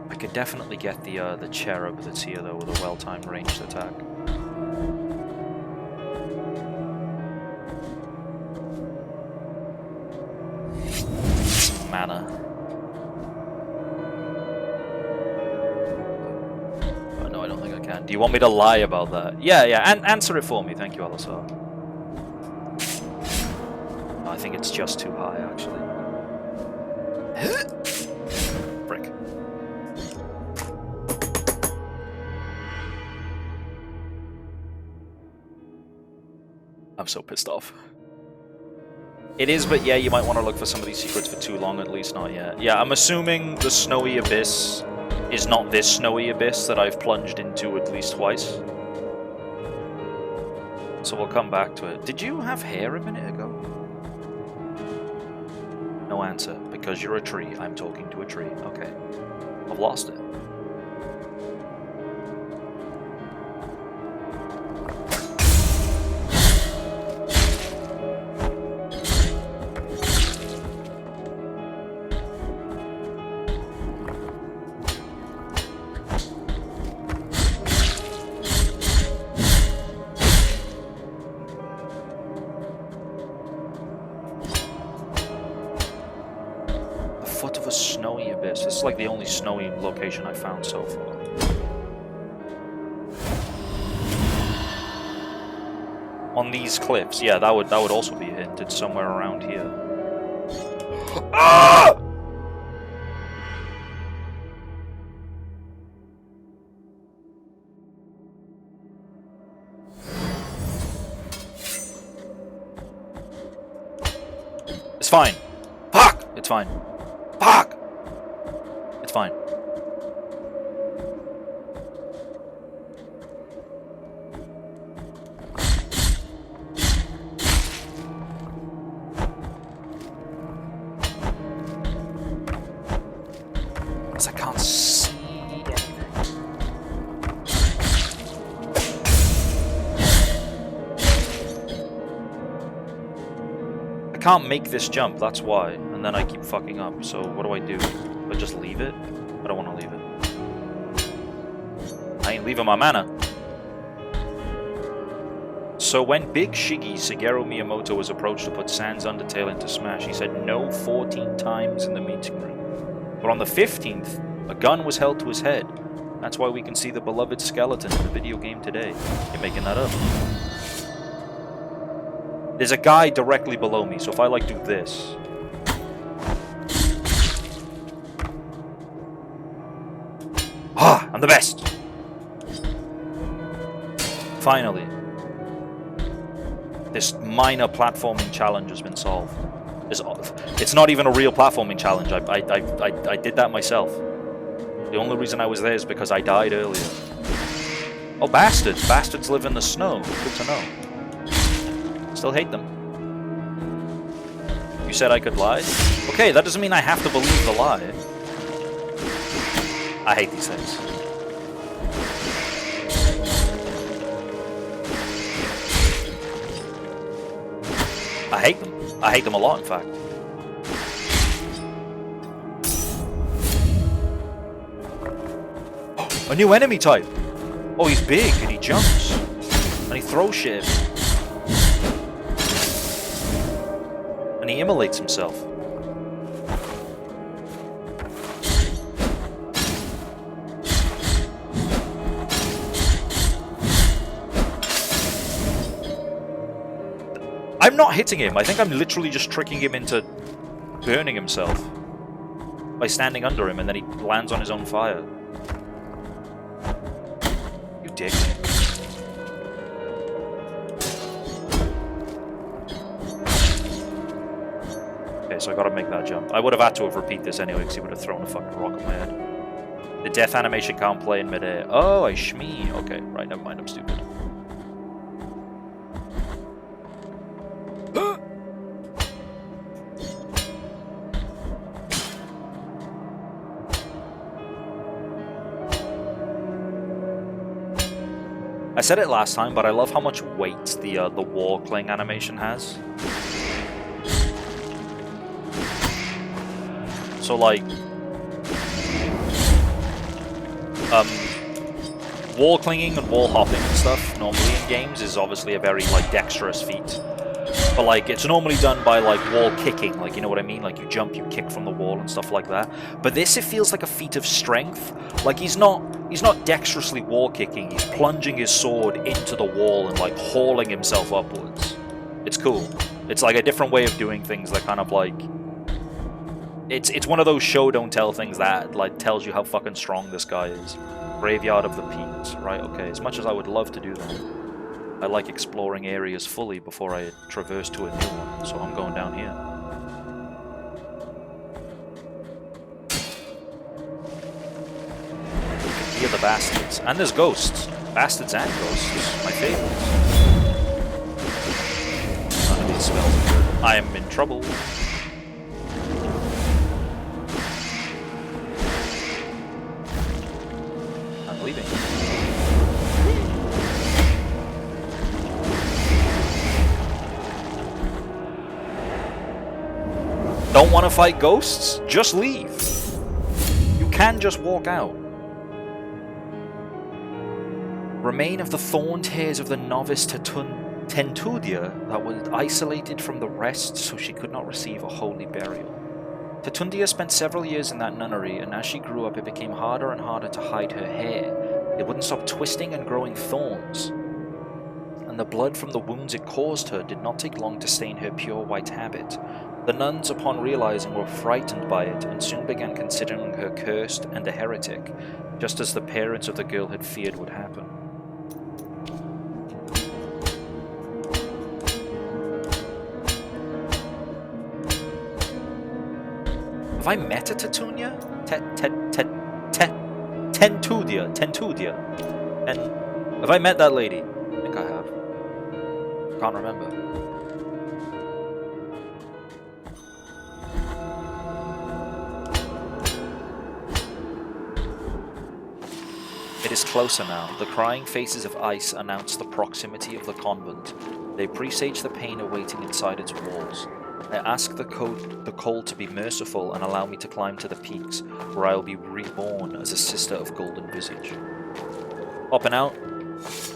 I could definitely get the cherub that's here though with a well-timed ranged attack. Some mana. Do you want me to lie about that? Yeah, and answer it for me. Thank you, Alasar. I think it's just too high, actually. Frick. I'm so pissed off. It is, but yeah, you might want to look for some of these secrets for too long, at least not yet. Yeah, I'm assuming the snowy abyss is not this snowy abyss that I've plunged into at least twice. So we'll come back to it. Did you have hair a minute ago? No answer. Because you're a tree. I'm talking to a tree. Okay. I've lost it. This is like the only snowy location I've found so far. On these cliffs, yeah, that would also be a hint. It's somewhere around here. Ah! It's fine. Fuck! It's fine. Fuck! It's fine. Because I can't see anything. I can't make this jump, that's why. And then I keep fucking up, so what do I do? I just leave it? I don't want to leave it. I ain't leaving my mana. So when Big Shiggy Shigeru Miyamoto was approached to put Sans Undertale into Smash, he said no 14 times in the meeting room. But on the 15th, a gun was held to his head. That's why we can see the beloved skeleton in the video game today. You're making that up. There's a guy directly below me, so if I like do this... Ah, I'm the best! Finally. This minor platforming challenge has been solved. It's not even a real platforming challenge. I did that myself. The only reason I was there is because I died earlier. Oh, bastards. Bastards live in the snow. Good to know. Still hate them. You said I could lie? Okay, that doesn't mean I have to believe the lie. I hate these things. I hate them. I hate them a lot, in fact. A new enemy type! Oh, he's big, and he jumps. And he throws shit. And he immolates himself. I'm not hitting him. I think I'm literally just tricking him into burning himself by standing under him, and then he lands on his own fire. You dick. Okay, so I gotta make that jump. I would have had to have repeated this anyway, because he would have thrown a fucking rock at my head. The death animation can't play in midair. Oh, I shmee. Okay, right, never mind, I'm stupid. I said it last time, but I love how much weight the wall cling animation has. So like, wall clinging and wall hopping and stuff normally in games is obviously a very like dexterous feat. But like, it's normally done by like wall kicking, like, you know what I mean? Like you jump, you kick from the wall and stuff like that. But this, it feels like a feat of strength. Like he's not dexterously wall kicking, he's plunging his sword into the wall and like hauling himself upwards. It's cool. It's like a different way of doing things that kind of like... It's one of those show don't tell things that like tells you how fucking strong this guy is. Graveyard of the Peaks, right? Okay, as much as I would love to do that, I like exploring areas fully before I traverse to a new one, so I'm going down here. Hear the bastards. And there's ghosts. Bastards and ghosts. My favorites. None of these smells good. I am in trouble. I'm leaving. Don't want to fight ghosts? Just leave. You can just walk out. Remain of the thorned hairs of the novice Tentudia that was isolated from the rest so she could not receive a holy burial. Tetundia spent several years in that nunnery, and as she grew up it became harder and harder to hide her hair. It wouldn't stop twisting and growing thorns, and the blood from the wounds it caused her did not take long to stain her pure white habit. The nuns, upon realizing, were frightened by it and soon began considering her cursed and a heretic, just as the parents of the girl had feared would happen. Have I met a Tetunia? Tentudia. And have I met that lady? I think I have. Can't remember. It is closer now. The crying faces of ice announce the proximity of the convent. They presage the pain awaiting inside its walls. I ask the cold to be merciful and allow me to climb to the peaks, where I will be reborn as a sister of golden visage. Hopping out.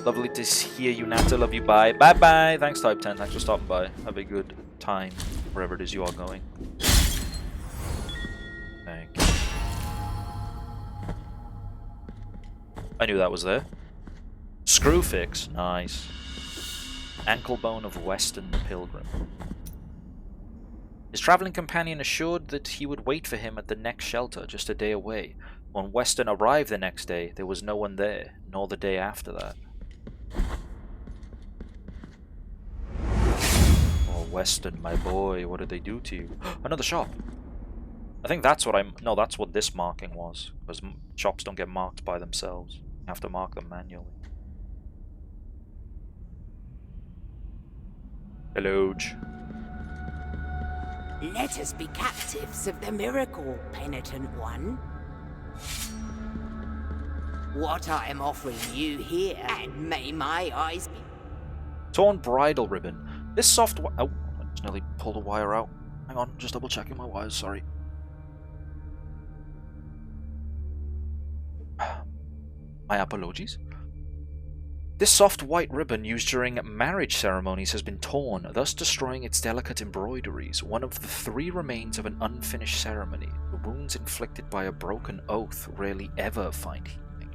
Lovely to hear you, Nata. Love you. Bye. Bye-bye. Thanks, Type 10. Thanks for stopping by. Have a good time wherever it is you are going. Thank you. I knew that was there. Screw fix. Nice. Ankle bone of Weston the Pilgrim. His traveling companion assured that he would wait for him at the next shelter, just a day away. When Weston arrived the next day, there was no one there, nor the day after that. Oh, Weston, my boy, what did they do to you? Another shop! I think that's what no, that's what this marking was, because shops don't get marked by themselves. You have to mark them manually. Hello. Let us be captives of the miracle, penitent one. What I am offering you here, and may my eyes be... Torn bridle ribbon. This soft oh, I just nearly pulled a wire out. Hang on, just double checking my wires, sorry. My apologies. This soft white ribbon used during marriage ceremonies has been torn, thus destroying its delicate embroideries, one of the 3 remains of an unfinished ceremony. The wounds inflicted by a broken oath rarely ever find healing.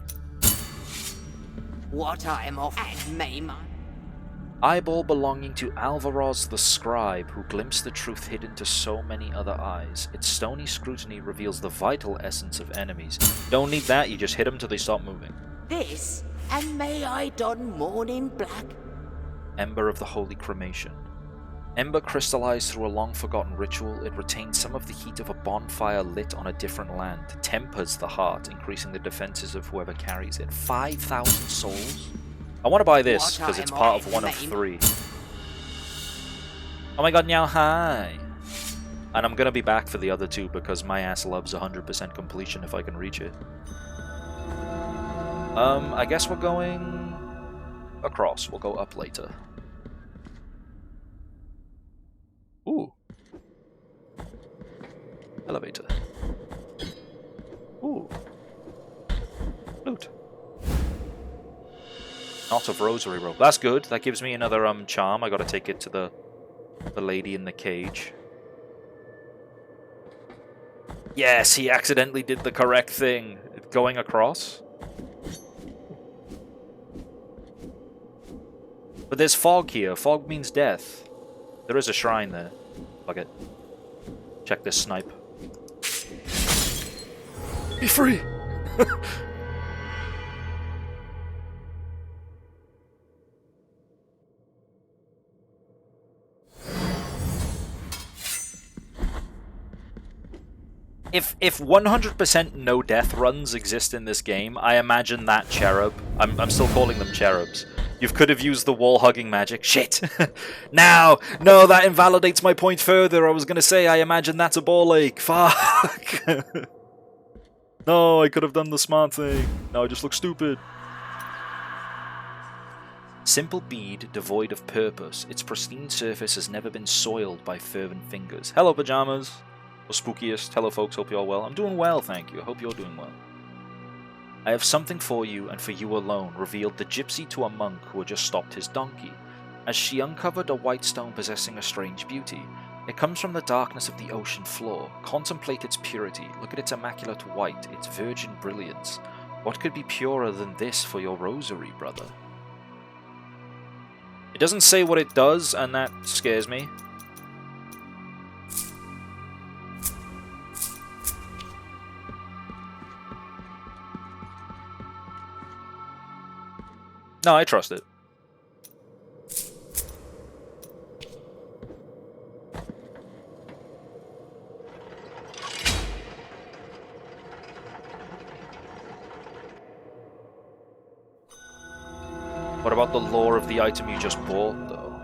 What I am offering, and may my... Eyeball belonging to Alvaroz the Scribe, who glimpsed the truth hidden to so many other eyes. Its stony scrutiny reveals the vital essence of enemies. Don't need that, you just hit them till they stop moving. This, and may I don mourning black. Ember of the Holy Cremation. Ember crystallized through a long-forgotten ritual. It retains some of the heat of a bonfire lit on a different land. Tempers the heart, increasing the defenses of whoever carries it. 5,000 souls? I want to buy this, because it's part of one of 3. Oh my god, now hi! And I'm gonna be back for the other 2, because my ass loves 100% completion if I can reach it. I guess we're going across. We'll go up later. Ooh. Elevator. Ooh. Loot. Knot of rosary rope. That's good. That gives me another charm. I gotta take it to the lady in the cage. Yes, he accidentally did the correct thing. Going across. But there's fog here. Fog means death. There is a shrine there. Fuck it. Check this snipe. Be free! If 100% no death runs exist in this game, I imagine that cherub. I'm still calling them cherubs. You could have used the wall-hugging magic. Shit! Now! No, that invalidates my point further. I was gonna say, I imagine that's a ball lake. Fuck! No, I could have done the smart thing. Now I just look stupid. Simple bead devoid of purpose. Its pristine surface has never been soiled by fervent fingers. Hello, pajamas. Or spookiest. Hello, folks. Hope you're all well. I'm doing well, thank you. I hope you're doing well. I have something for you, and for you alone, revealed the gypsy to a monk who had just stopped his donkey. As she uncovered a white stone possessing a strange beauty. It comes from the darkness of the ocean floor. Contemplate its purity. Look at its immaculate white, its virgin brilliance. What could be purer than this for your rosary, brother? It doesn't say what it does, and that scares me. No, I trust it. What about the lore of the item you just bought, though?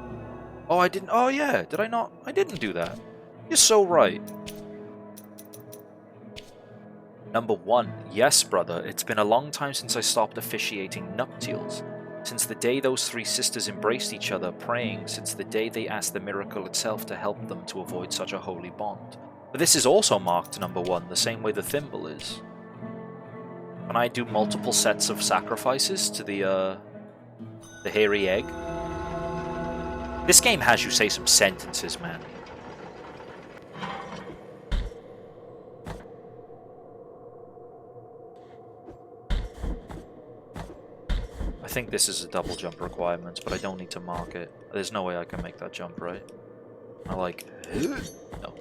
Oh, I didn't... Oh, yeah. Did I not? I didn't do that. You're so right. Number 1. Yes, brother. It's been a long time since I stopped officiating nuptials. Since the day those three sisters embraced each other, praying, since the day they asked the miracle itself to help them to avoid such a holy bond. But this is also marked number 1, the same way the thimble is. When I do multiple sets of sacrifices to the hairy egg. This game has you say some sentences, man. I think this is a double jump requirement, but I don't need to mark it. There's no way I can make that jump, right? I like... No.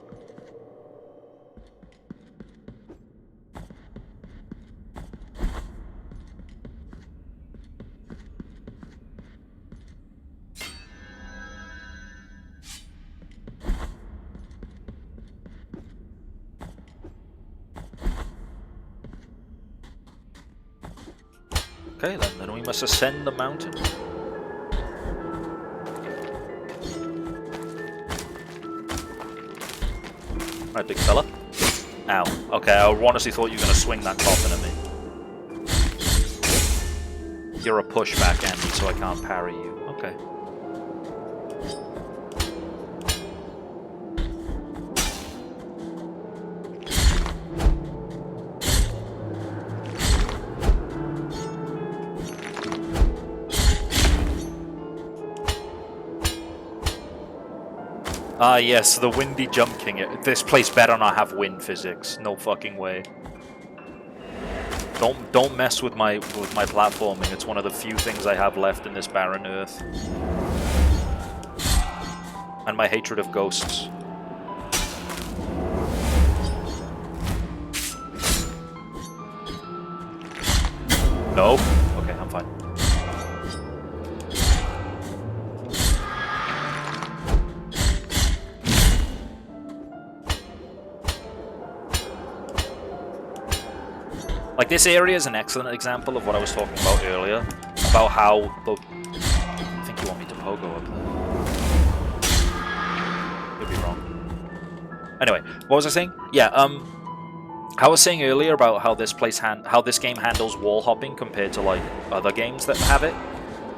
Okay, then we must ascend the mountain. Alright, big fella. Ow. Okay, I honestly thought you were going to swing that coffin at me. You're a pushback, Andy, so I can't parry you. Okay. Ah, yes, the windy jump king. This place better not have wind physics. No fucking way. Don't mess with my platforming. It's one of the few things I have left in this barren earth. And my hatred of ghosts. No? Okay, I'm fine. Like, this area is an excellent example of what I was talking about earlier, about how the... I think you want me to pogo up there. Could be wrong. Anyway, what was I saying? Yeah, I was saying earlier about how this game handles wall hopping compared to, like, other games that have it.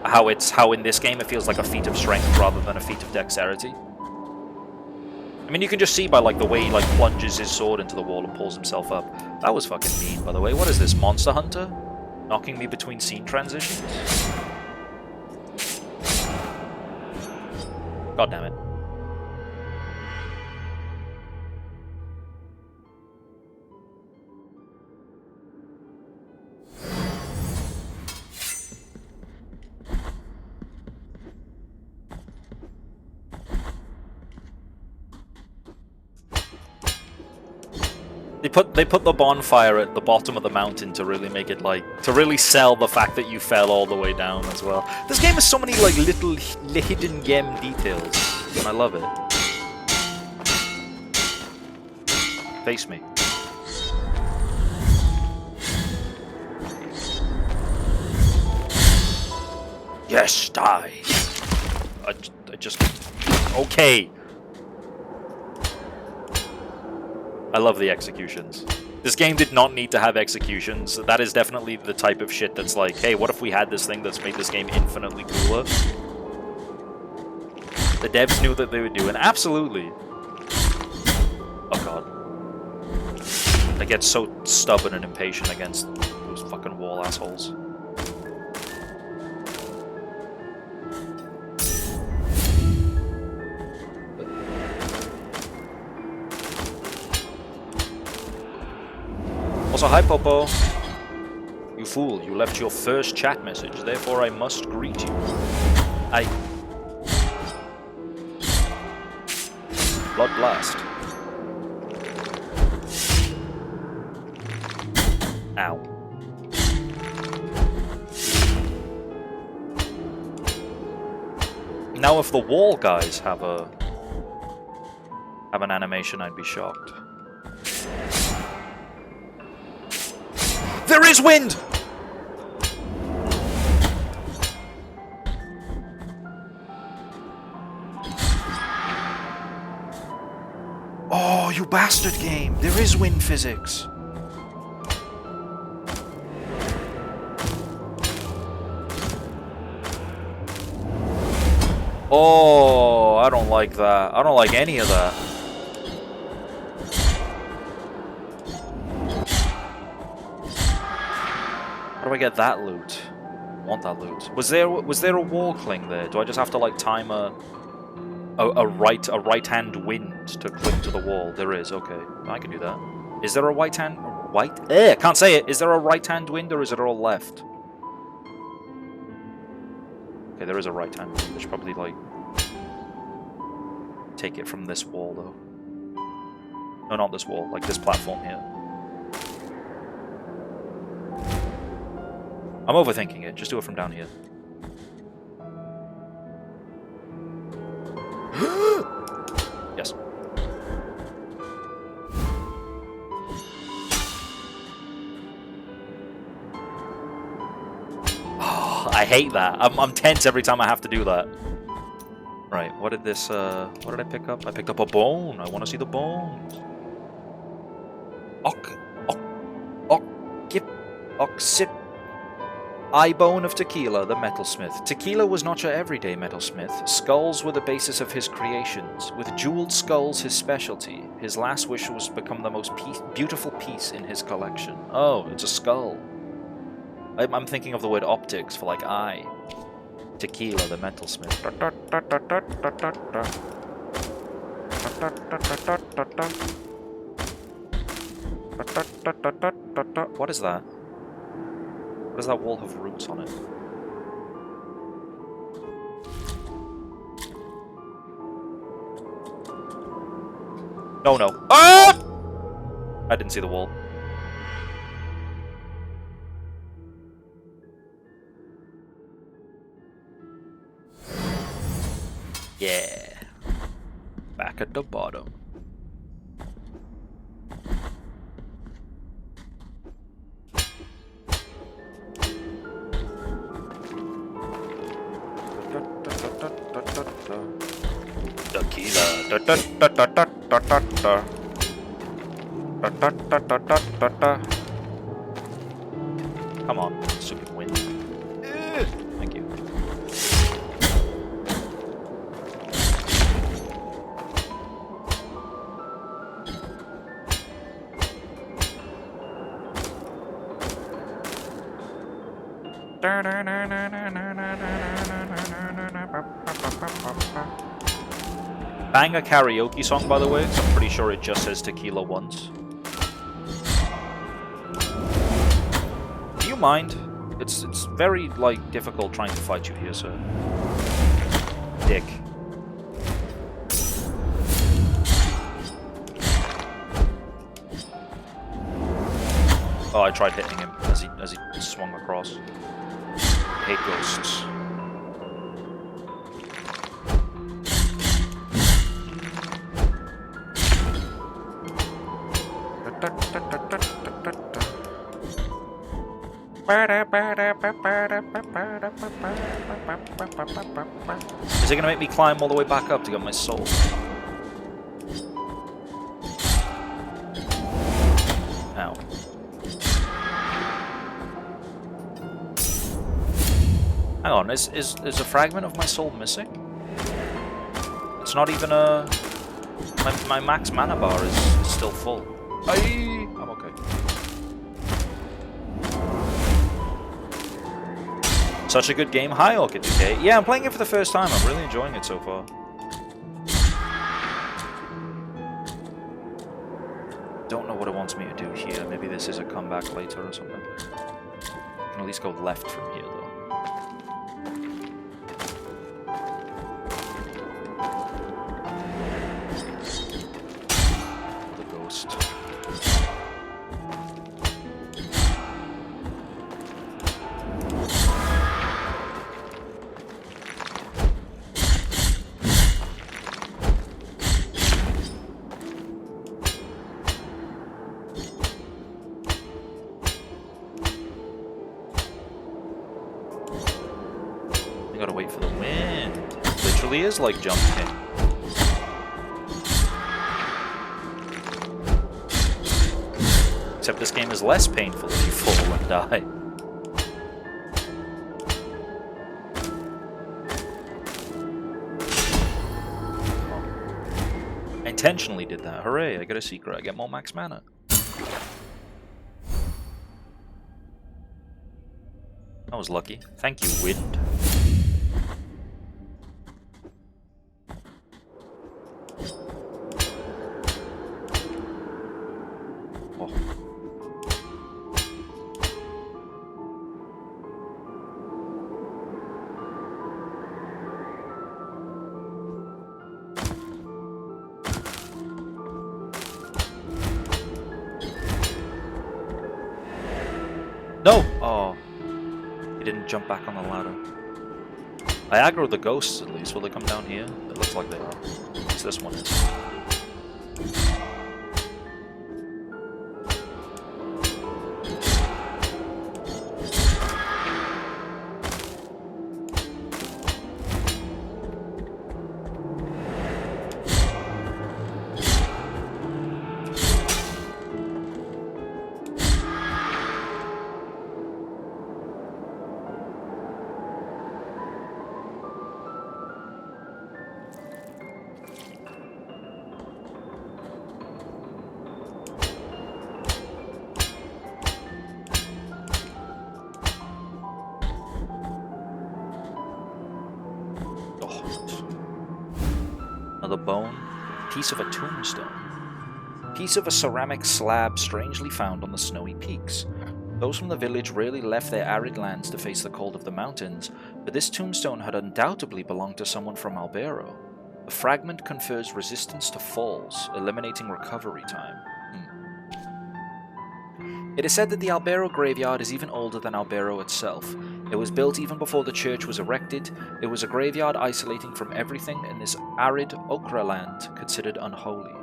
How in this game it feels like a feat of strength rather than a feat of dexterity. I mean, you can just see by, like, the way he, like, plunges his sword into the wall and pulls himself up. That was fucking mean, by the way. What is this, Monster Hunter? Knocking me between scene transitions? God damn it. They put the bonfire at the bottom of the mountain to really make it to really sell the fact that you fell all the way down as well. This game has so many little hidden gem details, and I love it. Face me. Yes, die. I just okay. I love the executions. This game did not need to have executions. That is definitely the type of shit that's like, hey, what if we had this thing that's made this game infinitely cooler? The devs knew that they would do, and absolutely. Oh god. I get so stubborn and impatient against those fucking wall assholes. Also, hi Popo. You fool, you left your first chat message, therefore I must greet you. Blood Blast. Ow. Now if the wall guys have an animation, I'd be shocked. There is wind! Oh, you bastard game! There is wind physics! Oh, I don't like that. I don't like any of that. How do I get that loot? I want that loot. Was there a wall cling there? Do I just have to time a right-hand wind to cling to the wall? There is. Okay, I can do that. Is there a can't say it. Is there a right-hand wind or is it all left? Okay, there is a right-hand wind. I should probably take it from this wall though. No, not this wall. This platform here. I'm overthinking it. Just do it from down here. Yes. Oh, I hate that. I'm tense every time I have to do that. Right. What did this? What did I pick up? I picked up a bone. I want to see the bones. Oxip. Eye bone of Tequila, the metalsmith. Tequila was not your everyday metalsmith. Skulls were the basis of his creations. With jeweled skulls his specialty. His last wish was to become the most beautiful piece in his collection. Oh, it's a skull. I'm thinking of the word optics for eye. Tequila, the metalsmith. What is that? What does that wall have roots on it? No, no. Ah! I didn't see the wall. Yeah. Back at the bottom. Tequila. Come on, stupid wind. Thank you. Bang a karaoke song, by the way, so I'm pretty sure it just says tequila once. Do you mind? It's very, difficult trying to fight you here, sir. Dick. Oh, I tried hitting him as he swung across. Hate ghosts. Is it gonna make me climb all the way back up to get my soul? Ow. Hang on, is a fragment of my soul missing? It's not even a... My max mana bar is still full. I'm okay. Such a good game. Hi, Orchid Decay. Yeah, I'm playing it for the first time. I'm really enjoying it so far. Don't know what it wants me to do here. Maybe this is a comeback later or something. I can at least go left from here, though. The ghost. I gotta wait for the wind. Literally is like jumping. Except this game is less painful if you fall and die. I intentionally did that. Hooray, I got a secret. I get more max mana. That was lucky. Thank you, wind. Oh. No! Oh. He didn't jump back on the ladder. I aggroed the ghosts at least. Will they come down here? It looks like they are. At least this one is. Another bone, piece of a tombstone. Piece of a ceramic slab strangely found on the snowy peaks. Those from the village rarely left their arid lands to face the cold of the mountains, but this tombstone had undoubtedly belonged to someone from Albero. The fragment confers resistance to falls, eliminating recovery time. It is said that the Albero graveyard is even older than Albero itself. It was built even before the church was erected. It was a graveyard isolating from everything in this arid ochre land considered unholy.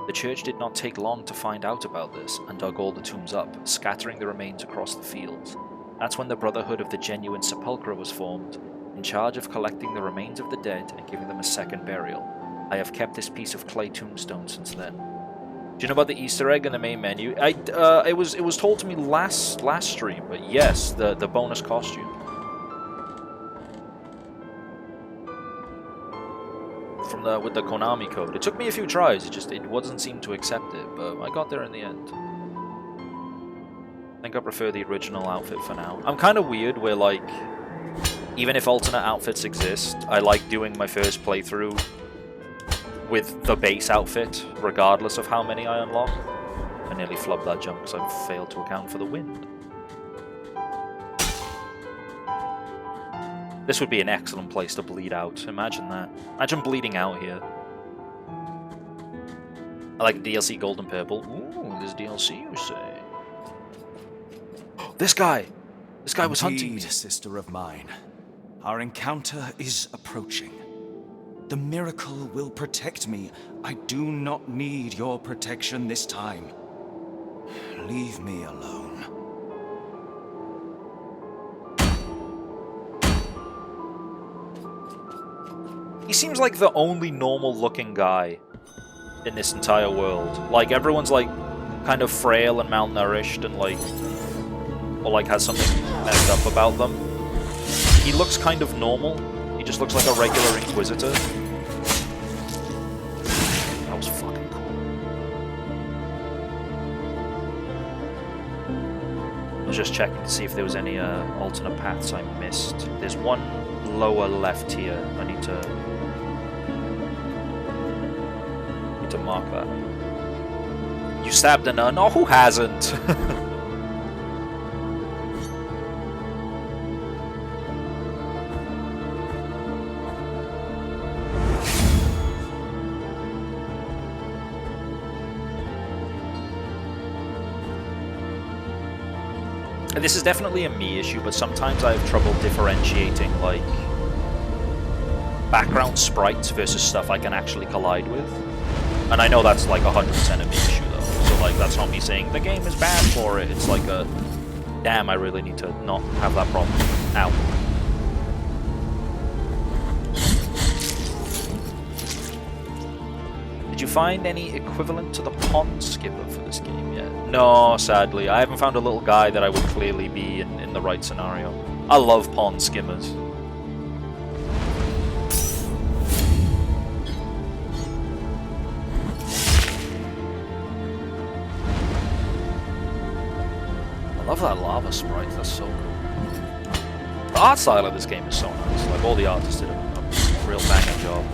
The church did not take long to find out about this and dug all the tombs up, scattering the remains across the fields. That's when the Brotherhood of the Genuine Sepulchre was formed, in charge of collecting the remains of the dead and giving them a second burial. I have kept this piece of clay tombstone since then. Do you know about the Easter egg in the main menu? It was told to me last stream, but yes, the bonus costume. With the Konami code. It took me a few tries, it wasn't seem to accept it, but I got there in the end. I think I prefer the original outfit for now. I'm kind of weird where, like, even if alternate outfits exist, I like doing my first playthrough with the base outfit, regardless of how many I unlock. I nearly flubbed that jump because I failed to account for the wind. This would be an excellent place to bleed out. Imagine that. Imagine bleeding out here. I like DLC Gold and Purple. Ooh, this DLC, you say? This guy was hunting me. Indeed, sister of mine. Our encounter is approaching. The miracle will protect me. I do not need your protection this time. Leave me alone. He seems like the only normal-looking guy in this entire world. Like, everyone's, like, kind of frail and malnourished and, like... or, like, has something messed up about them. He looks kind of normal. He just looks like a regular Inquisitor. That was fucking cool. I was just checking to see if there was any alternate paths I missed. There's one lower left here. I need to mark that. You stabbed a nun? Oh, who hasn't? This is definitely a me issue, but sometimes I have trouble differentiating, like, background sprites versus stuff I can actually collide with. And I know that's like 100% a me issue, though. So, like, that's not me saying the game is bad for it. It's like a, damn, I really need to not have that problem. Ow. Did you find any equivalent to the pond skipper for this game yet? No, sadly. I haven't found a little guy that I would clearly be in the right scenario. I love pond skimmers. I love that lava sprite, that's so cool. The art style of this game is so nice. Like, all the artists did a real banging job.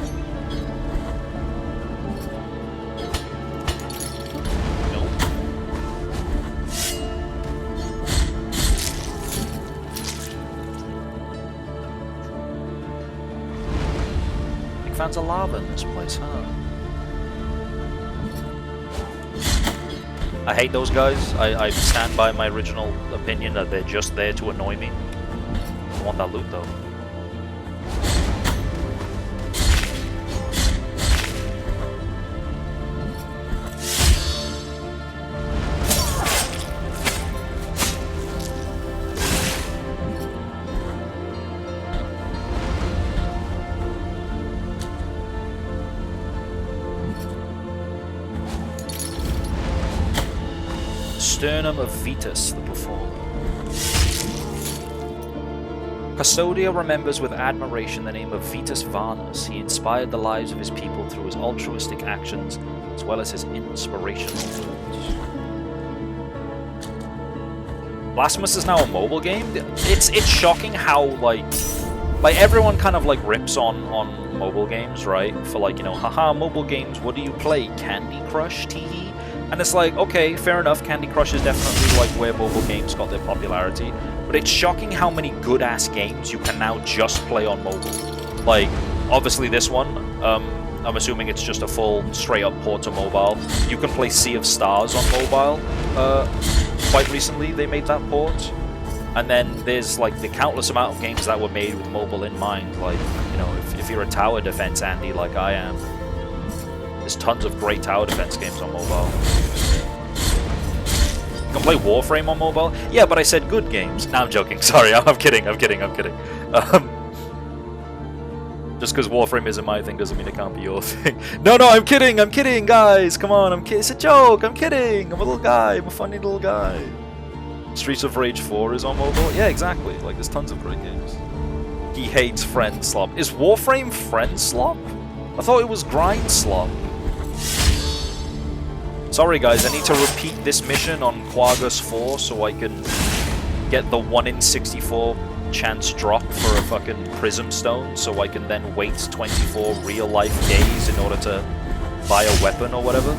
Fans of lava in this place, huh? I hate those guys. I stand by my original opinion that they're just there to annoy me. I want that loot though. Sternum of Vetus, the Performer. Custodia remembers with admiration the name of Vetus Varnus. He inspired the lives of his people through his altruistic actions, as well as his inspirational words. Blasphemous is now a mobile game? It's shocking how, like everyone kind of, like, rips on mobile games, right? For, like, you know, haha, mobile games, what do you play? Candy Crush, teehee? And it's like, okay, fair enough, Candy Crush is definitely like where mobile games got their popularity, but it's shocking how many good-ass games you can now just play on mobile. Like, obviously this one, I'm assuming it's just a full, straight-up port to mobile. You can play Sea of Stars on mobile. Quite recently they made that port. And then there's, like, the countless amount of games that were made with mobile in mind. Like, you know, if you're a tower defense Andy like I am, there's tons of great tower defense games on mobile. You can play Warframe on mobile? Yeah, but I said good games. No, I'm joking. Sorry, I'm kidding. Just because Warframe isn't my thing doesn't mean it can't be your thing. No, I'm kidding, guys. Come on, I'm kidding. It's a joke. I'm kidding. I'm a little guy. I'm a funny little guy. Streets of Rage 4 is on mobile? Yeah, exactly. Like, there's tons of great games. He hates Friend Slop. Is Warframe Friend Slop? I thought it was Grind Slop. Sorry guys, I need to repeat this mission on Quagus 4 so I can get the 1 in 64 chance drop for a fucking Prism Stone, so I can then wait 24 real-life days in order to buy a weapon or whatever.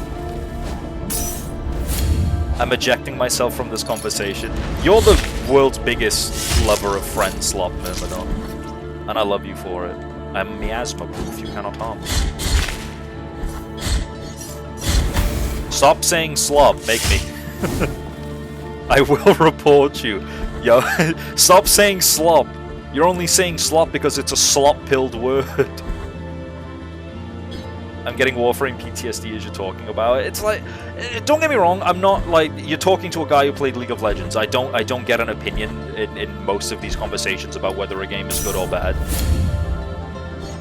I'm ejecting myself from this conversation. You're the world's biggest lover of Friend Slop, Myrmidon, and I love you for it. I'm miasma-proof, you cannot harm me. Stop saying slob, make me. I will report you. Yo, stop saying slop. You're only saying slop because it's a slop-pilled word. I'm getting Warframe PTSD as you're talking about it. It's like, don't get me wrong, I'm not like, you're talking to a guy who played League of Legends. I don't get an opinion in most of these conversations about whether a game is good or bad.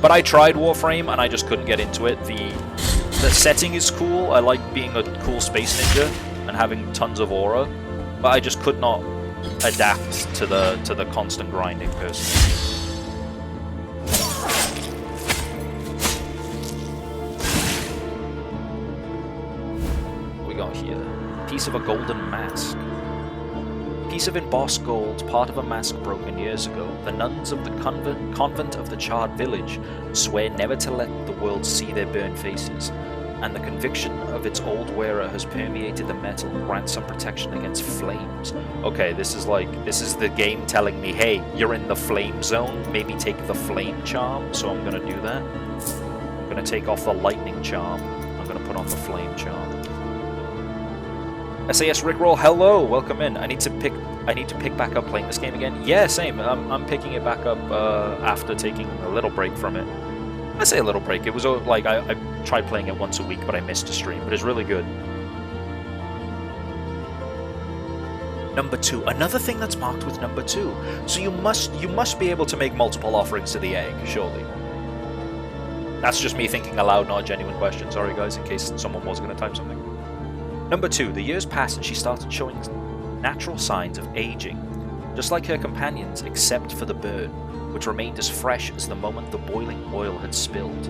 But I tried Warframe and I just couldn't get into it. The setting is cool. I like being a cool space ninja and having tons of aura, but I just could not adapt to the constant grinding personally. We got here. Piece of a golden mask. Piece of embossed gold, part of a mask broken years ago. The nuns of the convent of the charred village swear never to let the world see their burned faces, and the conviction of its old wearer has permeated the metal, grants some protection against flames. Okay, this is the game telling me, hey, you're in the flame zone, maybe take the flame charm, so I'm gonna do that. I'm gonna take off the lightning charm, I'm gonna put on the flame charm. SAS Rickroll, hello, welcome in. I need to pick back up playing this game again. Yeah, same. I'm picking it back up after taking a little break from it. I say a little break. It was like I tried playing it once a week, but I missed a stream. But it's really good. Number 2. Another thing that's marked with number 2. So you must be able to make multiple offerings to the egg, surely. That's just me thinking aloud, not a genuine question. Sorry guys, in case someone was going to type something. Number 2. The years passed and she started showing natural signs of aging, just like her companions, except for the burn, which remained as fresh as the moment the boiling oil had spilled.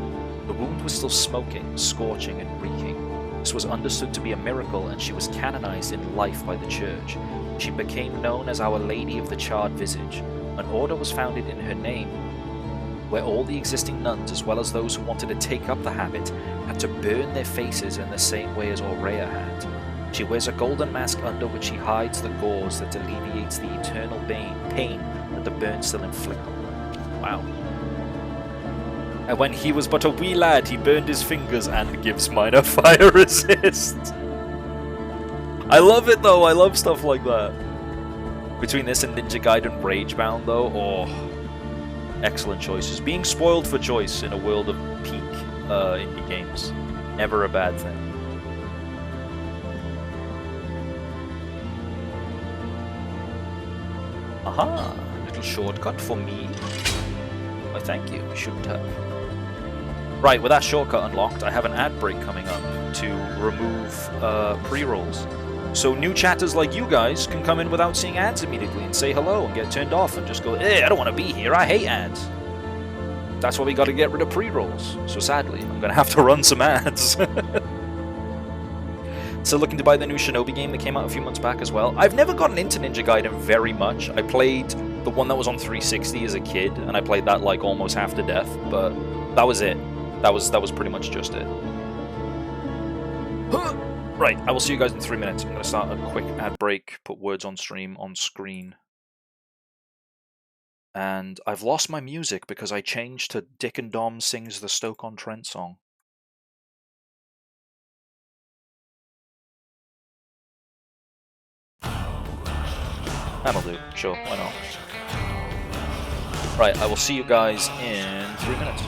The wound was still smoking, scorching, and reeking. This was understood to be a miracle, and she was canonized in life by the church. She became known as Our Lady of the Charred Visage. An order was founded in her name, where all the existing nuns, as well as those who wanted to take up the habit, had to burn their faces in the same way as Aurea had. She wears a golden mask under which she hides the gauze that alleviates the eternal pain that the burns still inflict on them. Wow. And when he was but a wee lad, he burned his fingers and gives minor fire resist. I love it though, I love stuff like that. Between this and Ninja Gaiden Ragebound though, oh, excellent choices. Being spoiled for choice in a world of peak indie games, never a bad thing. Aha, little shortcut for me. Why thank you, we shouldn't have. Right, with that shortcut unlocked, I have an ad break coming up to remove pre-rolls. So new chatters like you guys can come in without seeing ads immediately and say hello and get turned off and just go, I don't want to be here, I hate ads. That's why we got to get rid of pre-rolls. So sadly, I'm going to have to run some ads. Still looking to buy the new Shinobi game that came out a few months back as well. I've never gotten into Ninja Gaiden very much. I played the one that was on 360 as a kid, and I played that like almost half to death, but that was it. That was pretty much just it. Right, I will see you guys in 3 minutes. I'm going to start a quick ad break, put words on stream, on screen. And I've lost my music because I changed to Dick and Dom Sings the Stoke-on-Trent song. That'll do, sure, why not? Right, I will see you guys in 3 minutes.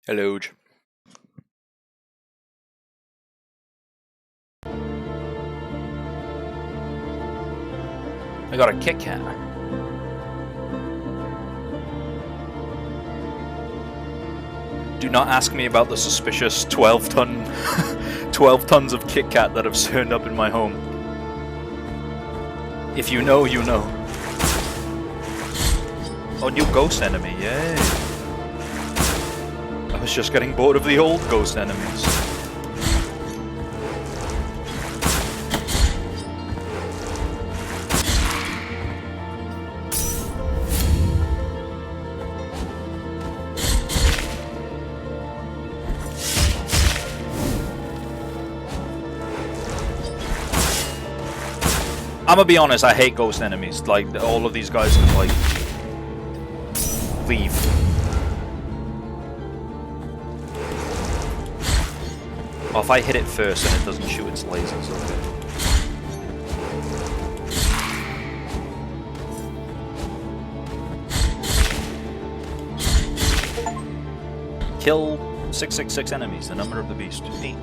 Hello. I got a Kit Kat. Do not ask me about the suspicious 12 tons of Kit Kat that have turned up in my home. If you know, you know. Oh, new ghost enemy, yay. I was just getting bored of the old ghost enemies. I'm gonna be honest, I hate ghost enemies. Like, all of these guys can, like, leave. Oh, if I hit it first and it doesn't shoot its lasers, okay. Kill 666 enemies, the number of the beast. 8.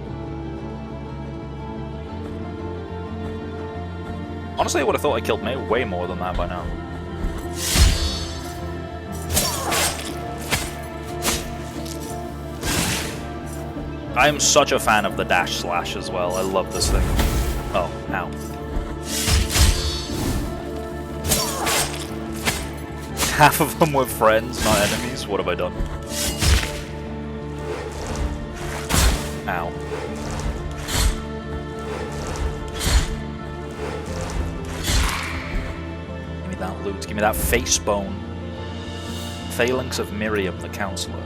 Honestly, I would have thought I killed way more than that by now. I am such a fan of the dash slash as well. I love this thing. Oh, ow. Half of them were friends, not enemies. What have I done? Ow. Give me that loot. Give me that face bone. Phalanx of Miriam, the counselor.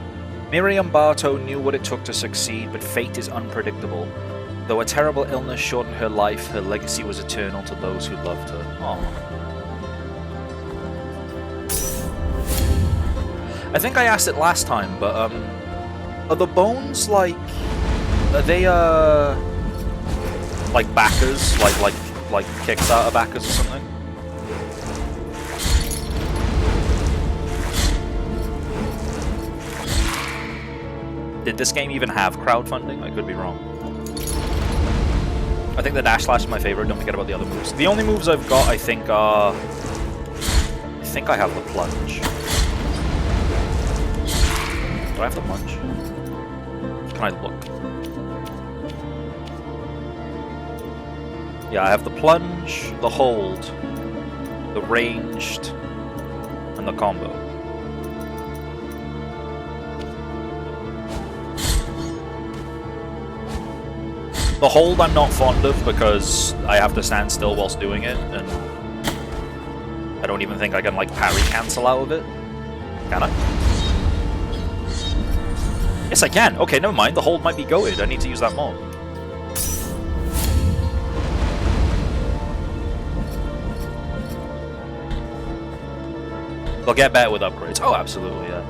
Miriam Bartow knew what it took to succeed, but fate is unpredictable. Though a terrible illness shortened her life, her legacy was eternal to those who loved her. Aww. I think I asked it last time, but are the bones like, are they like backers, like Kickstarter backers or something? Did this game even have crowdfunding? I could be wrong. I think the dash slash is my favorite. Don't forget about the other moves. The only moves I've got, I think, are... I think I have the plunge. Do I have the plunge? Can I look? Yeah, I have the plunge, the hold, the ranged, and the combo. The hold I'm not fond of because I have to stand still whilst doing it, and I don't even think I can, like, parry cancel out of it. Can I? Yes, I can. Okay, never mind. The hold might be goated. I need to use that more. They'll get better with upgrades. Oh, absolutely, yeah.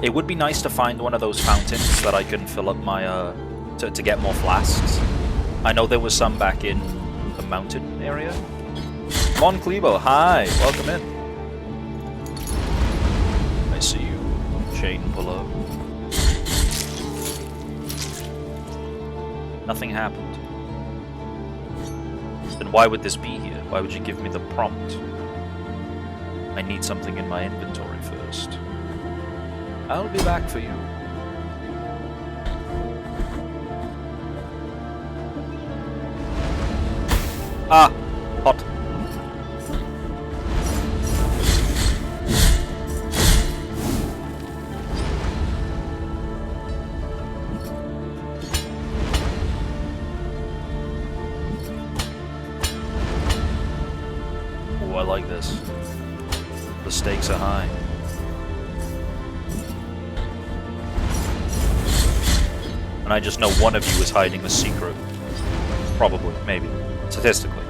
It would be nice to find one of those fountains that I can fill up my, to get more flasks. I know there was some back in the mountain area. Mon Clebo, hi! Welcome in. I see you, Shane Pullo. Nothing happened. Then why would this be here? Why would you give me the prompt? I need something in my inventory first. I'll be back for you. Ah! Hot. Oh, I like this. The stakes are high. And I just know one of you is hiding the secret. Probably, maybe. Statistically.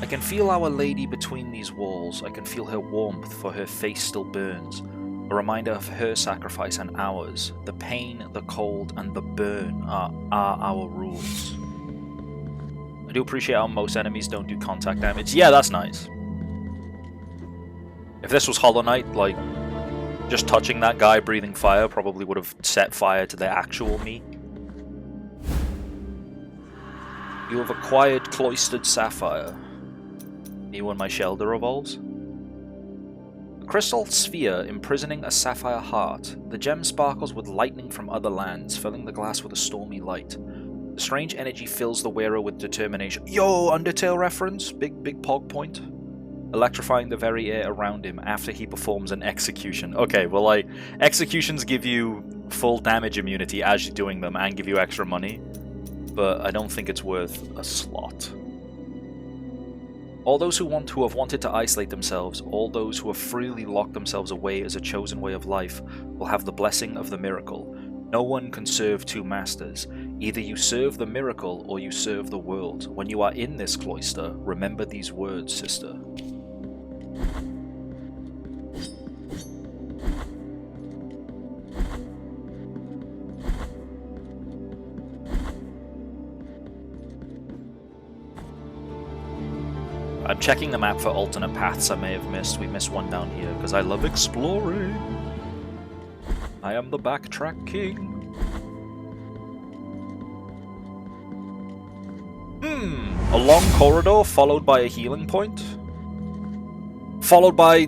I can feel Our Lady between these walls. I can feel her warmth, for her face still burns. A reminder of her sacrifice and ours. The pain, the cold, and the burn are our rules. I do appreciate how most enemies don't do contact damage. Yeah, that's nice. If this was Hollow Knight, like, just touching that guy breathing fire probably would have set fire to the actual me. You have acquired Cloistered Sapphire. You when my Shelder evolves. A crystal sphere imprisoning a sapphire heart. The gem sparkles with lightning from other lands, filling the glass with a stormy light. The strange energy fills the wearer with determination. Yo, Undertale reference? Big pog point. Electrifying the very air around him after he performs an execution. Okay, well, like, executions give you full damage immunity as you're doing them and give you extra money, but I don't think it's worth a slot. All those who have wanted to isolate themselves, all those who have freely locked themselves away as a chosen way of life, will have the blessing of the miracle. No one can serve two masters. Either you serve the miracle or you serve the world. When you are in this cloister, remember these words, sister. I'm checking the map for alternate paths I may have missed. We missed one down here, because I love exploring. I am the backtrack king. A long corridor followed by a healing point? Followed by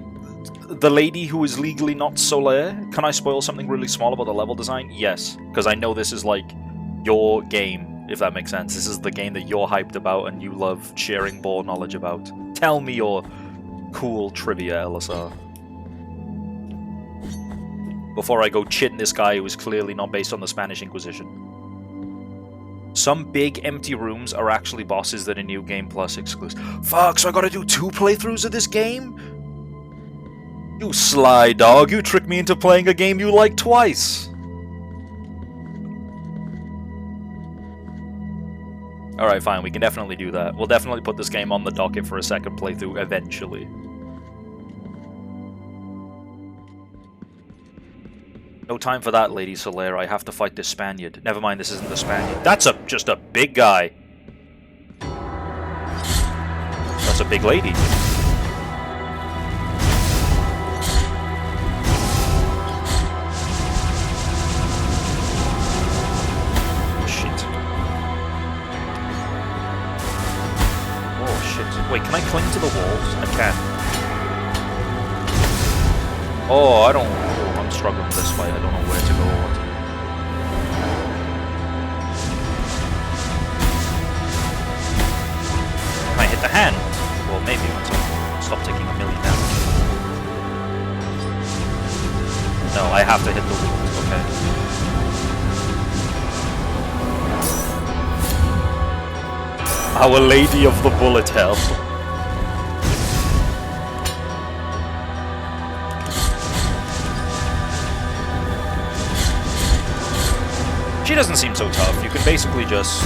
the lady who is legally not Solaire? Can I spoil something really small about the level design? Yes, because I know this is like your game, if that makes sense. This is the game that you're hyped about and you love sharing more knowledge about. Tell me your cool trivia, LSR. Before I go chitting this guy who is clearly not based on the Spanish Inquisition. Some big empty rooms are actually bosses that are New Game Plus exclusive. Fuck, so I gotta do 2 playthroughs of this game? You sly dog, you tricked me into playing a game you like twice. Alright, fine, we can definitely do that. We'll definitely put this game on the docket for a second playthrough eventually. No time for that, Lady Solaire. I have to fight this Spaniard. Never mind, this isn't the Spaniard. That's just a big guy. That's a big lady. Wait, can I cling to the walls? I can. Oh, I don't... Oh, I'm struggling with this fight. I don't know where to go or what to do. Can I hit the hand? Well, maybe once I stop taking a million damage. No, I have to hit the wound. Okay. Our Lady of the Bullet Hell. She doesn't seem so tough. You can basically just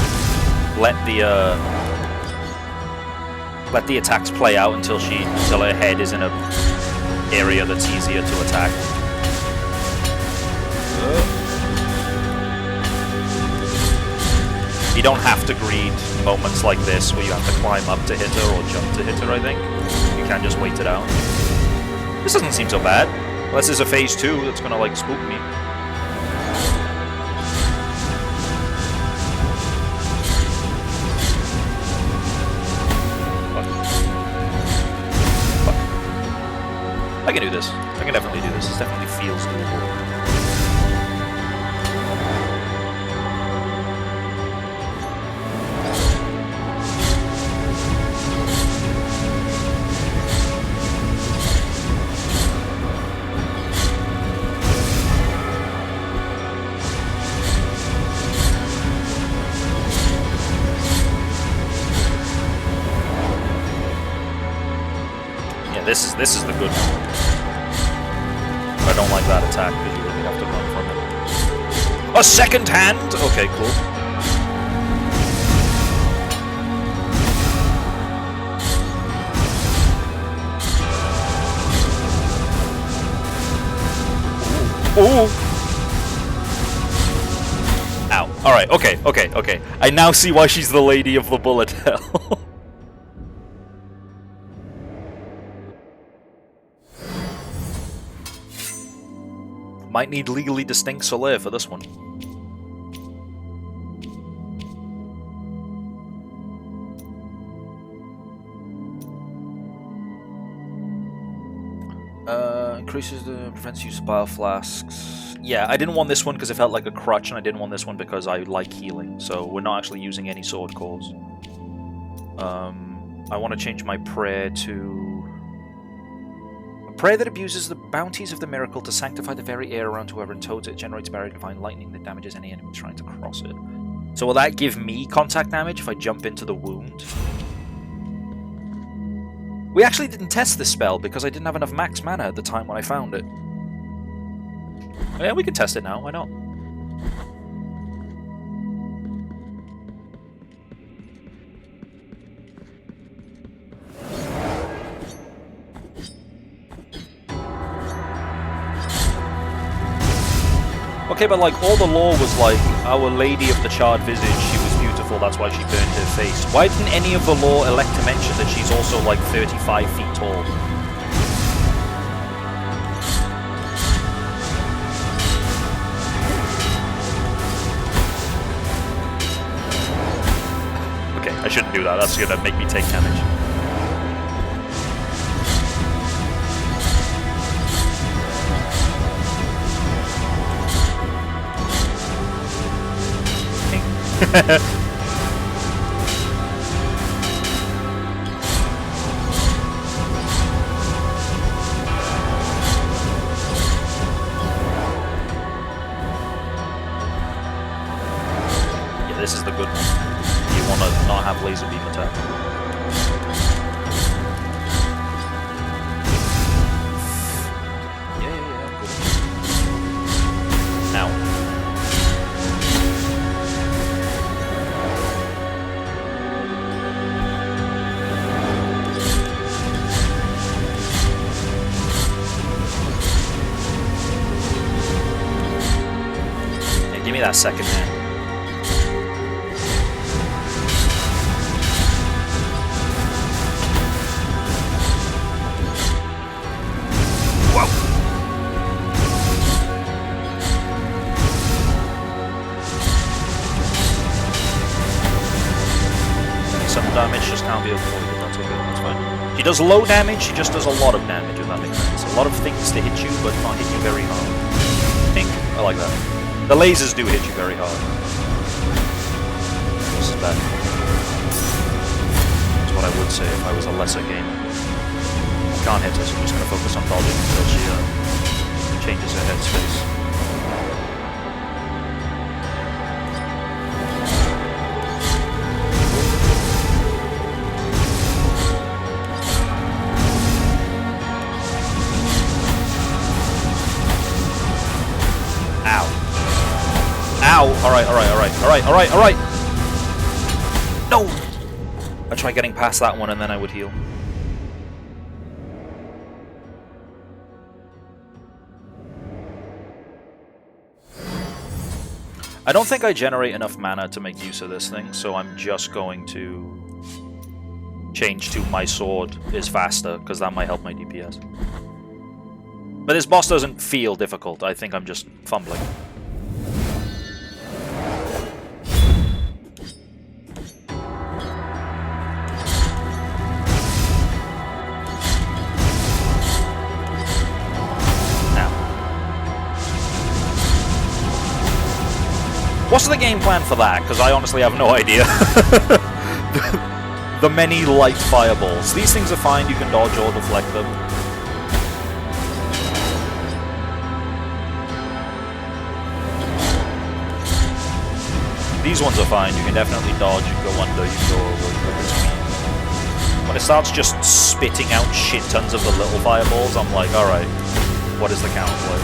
let the attacks play out until her head is in a area that's easier to attack. You don't have to greed moments like this where you have to climb up to hit her or jump to hit her, I think. You can just wait it out. This doesn't seem so bad. Unless there's a phase 2 that's gonna, like, spook me. I can do this. I can definitely do this. This definitely feels doable. Yeah, this is the good one. I don't like that attack because you really have to run from it. A second hand? Okay, cool. Ooh. Ow. Alright, okay. I now see why she's the lady of the bullet hell. Might need legally distinct Soleil for this one. Increases the prevents use of bile flasks. Yeah, I didn't want this one because it felt like a crutch, and I didn't want this one because I like healing. So we're not actually using any sword cores. I want to change my prayer to a prayer that abuses the bounties of the miracle to sanctify the very air around whoever entoads it. Generates barrier divine lightning that damages any enemy trying to cross it. So will that give me contact damage if I jump into the wound? We actually didn't test this spell because I didn't have enough max mana at the time when I found it. Yeah, we can test it now, why not? Okay, but like, all the lore was like, Our Lady of the Charred Visage, she was beautiful, that's why she burned her face. Why didn't any of the lore elect to mention that she's also like 35 feet tall? Okay, I shouldn't do that, that's gonna make me take damage. Yeah, this is the good one. You want to not have laser beam attack. Yeah, good. Now. Give me that second hand. Whoa! Some damage just can't be avoided, that's okay, that's fine. She does low damage, she just does a lot of damage, if that makes sense. A lot of things to hit you, but not hit you very hard. Pink, I like that. The lasers do hit you very hard. This is bad. That's what I would say if I was a lesser gamer. Can't hit her, so I'm just going to focus on dodging until she changes her headspace. Ow! Alright. No! I'd try getting past that one and then I would heal. I don't think I generate enough mana to make use of this thing, so I'm just going to change to my sword is faster, because that might help my DPS. But this boss doesn't feel difficult. I think I'm just fumbling. What's the game plan for that? Because I honestly have no idea. The many light fireballs. These things are fine, you can dodge or deflect them. These ones are fine, you can definitely dodge, you can go under, you can go over, you can go between. When it starts just spitting out shit tons of the little fireballs, I'm like, alright, what is the counterplay?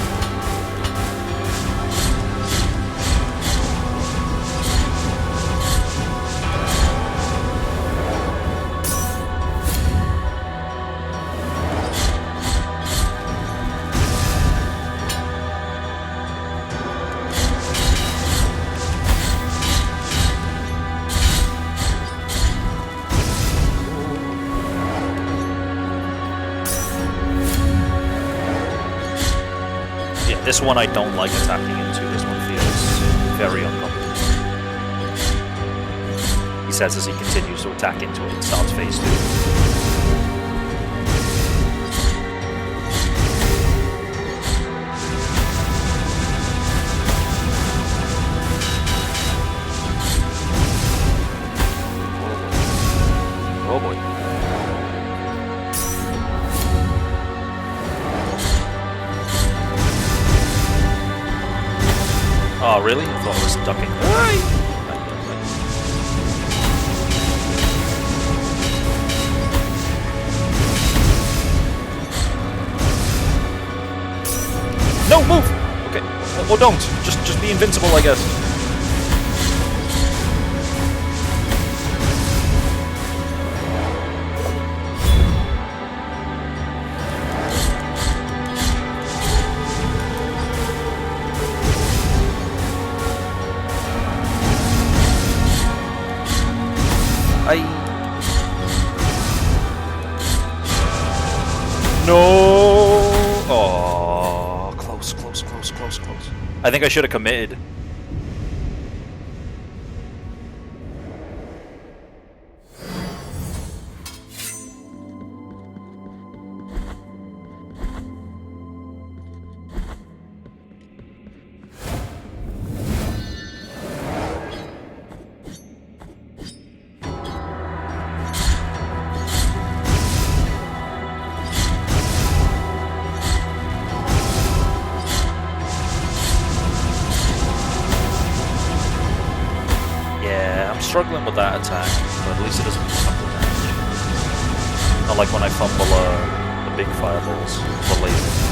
This one I don't like attacking into. This one feels very uncomfortable. He says as he continues to attack into it, it starts phase 2. Oh boy. Oh, really? I thought I was ducking. No, move! Okay. Or don't. Just be invincible, I guess. No! Oh, close. I think I should have committed. Struggling with that attack, but at least it doesn't do something damage. Not like when I fumble the big fireballs, the laser.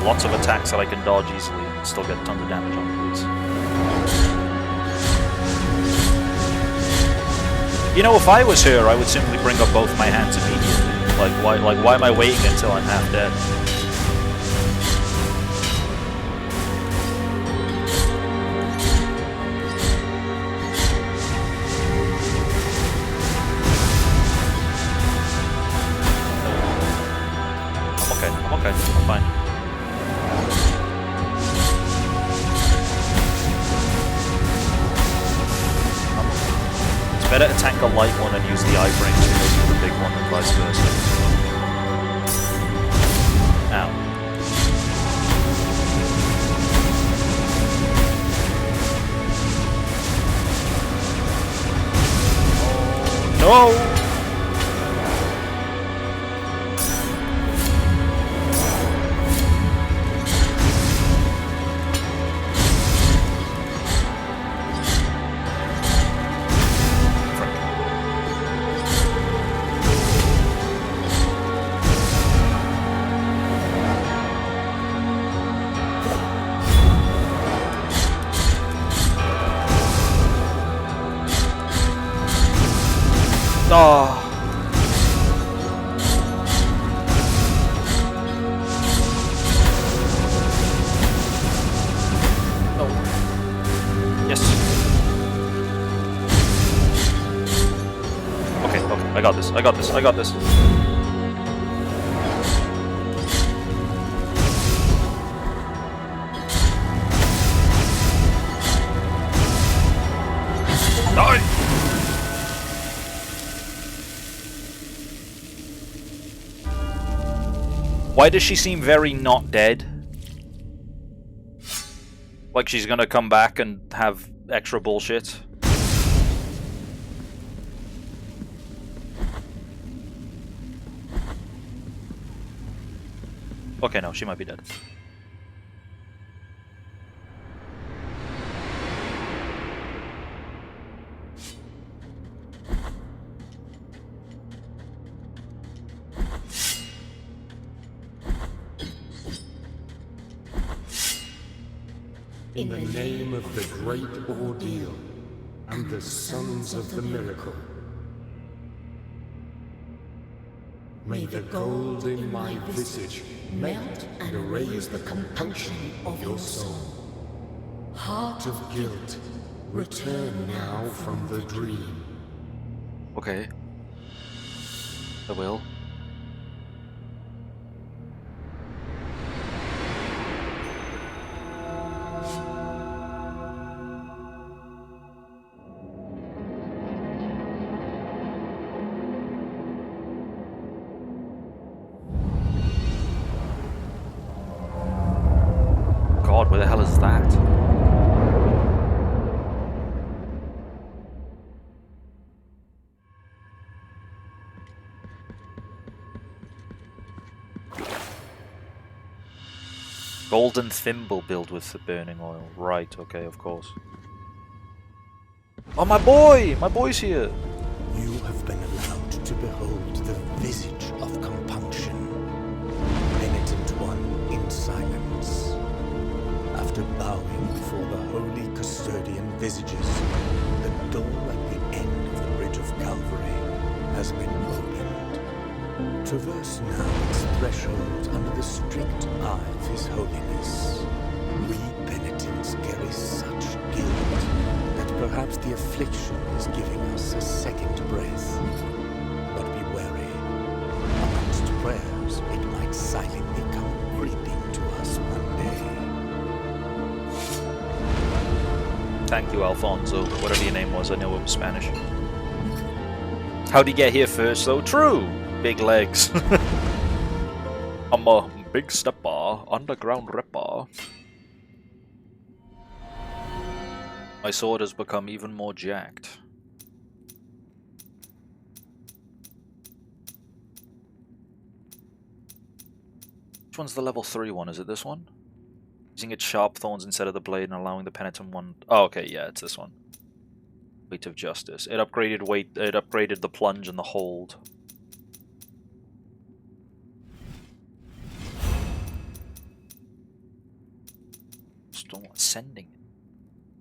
Lots of attacks that I can dodge easily and still get tons of damage on these. You know, if I was her, I would simply bring up both my hands immediately. Why am I waiting until I'm half dead? I'm okay, I'm fine. Better to tank a light one and use the iframes to go through the big one and vice versa. Ow. No! Oh. Yes. Okay, okay, I got this, I got this, I got this. Die! Why does she seem very not dead? Like she's gonna come back and have extra bullshit? Okay, no, she might be dead. In the name of the great ordeal and the sons of the miracle, may the gold in my visage melt and erase the compunction of your soul. Heart of guilt, return now from the dream. Okay. I will. God, where the hell is that? Golden thimble built with the burning oil. Right, okay, of course. Oh, my boy! My boy's here! You have been allowed to behold the visage of compunction. Penitent one in silence. After bowing before the holy custodian visages, the door at the end of the bridge of Calvary has been opened. Traverse now its threshold under the strict eye of His Holiness. We penitents carry such guilt that perhaps the affliction is giving us a second breath. But be wary. Amongst prayers, it might silently come creeping to us one day. Thank you, Alfonso. Whatever your name was, I know it was Spanish. How'd he get here first, though? True! Big legs. I'm a big stepper, underground ripper. My sword has become even more jacked. Which one's the level 3 one? Is it this one? Using its sharp thorns instead of the blade and allowing the penitent one... Oh, okay, yeah, it's this one. Weight of Justice. It upgraded weight. It upgraded the plunge and the hold. Still ascending.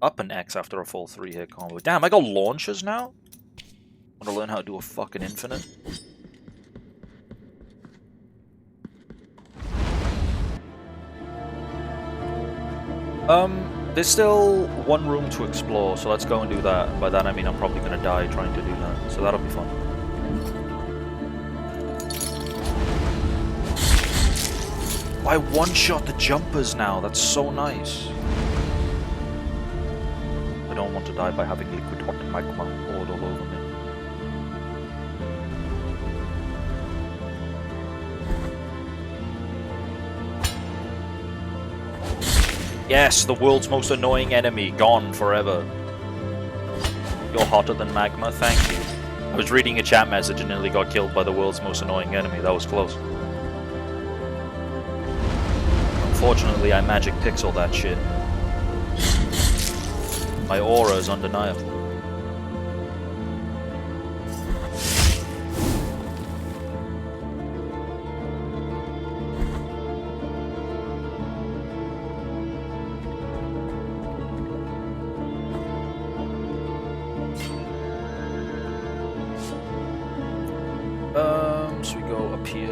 Up an X after a full 3-hit combo. Damn, I got launchers now? Want to learn how to do a fucking infinite? There's still one room to explore, so let's go and do that. By that I mean I'm probably gonna die trying to do that, so that'll be fun. I one-shot the jumpers now, that's so nice. I don't want to die by having liquid hot magma poured all over me. Yes, the world's most annoying enemy, gone forever. You're hotter than magma, thank you. I was reading a chat message and nearly got killed by the world's most annoying enemy, that was close. Unfortunately, I magic pixel that shit. My aura is undeniable. we go up here.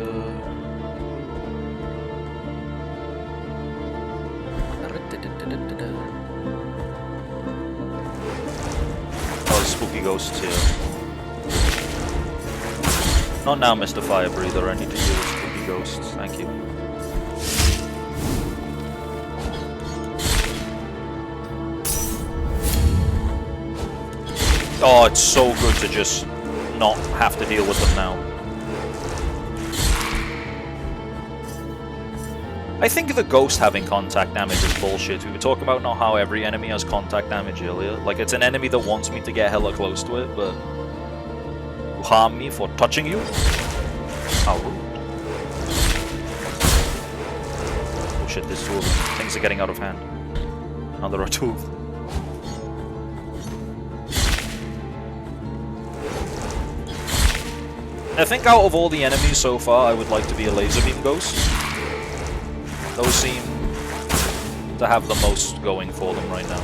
Oh, the spooky ghosts here. Not now, Mr. Fire Breather. I need to deal with spooky ghosts. Thank you. Oh, it's so good to just not have to deal with them now. I think the ghost having contact damage is bullshit. We were talking about not how every enemy has contact damage earlier. Like, it's an enemy that wants me to get hella close to it, but you harm me for touching you? How rude. Oh shit, there's two of them. Things are getting out of hand. Now there are two of them. I think out of all the enemies so far, I would like to be a laser beam ghost. Those seem to have the most going for them right now.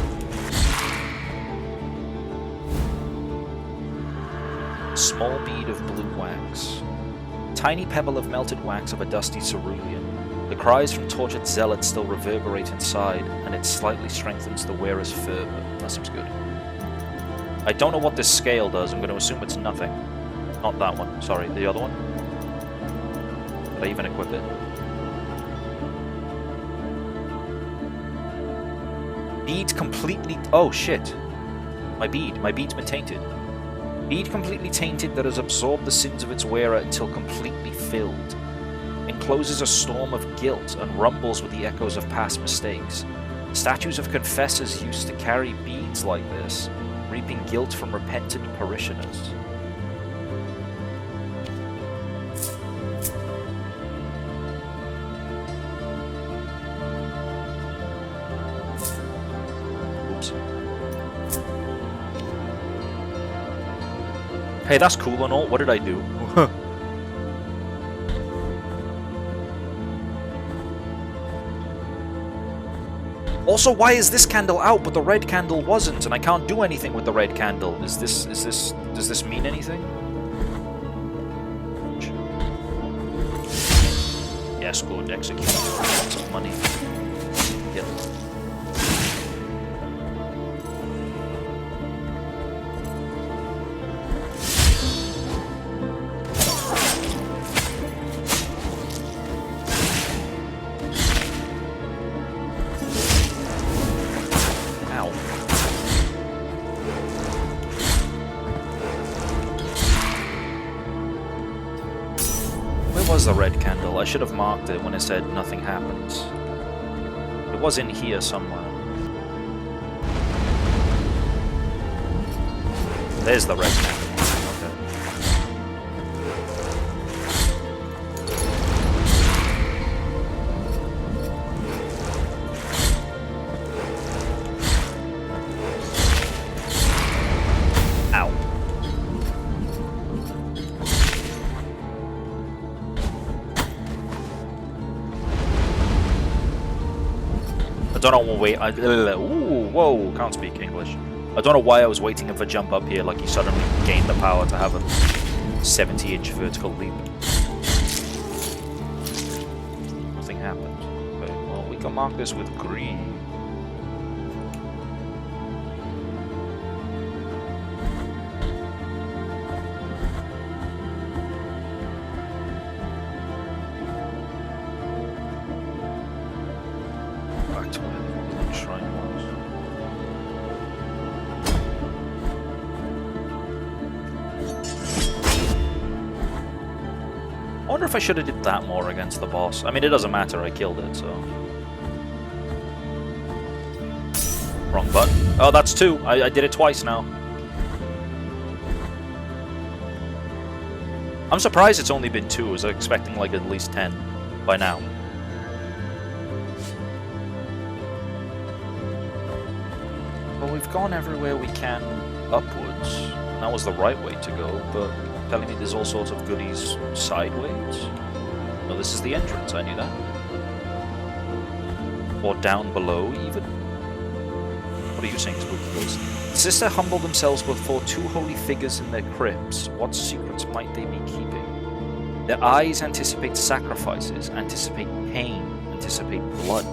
Small bead of blue wax. Tiny pebble of melted wax of a dusty cerulean. The cries from tortured zealots still reverberate inside, and it slightly strengthens the wearer's fervor. That seems good. I don't know what this scale does. I'm going to assume it's nothing. Not that one. Sorry, the other one. Did I even equip it? Bead completely... Oh, shit. My bead's been tainted. Bead completely tainted that has absorbed the sins of its wearer until completely filled. Encloses a storm of guilt and rumbles with the echoes of past mistakes. Statues of confessors used to carry beads like this, reaping guilt from repentant parishioners. Hey, that's cool and all. What did I do? Also, why is this candle out but the red candle wasn't, and I can't do anything with the red candle? Does this mean anything? Yes, good. Execute. Lots of money. Yep. The red candle. I should have marked it when it said nothing happens. It was in here somewhere. There's the red candle. I don't know whoa, can't speak English. I don't know why I was waiting for jump up here like he suddenly gained the power to have a 70-inch vertical leap. Nothing happened. Okay, well, we can mark this with green. I wonder if I should have did that more against the boss. I mean, it doesn't matter, I killed it, so... Wrong button. Oh, that's 2. I did it twice now. I'm surprised it's only been 2. I was expecting like at least 10 by now. Well, we've gone everywhere we can upwards. That was the right way to go, but... telling me there's all sorts of goodies sideways? No, this is the entrance, I knew that. Or down below, even? What are you saying, Spooky Ghost? The sister humbled themselves before 2 holy figures in their crypts. What secrets might they be keeping? The eyes anticipate sacrifices, anticipate pain, anticipate blood.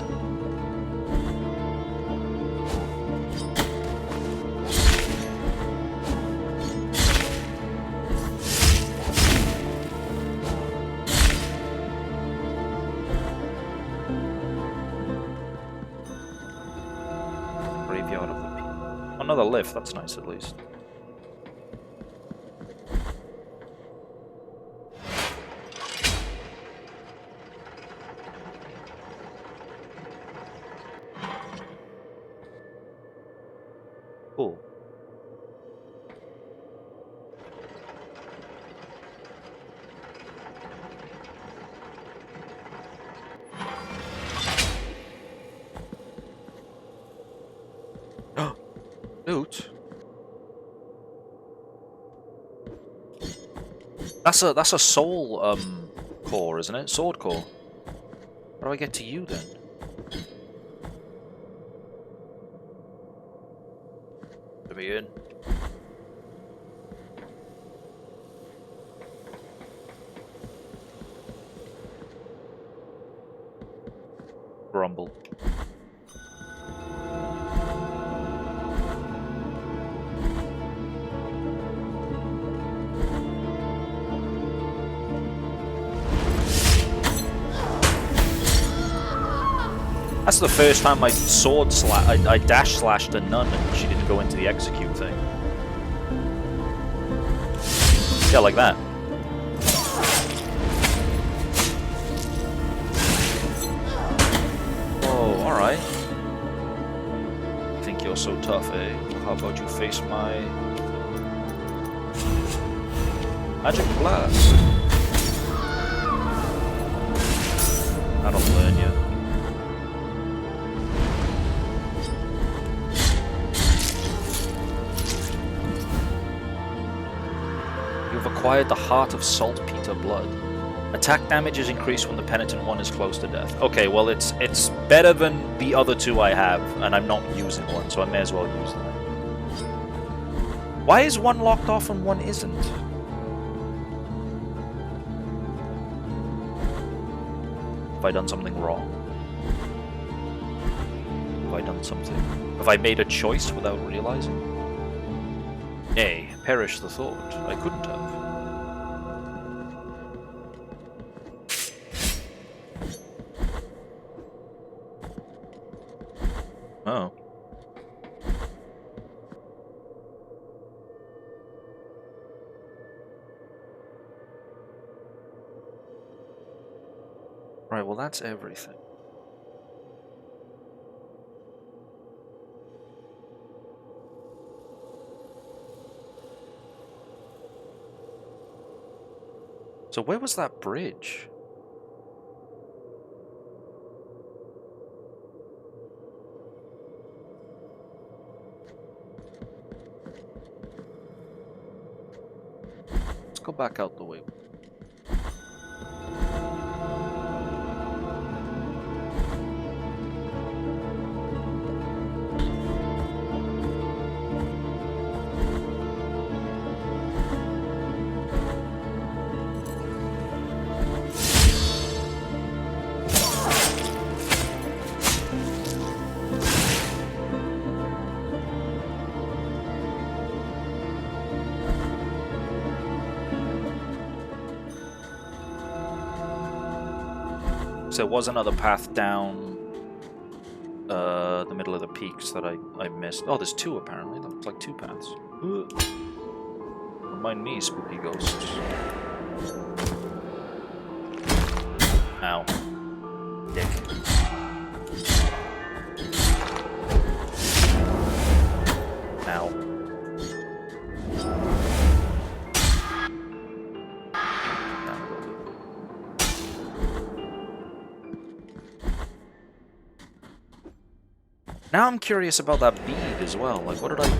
Graveyard of the People. Another lift, that's nice at least. Cool. Loot. That's a soul core, isn't it? Sword core. How do I get to you then? Let me in. Grumble. That's the first time I I dash slashed a nun and she didn't go into the execute thing. Yeah, like that. Oh, alright. Think you're so tough, eh? Well, how about you face my magic blast? I don't learn yet. Acquired the Heart of Saltpeter Blood. Attack damage is increased when the penitent one is close to death. Okay, well it's better than the other two I have, and I'm not using one, so I may as well use them. Why is one locked off and one isn't? Have I done something wrong? Have I done something? Have I made a choice without realizing? Nay, perish the thought. I couldn't have. Oh. Right, well that's everything. So where was that bridge? Let's go back out the way. There was another path down the middle of the peaks that I missed. Oh, there's two apparently. That looks like two paths. Remind me, spooky ghosts. Ow. Dick. Ow. Now I'm curious about that bead as well. Like, what did I do?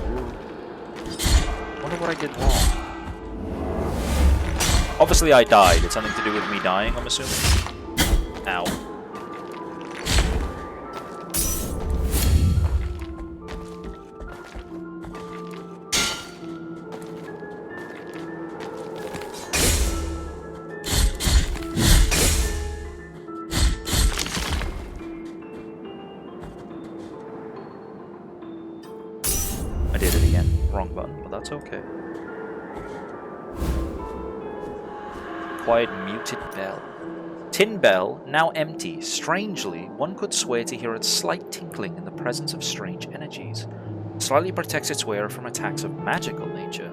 I wonder what I did wrong. Obviously I died. It's something to do with me dying, I'm assuming. Ow. did it again. Wrong button, but that's okay. Quiet muted bell. Tin bell, now empty. Strangely, one could swear to hear its slight tinkling in the presence of strange energies. Slightly protects its wearer from attacks of magical nature.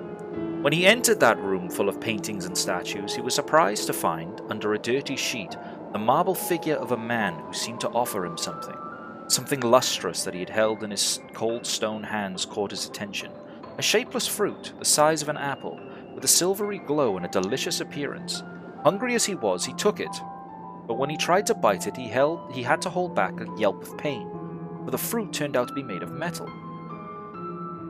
When he entered that room full of paintings and statues, he was surprised to find, under a dirty sheet, the marble figure of a man who seemed to offer him something. Something lustrous that he had held in his cold stone hands caught his attention. A shapeless fruit, the size of an apple, with a silvery glow and a delicious appearance. Hungry as he was, he took it, but when he tried to bite it, he had to hold back a yelp of pain, for the fruit turned out to be made of metal.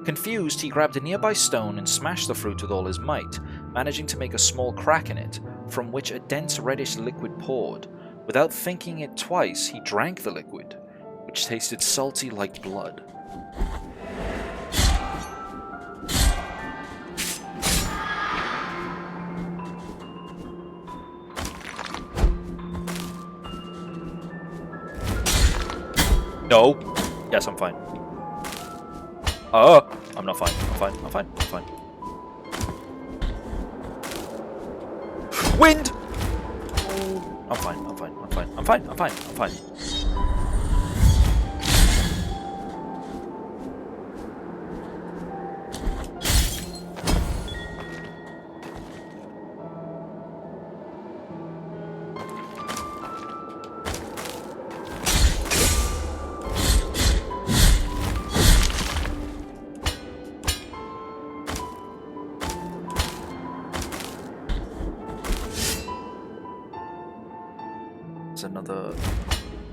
Confused, he grabbed a nearby stone and smashed the fruit with all his might, managing to make a small crack in it, from which a dense reddish liquid poured. Without thinking it twice, he drank the liquid, which tasted salty like blood. No. Yes, I'm fine. Oh, I'm not fine. I'm fine. I'm fine. I'm fine. Wind! I'm fine. I'm fine. I'm fine. I'm fine. I'm fine. I'm fine. Another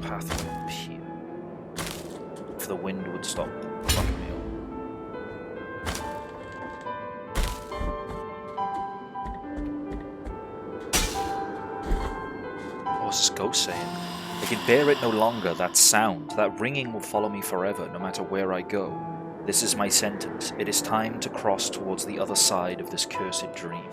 pathway up here. If the wind would stop fucking me up. What was this ghost saying? I can bear it no longer, that sound. That ringing will follow me forever, no matter where I go. This is my sentence. It is time to cross towards the other side of this cursed dream.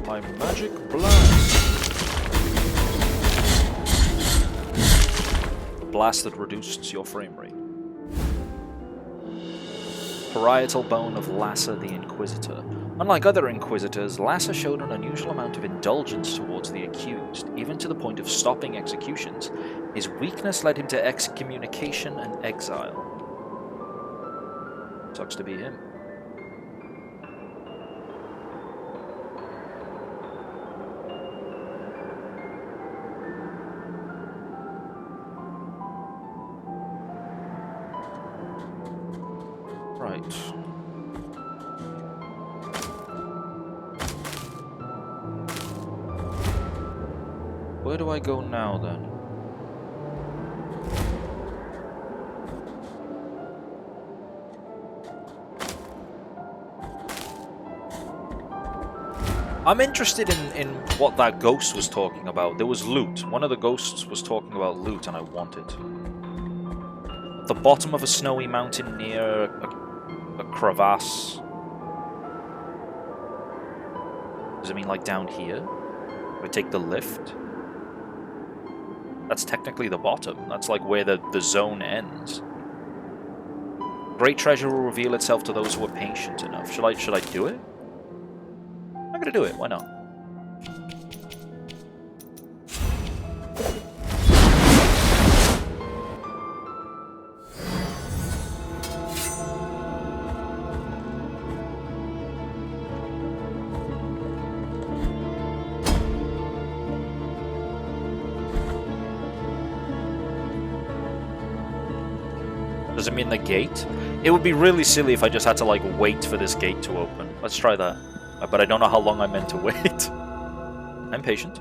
My magic blast. The blast that reduces your frame rate. Parietal bone of Lassa the Inquisitor. Unlike other Inquisitors, Lassa showed an unusual amount of indulgence towards the accused, even to the point of stopping executions. His weakness led him to excommunication and exile. Sucks to be him. Right. Where do I go now, then? I'm interested in what that ghost was talking about. There was loot. One of the ghosts was talking about loot, and I want it. At the bottom of a snowy mountain near a crevasse. Does it mean like down here? Do I take the lift? That's technically the bottom. That's like where the zone ends. Great treasure will reveal itself to those who are patient enough. Should I do it? I'm gonna do it. Why not? Does it mean the gate? It would be really silly if I just had to like wait for this gate to open. Let's try that. But I don't know how long I'm meant to wait. I'm patient.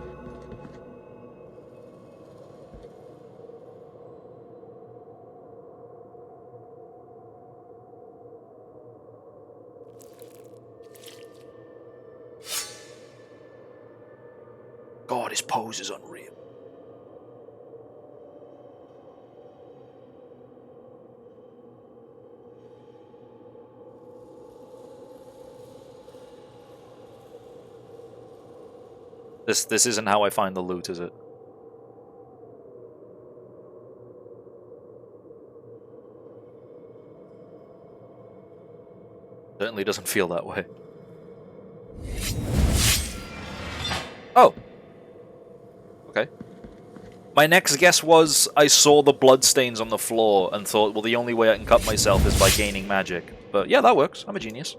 God, his pose is unreal. This isn't how I find the loot, is it? Certainly doesn't feel that way. Oh. Okay. My next guess was I saw the bloodstains on the floor and thought, well, the only way I can cut myself is by gaining magic. But yeah, that works. I'm a genius.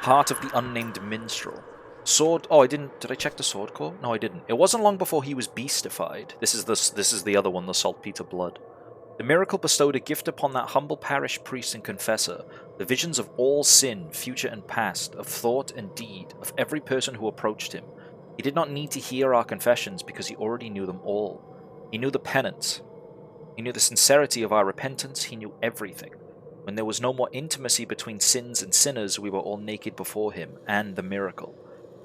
Heart of the Unnamed Minstrel. Sword... Oh, I didn't... Did I check the sword core? No, I didn't. It wasn't long before he was beastified. This is the other one, the saltpeter blood. The miracle bestowed a gift upon that humble parish priest and confessor, the visions of all sin, future and past, of thought and deed, of every person who approached him. He did not need to hear our confessions because he already knew them all. He knew the penance. He knew the sincerity of our repentance. He knew everything. When there was no more intimacy between sins and sinners, we were all naked before him, and the miracle.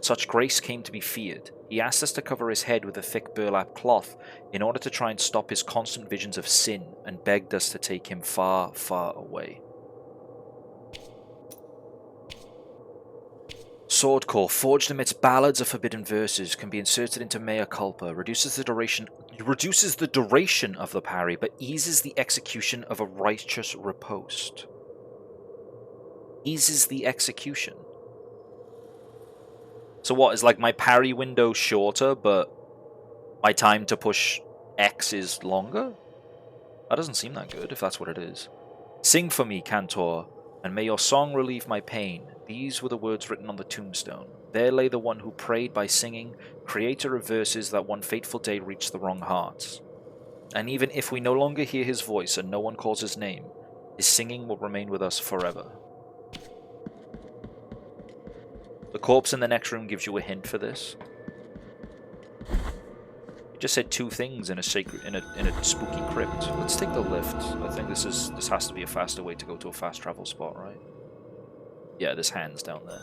Such grace came to be feared. He asked us to cover his head with a thick burlap cloth in order to try and stop his constant visions of sin, and begged us to take him far, far away. Sword core, forged amidst ballads of forbidden verses, can be inserted into mea culpa, reduces the duration of the parry, but eases the execution of a righteous riposte. Eases the execution. So what, is like my parry window shorter, but my time to push X is longer? That doesn't seem that good, if that's what it is. Sing for me, Cantor, and may your song relieve my pain. These were the words written on the tombstone. There lay the one who prayed by singing, creator of verses that one fateful day reached the wrong hearts. And even if we no longer hear his voice and no one calls his name, his singing will remain with us forever. The corpse in the next room gives you a hint for this. It just said two things in a spooky crypt. Let's take the lift. I think this has to be a faster way to go to a fast travel spot, right? Yeah, this hand's down there.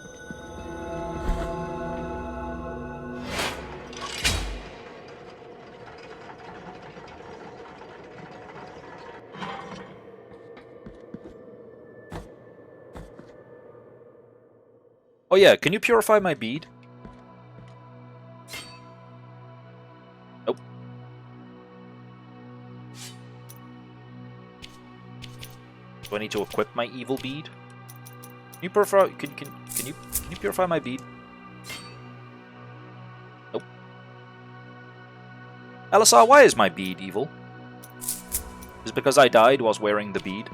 Oh yeah, can you purify my bead? Nope. Do I need to equip my evil bead? Can you purify? Can you purify my bead? Nope. LSR, why is my bead evil? Is it because I died whilst wearing the bead?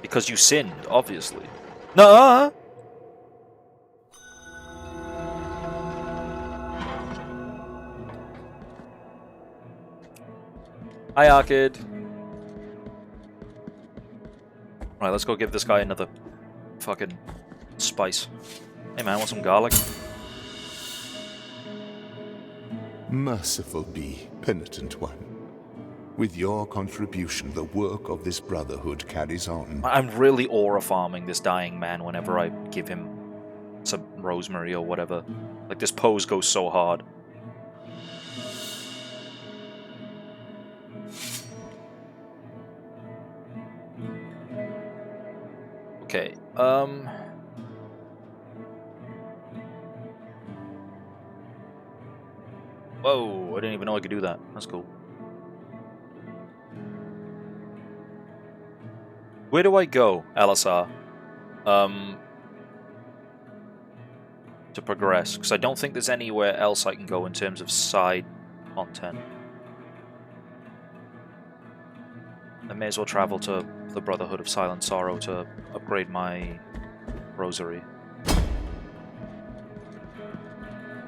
Because you sinned, obviously. No. Hi, Arcade. Alright, let's go give this guy another fucking spice. Hey man, want some garlic? Merciful be, penitent one. With your contribution, the work of this brotherhood carries on. I'm really aura farming this dying man whenever I give him some rosemary or whatever. Like, this pose goes so hard. Okay, Whoa, I didn't even know I could do that. That's cool. Where do I go, LSR? To progress, because I don't think there's anywhere else I can go in terms of side content. I may as well travel to the Brotherhood of Silent Sorrow to upgrade my rosary.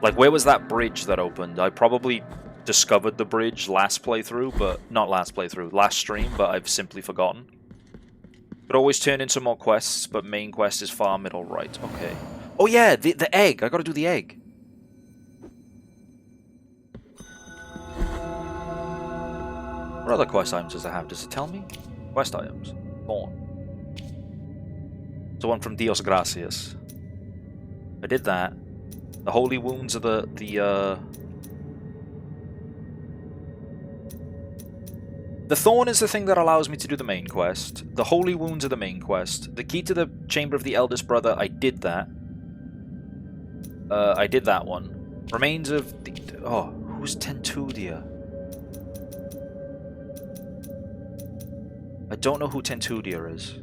Like, where was that bridge that opened? I probably discovered the bridge last playthrough, but not last playthrough, last stream, but I've simply forgotten. Could always turn into more quests, but main quest is far middle right. Okay. Oh yeah, the egg. I gotta do the egg. What other quest items does it have? Does it tell me? Quest items. Thorn. It's the one from Dios Gracias. I did that. The holy wounds are the thorn is the thing that allows me to do the main quest. The holy wounds are the main quest. The key to the chamber of the eldest brother, I did that. I did that one. Remains of the... Oh, who's Tentudia? I don't know who Tentudia is.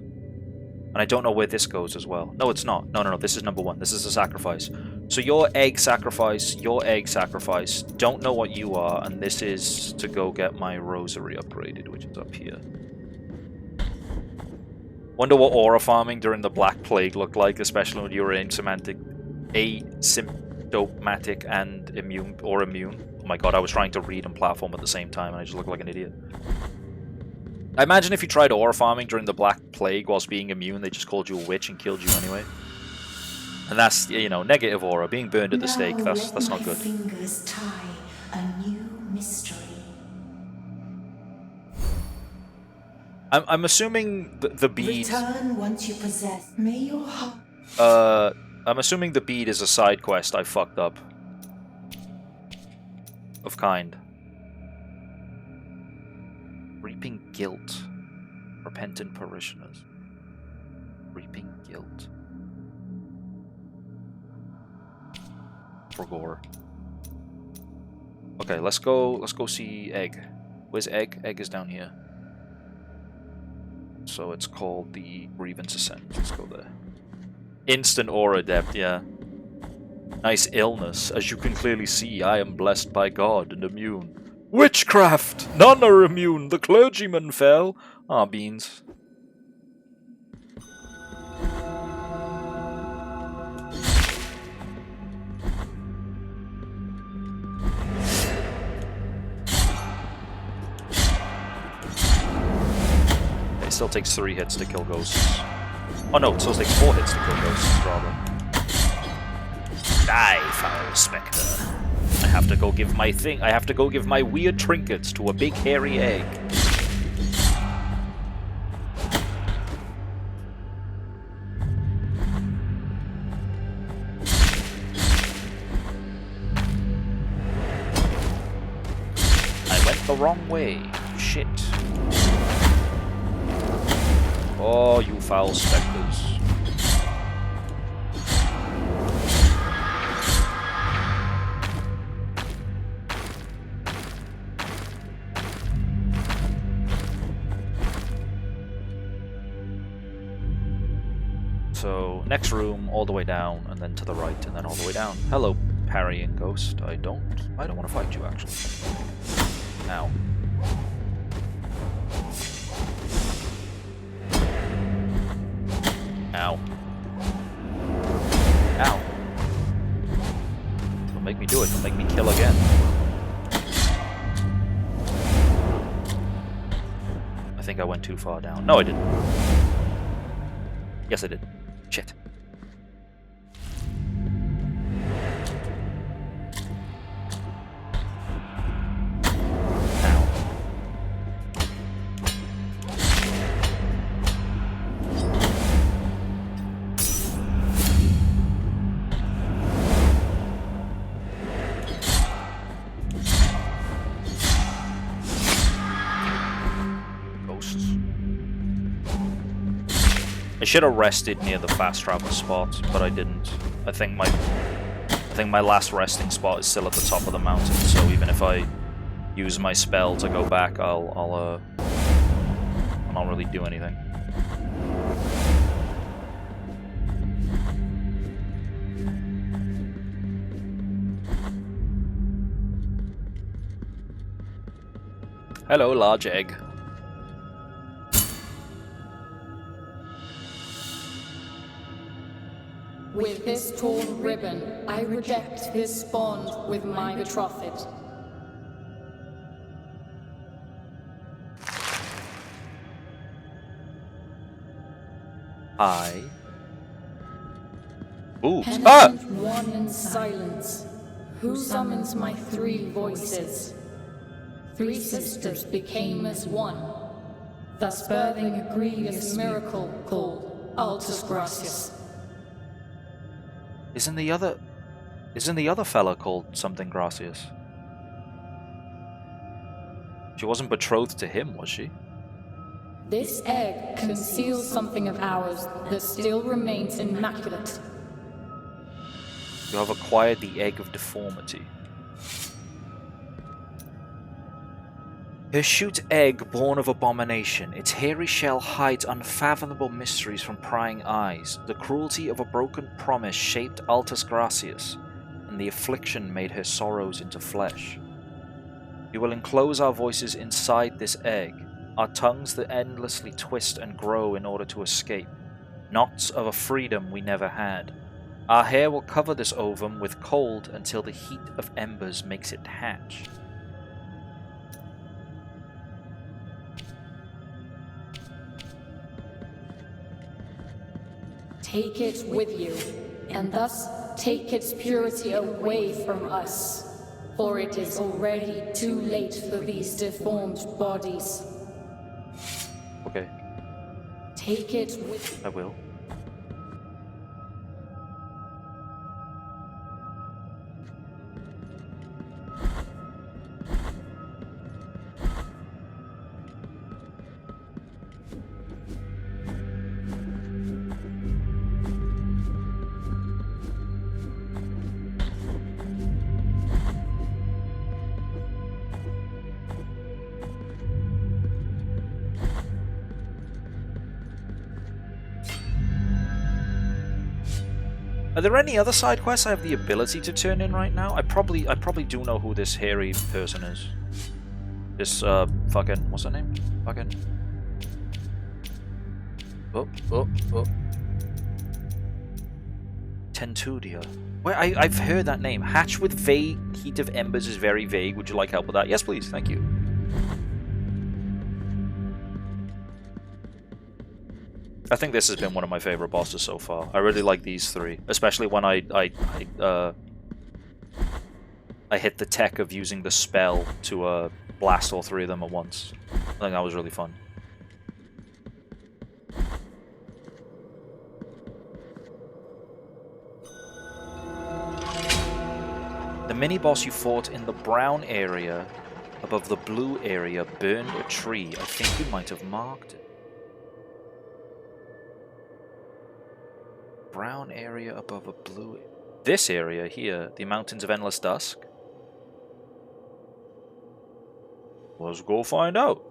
And I don't know where this goes as well. No, it's not. No, this is number one. This is a sacrifice. So your egg sacrifice, don't know what you are, and this is to go get my rosary upgraded, which is up here. Wonder what aura farming during the Black Plague looked like, especially when you were asymptomatic and immune. Oh my god, I was trying to read and platform at the same time, and I just looked like an idiot. I imagine if you tried aura farming during the Black Plague whilst being immune, they just called you a witch and killed you anyway. And that's, you know, negative aura, being burned at the stake, that's not good. Fingers tie a new mystery. I'm assuming the bead... Return once you possess. May your heart... I'm assuming the bead is a side quest I fucked up. Of kind. Reaping guilt. Repentant parishioners. Reaping guilt. For gore. Okay, let's go see Egg. Where's Egg? Egg is down here. So it's called the Grievance Ascent. Let's go there. Instant aura depth, yeah. Nice illness. As you can clearly see, I am blessed by God and immune. Witchcraft! None are immune. The clergyman fell. Ah, beans. It still takes 3 hits to kill ghosts. Oh no, it still takes 4 hits to kill ghosts, rather. Die, foul spectre. I have to go give my thing. I have to go give my weird trinkets to a big hairy egg. I went the wrong way. Shit. Oh, you foul specters. So, next room, all the way down, and then to the right, and then all the way down. Hello, parrying ghost. I don't want to fight you, actually. Ow. Ow. Ow. Don't make me do it. Don't make me kill again. I think I went too far down. No, I didn't. Yes, I did. Shit. I should have rested near the fast travel spot, but I didn't. I think my last resting spot is still at the top of the mountain, so even if I use my spell to go back, I'll not really do anything. Hello, large egg. With this torn ribbon, I reject this bond with my betrothed. I. Ooh. Penitent one in silence, who summons my 3 voices. 3 sisters became as one, thus birthing a grievous miracle called Altus Gracias. Isn't the other fella called something Gracias? She wasn't betrothed to him, was she? This egg conceals something of ours that still remains immaculate. You have acquired the egg of deformity. Her shoot egg born of abomination, its hairy shell hides unfathomable mysteries from prying eyes. The cruelty of a broken promise shaped Altus Gracias, and the affliction made her sorrows into flesh. We will enclose our voices inside this egg, our tongues that endlessly twist and grow in order to escape, knots of a freedom we never had. Our hair will cover this ovum with cold until the heat of embers makes it hatch. Take it with you, and thus take its purity away from us, for it is already too late for these deformed bodies. Okay. Take it with you. I will. Are there any other side quests I have the ability to turn in right now? I probably do know who this hairy person is. This fucking what's her name? Fucking Tentudia. Wait, I've heard that name. Hatch with vague heat of embers is very vague. Would you like help with that? Yes, please. Thank you. I think this has been one of my favorite bosses so far. I really like these 3, especially when I hit the tech of using the spell to blast all 3 of them at once. I think that was really fun. The mini-boss you fought in the brown area above the blue area burned a tree. I think you might have marked it. Brown area above a blue... This area here, the Mountains of Endless Dusk. Let's go find out.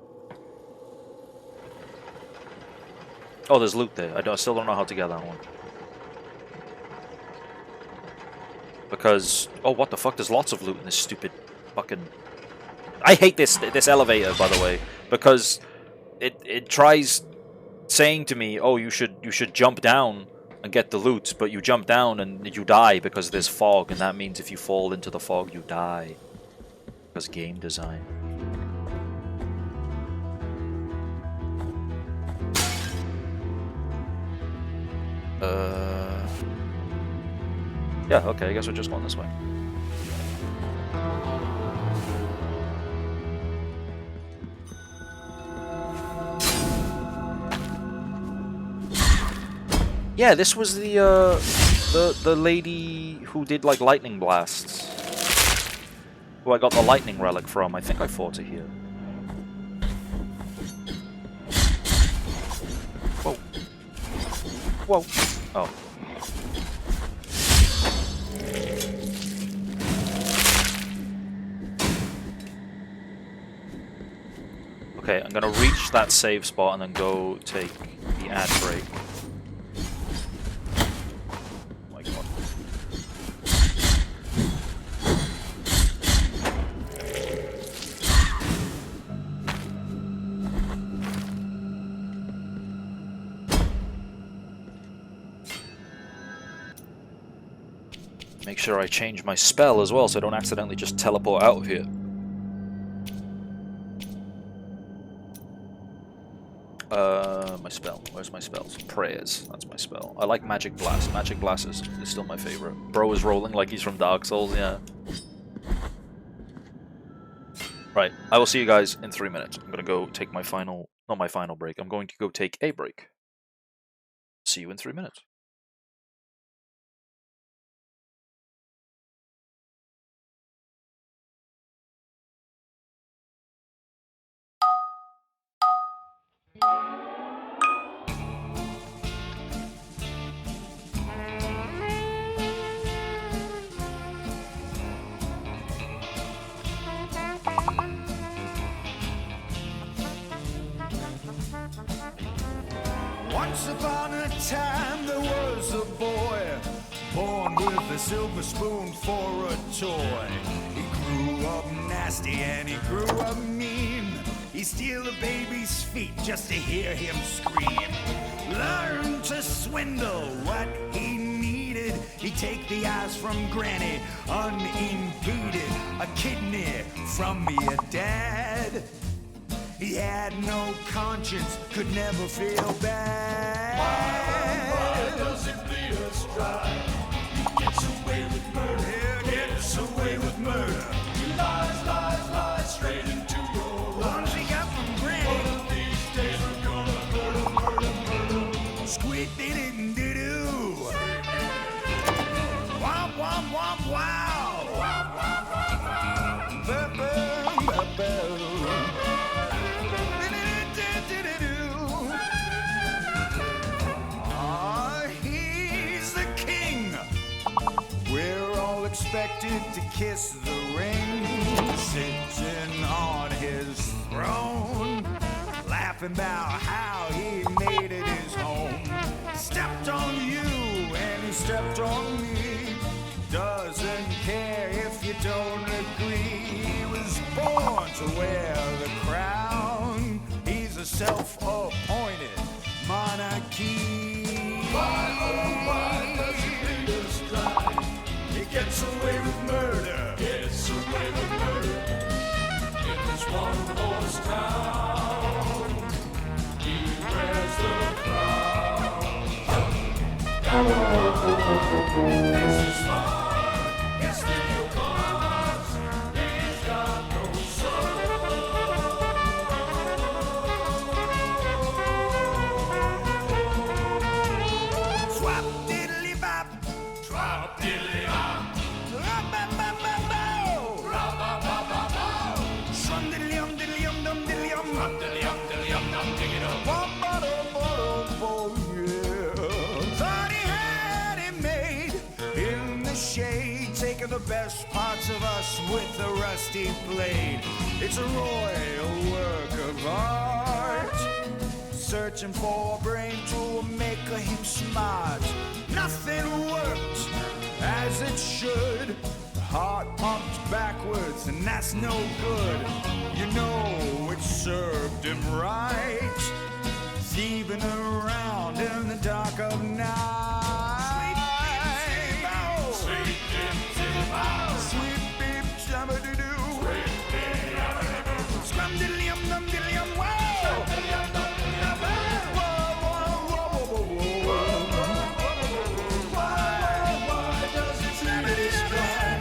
Oh, there's loot there. I still don't know how to get that one. Because... Oh, what the fuck? There's lots of loot in this stupid fucking... I hate this elevator, by the way. Because it tries saying to me, oh, you should jump down and get the loot, but you jump down and you die because there's fog, and that means if you fall into the fog, you die. Because game design. Yeah, okay, I guess we're just going this way. Yeah, this was the lady who did like lightning blasts. Who I got the lightning relic from. I think I fought her here. Whoa. Whoa. Oh. Okay, I'm gonna reach that save spot and then go take the ad break. make sure I change my spell as well so I don't accidentally just teleport out of here. My spell. Where's my spells? Prayers. That's my spell. I like Magic Blast. Magic Blast is still my favorite. Bro is rolling like he's from Dark Souls, yeah. Right, I will see you guys in 3 minutes. I'm gonna go take my final, not my final break, I'm going to go take a break. See you in 3 minutes. Once upon a time there was a boy born with a silver spoon for a toy. He grew up nasty and he grew up mean. He'd steal a baby's feet just to hear him scream. Learn to swindle what he needed. He'd take the eyes from Granny unimpeded. A kidney from your dad. He had no conscience, could never feel bad. Why does it bleed us dry? He gets away with murder. Yeah, gets away with murder. He lies straight into your eyes. He got from Granny. One of these days we're gonna murder. Squid did it and doo-doo. Womp, womp, womp, wow. Womp, womp, womp, wow. Ba-boom, ba-boom. Expected to kiss the ring, sitting on his throne, laughing about how he made it his home. Stepped on you and he stepped on me. Doesn't care if you don't agree. He was born to wear the crown. He's a self-appointed monarchy. Why, oh, why does he lead us dry? He gets away with murder. Gets away with murder. In this one horse town, he wears the crown. This is fun. Yes, there you are. He's got no soul. Swap diddly bop. Drop diddly bop. Thought he had it made in the shade, taking the best parts of us with a rusty blade. It's a royal work of art, searching for a brain to make him smart. Nothing worked as it should. The heart pumped backwards, and that's no good. You know it served him right, thieving around in the dark of night. Sweet beep, shabba-doo-doo. Scrum-diddly-yum, dum-diddly-yum, wow! Why does it lead us dry?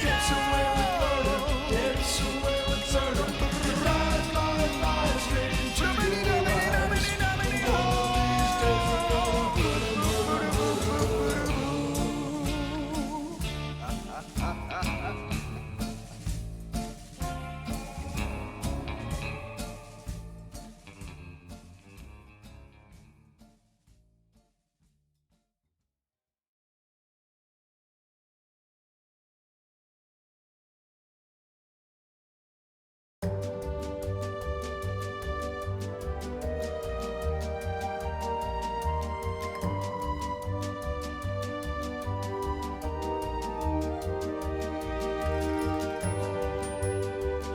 Gets away with murder. Gets away with murder. Lies straight into your eyes.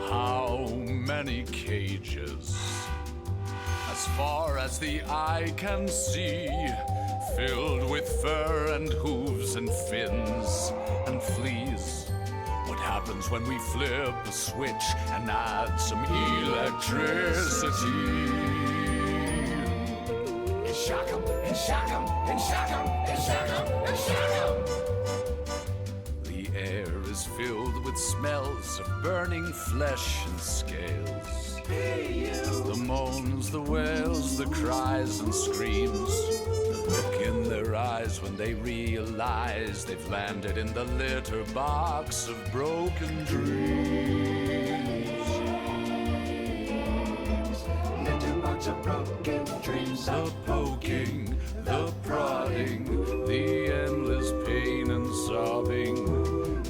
How many cages? As far far as the eye can see, filled with fur and hooves and fins and fleas. What happens when we flip a switch and add some electricity? And shock 'em, and shock 'em, and shock 'em, and shock 'em, and shock 'em. The air is filled with smells of burning flesh and scales. The moans, the wails, the cries and screams, the look in their eyes when they realize they've landed in the litter box of broken dreams. Litter box of broken dreams. The poking, the prodding, the endless pain and sobbing.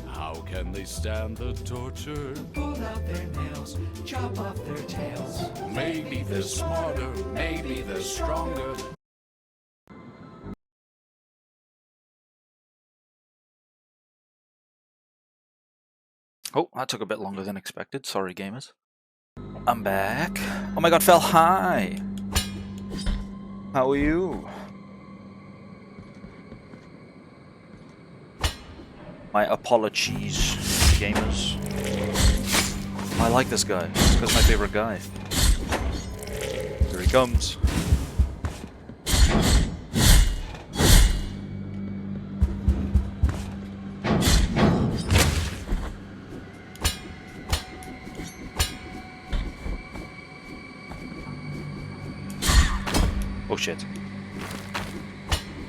How can they stand the torture? Pull out their nails, chop off their tails. Maybe they're smarter, maybe they're stronger. Oh, that took a bit longer than expected. Sorry, gamers. I'm back. Oh my god, Fel, hi! How are you? My apologies, gamers. I like this guy. This guy's my favorite guy. Here he comes. Oh shit.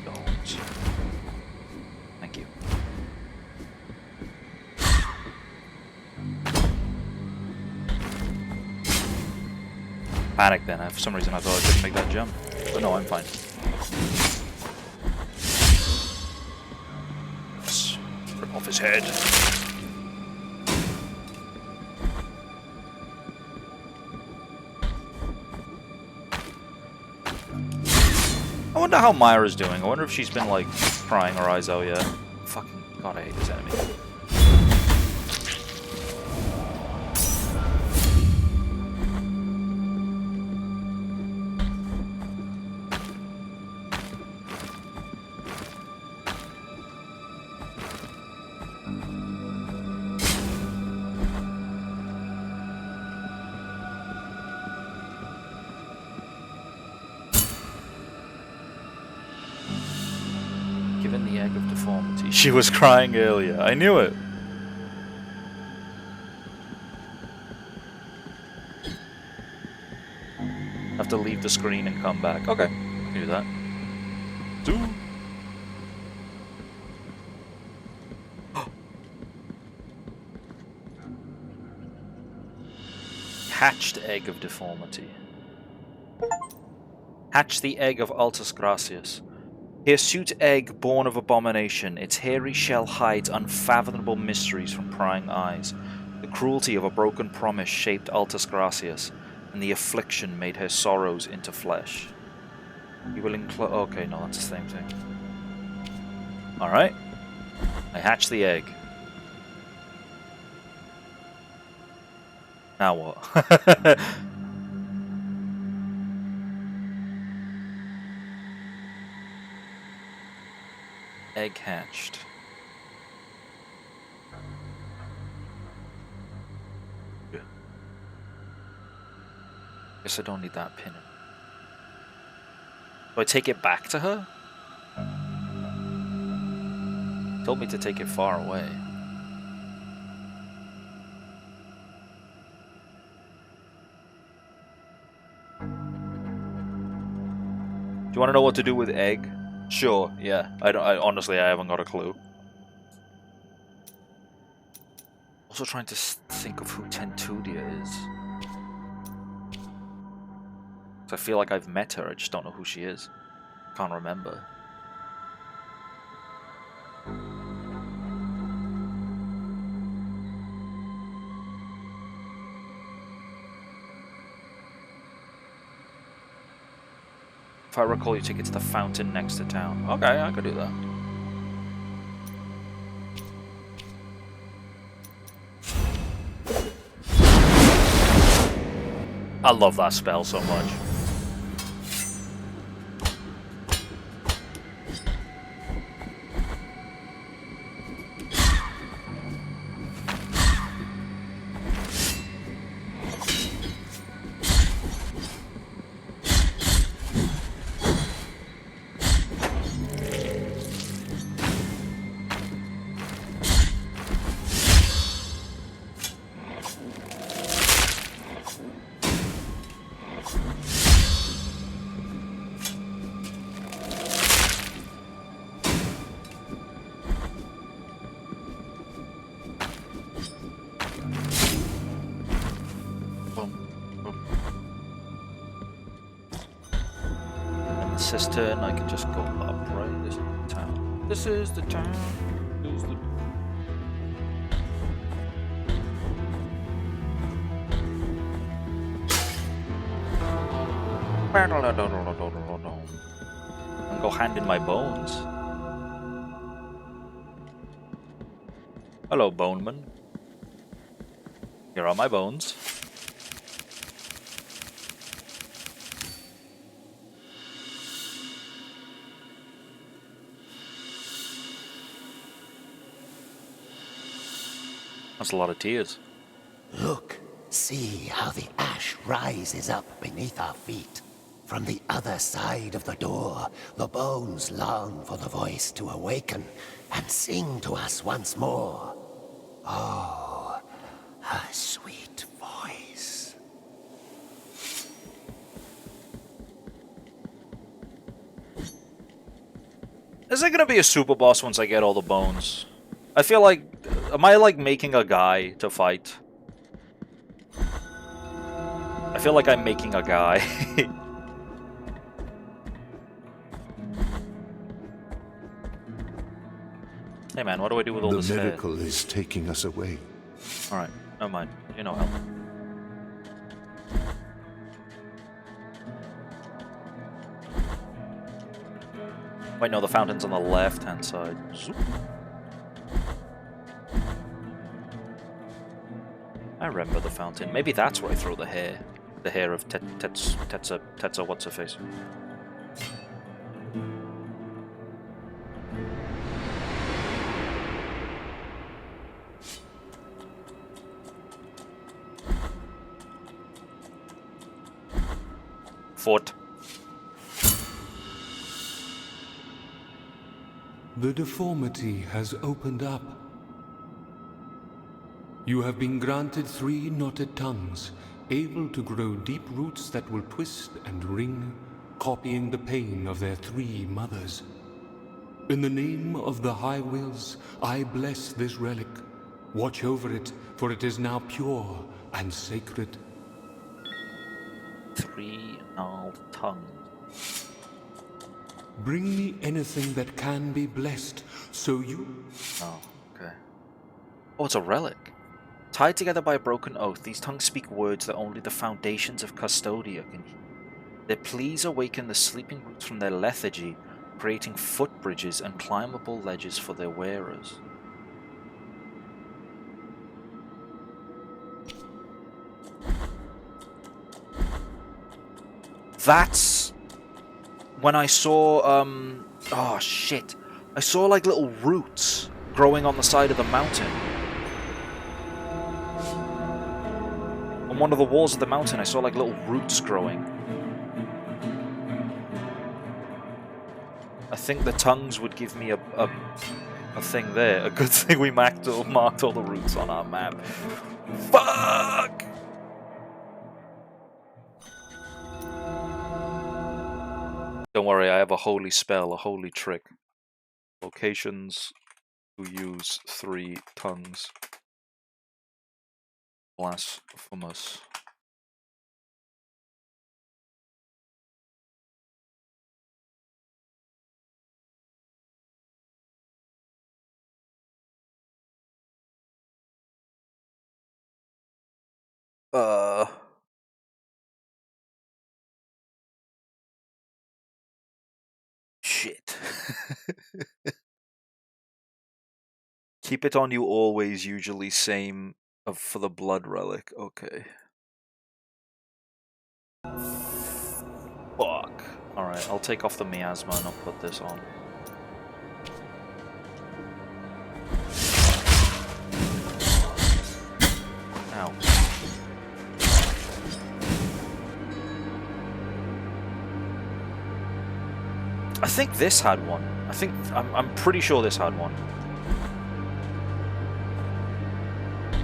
Don't. Thank you. Panic then. For some reason I thought I couldn't make that jump. But no, I'm fine. Let's rip off his head. I wonder how Myra's doing. I wonder if she's been like crying her eyes out yet. Fucking god, I hate this enemy. Given the egg of deformity. She was crying earlier. I knew it. Have to leave the screen and come back. Okay, do that. Do. Hatched egg of deformity. Hatch the egg of Altus Gracias. Hirsute egg born of abomination, its hairy shell hides unfathomable mysteries from prying eyes. The cruelty of a broken promise shaped Altus Gracias, and the affliction made her sorrows into flesh. You will enclose. Okay, no, that's the same thing. Alright. I hatched the egg. Now what? Egg hatched. Yeah. Guess I don't need that pin. Do I take it back to her? Told me to take it far away. Do you want to know what to do with egg? Sure, yeah. I honestly, I haven't got a clue. Also trying to think of who Tentudia is. I feel like I've met her, I just don't know who she is. Can't remember. If I recall, you take it to the fountain next to town. Okay, I could do that. I love that spell so much. cistern, I can just go up, right? This is the town. This is the town. This is the... And go hand in my bones. Hello, Boneman. Here are my bones. That's a lot of tears. Look, see how the ash rises up beneath our feet. From the other side of the door, the bones long for the voice to awaken and sing to us once more. Oh, her sweet voice. Is there gonna be a super boss once I get all the bones? I feel like... Am I like making a guy to fight? I feel like I'm making a guy. Hey man, what do I do with all this hair? The miracle is taking us away. Alright, never mind. You know, help. Wait, no, the fountain's on the left-hand side. Zoop. I remember the fountain. Maybe that's where I throw the hair. The hair of Tetsa, what's-her-face. Fort. The deformity has opened up. You have been granted 3 knotted tongues, able to grow deep roots that will twist and wring, copying the pain of their 3 mothers. In the name of the High Wills, I bless this relic. Watch over it, for it is now pure and sacred. 3 gnarled tongues. Bring me anything that can be blessed, so you... Oh, okay. Oh, it's a relic. Tied together by a broken oath, these tongues speak words that only the foundations of Custodia can hear. Their pleas awaken the sleeping roots from their lethargy, creating footbridges and climbable ledges for their wearers. That's when I saw, oh shit. I saw like little roots growing on the side of the mountain. On one of the walls of the mountain, I saw like little roots growing. I think the tongues would give me a thing there. A good thing we marked all the roots on our map. Fuck! Don't worry, I have a holy spell, a holy trick. Locations to use 3 tongues. Blasphemous. Shit. Keep it on you always, usually same for the blood relic. Okay. Fuck. Alright, I'll take off the miasma and I'll put this on. Ow. I think this had one. I'm pretty sure this had one.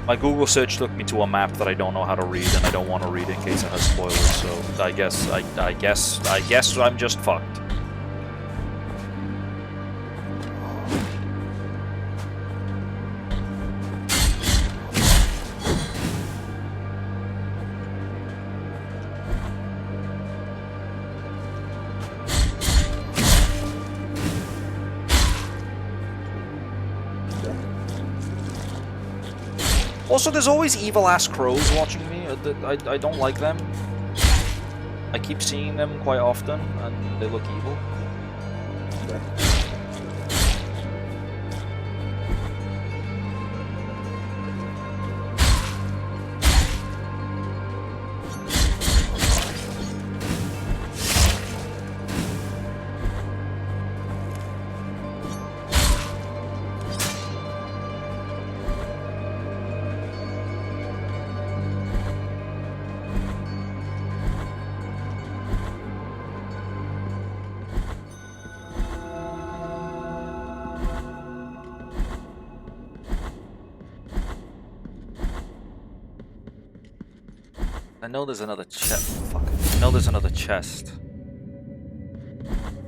My Google search took me to a map that I don't know how to read, and I don't want to read in case it has spoilers. So I guess I'm just fucked. Also, there's always evil-ass crows watching me. I don't like them. I keep seeing them quite often, and they look evil. I know there's another chest. Fuck. I know there's another chest.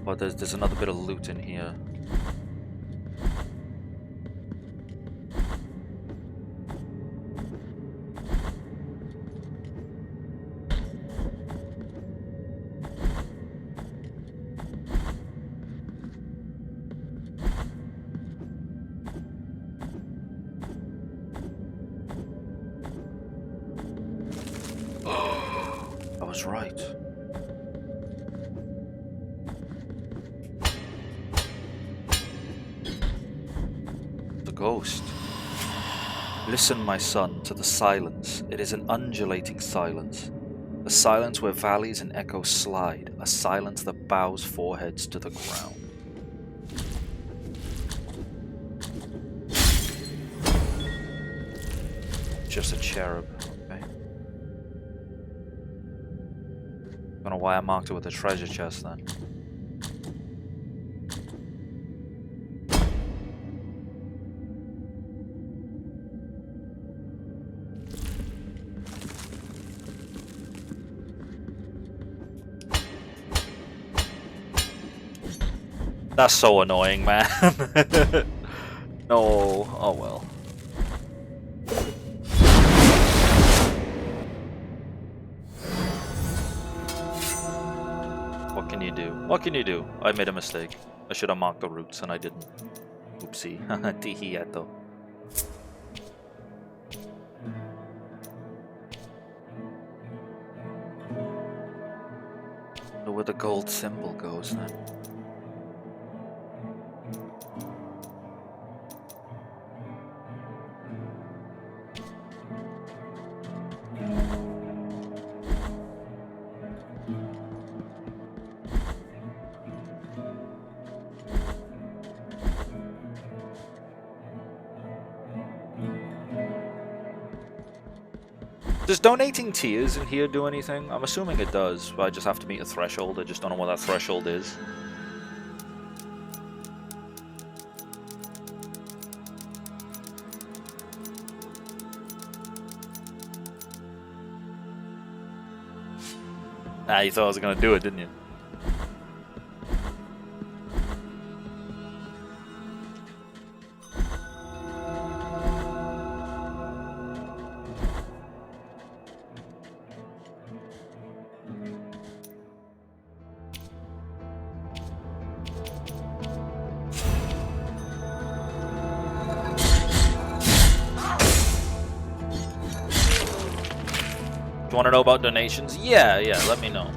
But there's another bit of loot in here. I was right. The ghost. Listen, my son, to the silence. It is an undulating silence. A silence where valleys and echoes slide. A silence that bows foreheads to the ground. Just a cherub. I don't know why I marked it with a treasure chest then. That's so annoying, man. No, oh well. What can you do? What can you do? I made a mistake. I should have marked the roots and I didn't. Oopsie. Tihiato. So where the gold symbol goes then. Does donating tears in here do anything? I'm assuming it does, but I just have to meet a threshold. I just don't know what that threshold is. Ah, you thought I was gonna do it, didn't you? You want to know about donations? Yeah, let me know.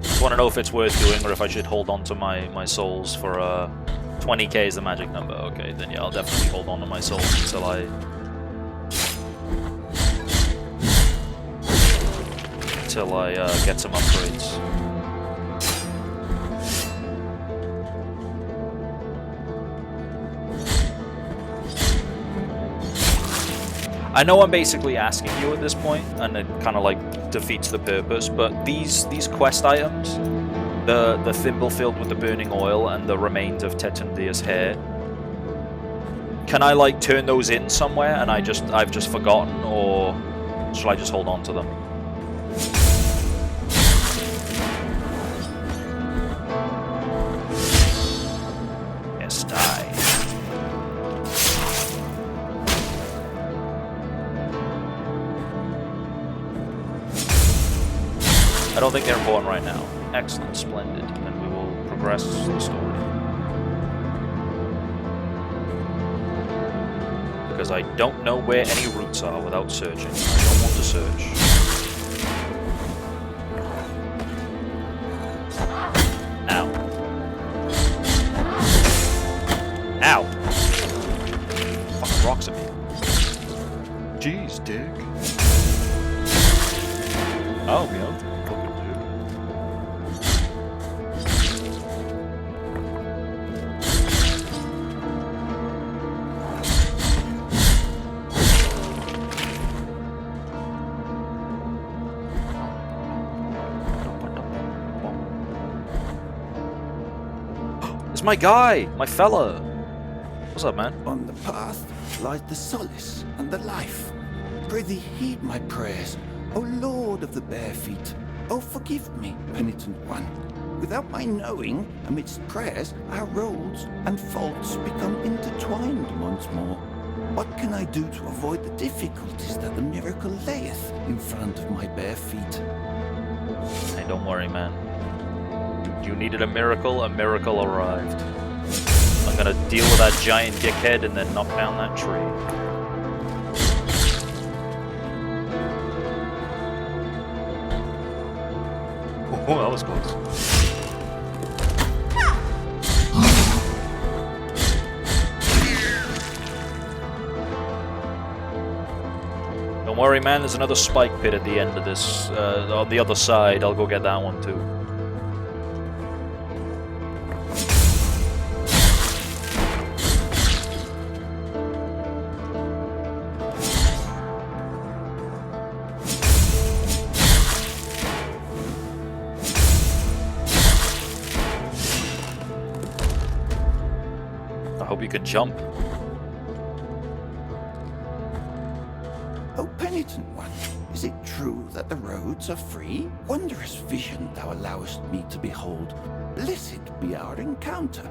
Just want to know if it's worth doing or if I should hold on to my souls for 20k is the magic number. Okay, then yeah, I'll definitely hold on to my souls until I get some upgrades. I know I'm basically asking you at this point, and it kind of like defeats the purpose, but these quest items, the thimble filled with the burning oil and the remains of Tetundia's hair, can I like turn those in somewhere and I've just forgotten, or shall I just hold on to them? Yes, die. I don't think they're important right now. Excellent, splendid. And we will progress the story. because I don't know where any roots are without searching. I don't want to search. Ow. Ow! Fucking rocks at me. Jeez, dick. Oh, yeah. It's my guy, my fella. What's up, man? On the path lies the solace and the life. Prithee heed my prayers, O Lord of the bare feet. Oh, forgive me, penitent one. Without my knowing, amidst prayers, our roads and faults become intertwined once more. What can I do to avoid the difficulties that the miracle layeth in front of my bare feet? Hey, don't worry, man. You needed a miracle arrived. I'm gonna deal with that giant dickhead and then knock down that tree. Oh, that was close. Don't worry, man, there's another spike pit at the end of this. On the other side, I'll go get that one too. I hope you can jump. O penitent one, is it true that the roads are free? Wondrous vision thou allowest me to behold. Blessed be our encounter.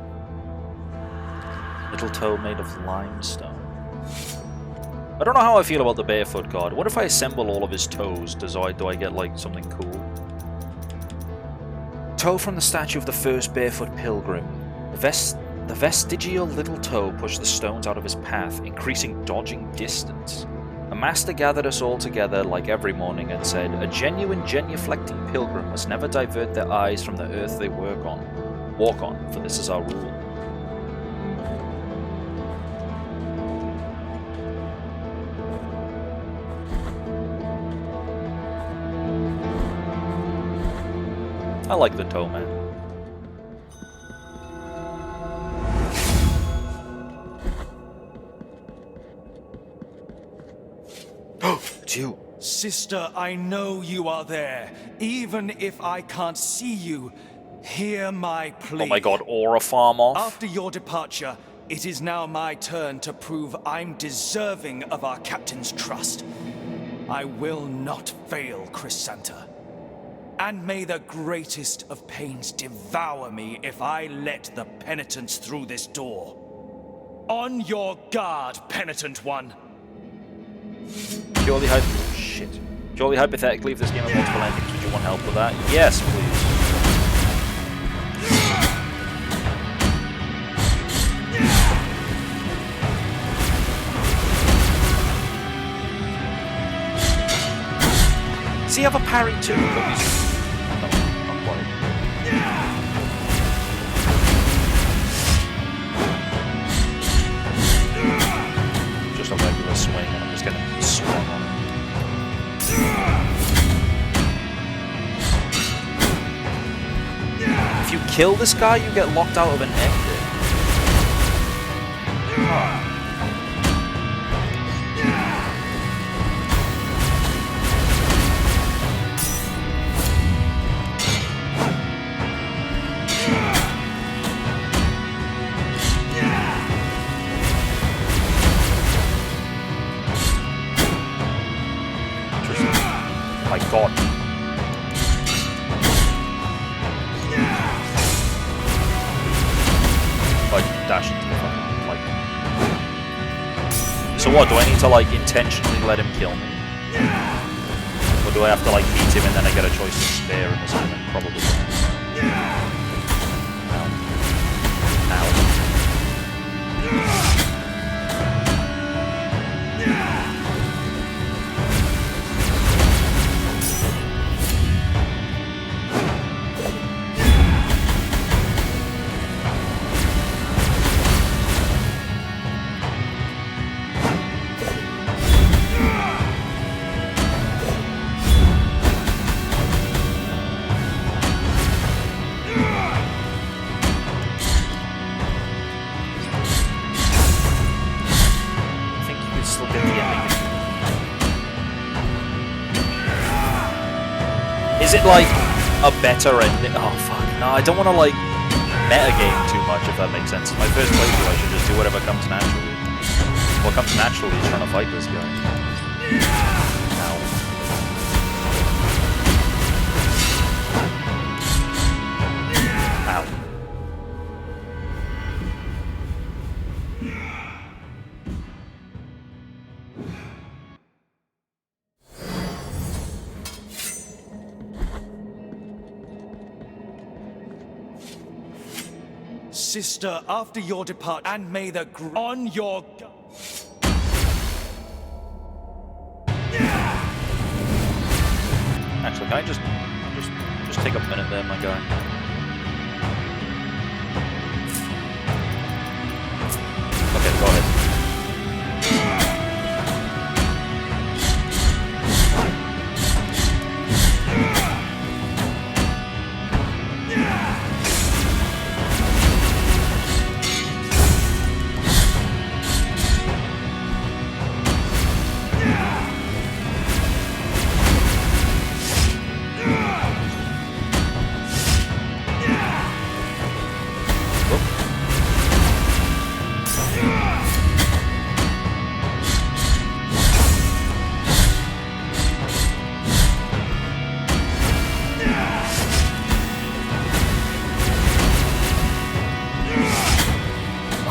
Little toe made of limestone. I don't know how I feel about the barefoot god. What if I assemble all of his toes? Do I get like something cool? Toe from the statue of the first barefoot pilgrim. The vestigial little toe pushed the stones out of his path, increasing dodging distance. A master gathered us all together like every morning and said, a genuine genuflecting pilgrim must never divert their eyes from the earth they walk on, for this is our rule. I like the toe man. It's you. Sister, I know you are there. Even if I can't see you, hear my plea. Oh my god, aura farm off. After your departure, it is now my turn to prove I'm deserving of our captain's trust. I will not fail, Chrysanta. And may the greatest of pains devour me if I let the penitents through this door. On your guard, penitent one. Purely hypothetically, if this game has multiple endings, would you want help with that? Yes, please. Does he have a parry too? No, not quite. Just a regular swing, and I'm just gonna swing on it. If you kill this guy, you get locked out of an ending. My god. Like, dash into the fucking, like... So what, do I need to, like, intentionally let him kill me? Or do I have to, like, beat him and then I get a choice to spare him or something? Probably. Ow. like a better ending. Oh fuck! No, I don't want to like metagame too much, if that makes sense. My first playthrough, I should just do whatever comes naturally. What comes naturally is trying to fight this guy. Ow. Ow. Sister, after your departure, and may the on your... Actually, can I just take a minute there, my guy? Okay, go ahead.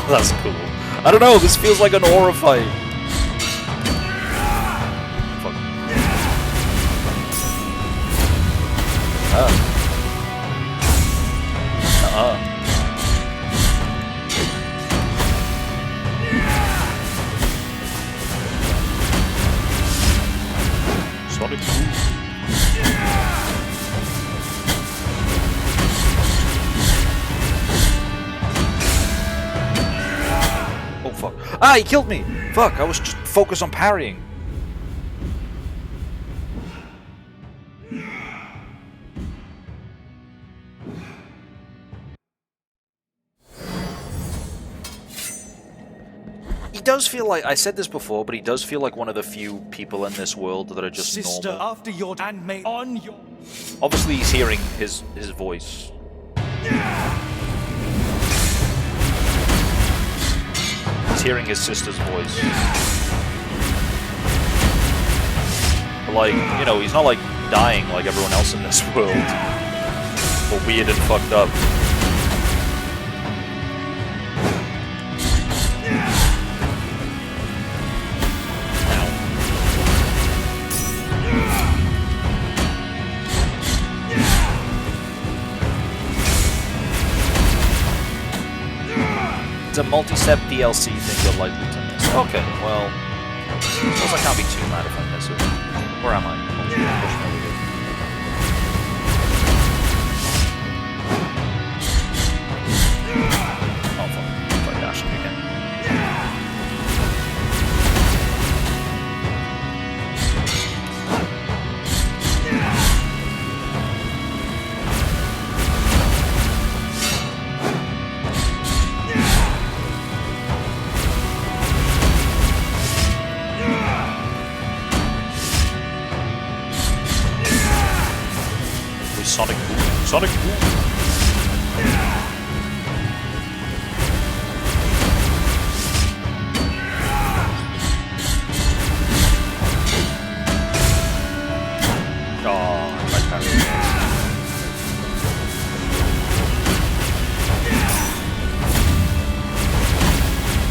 That's cool. I don't know, this feels like an aura fight. Fuck. Sonic Boom. Ah, he killed me! Fuck, I was just focused on parrying. He does feel like, I said this before, but he does feel like one of the few people in this world that are just Sister, normal. after your and may on your... Obviously he's hearing his voice. He's hearing his sister's voice. But like, you know, he's not like dying like everyone else in this world. Or weird and fucked up. It's a multi-step DLC thing you're likely to miss. Okay, well, I suppose I can't be too mad if I miss it. Where am I? Oh fuck, try dashing again. Sonic Boom. Sonic Boom. Oh, my parry.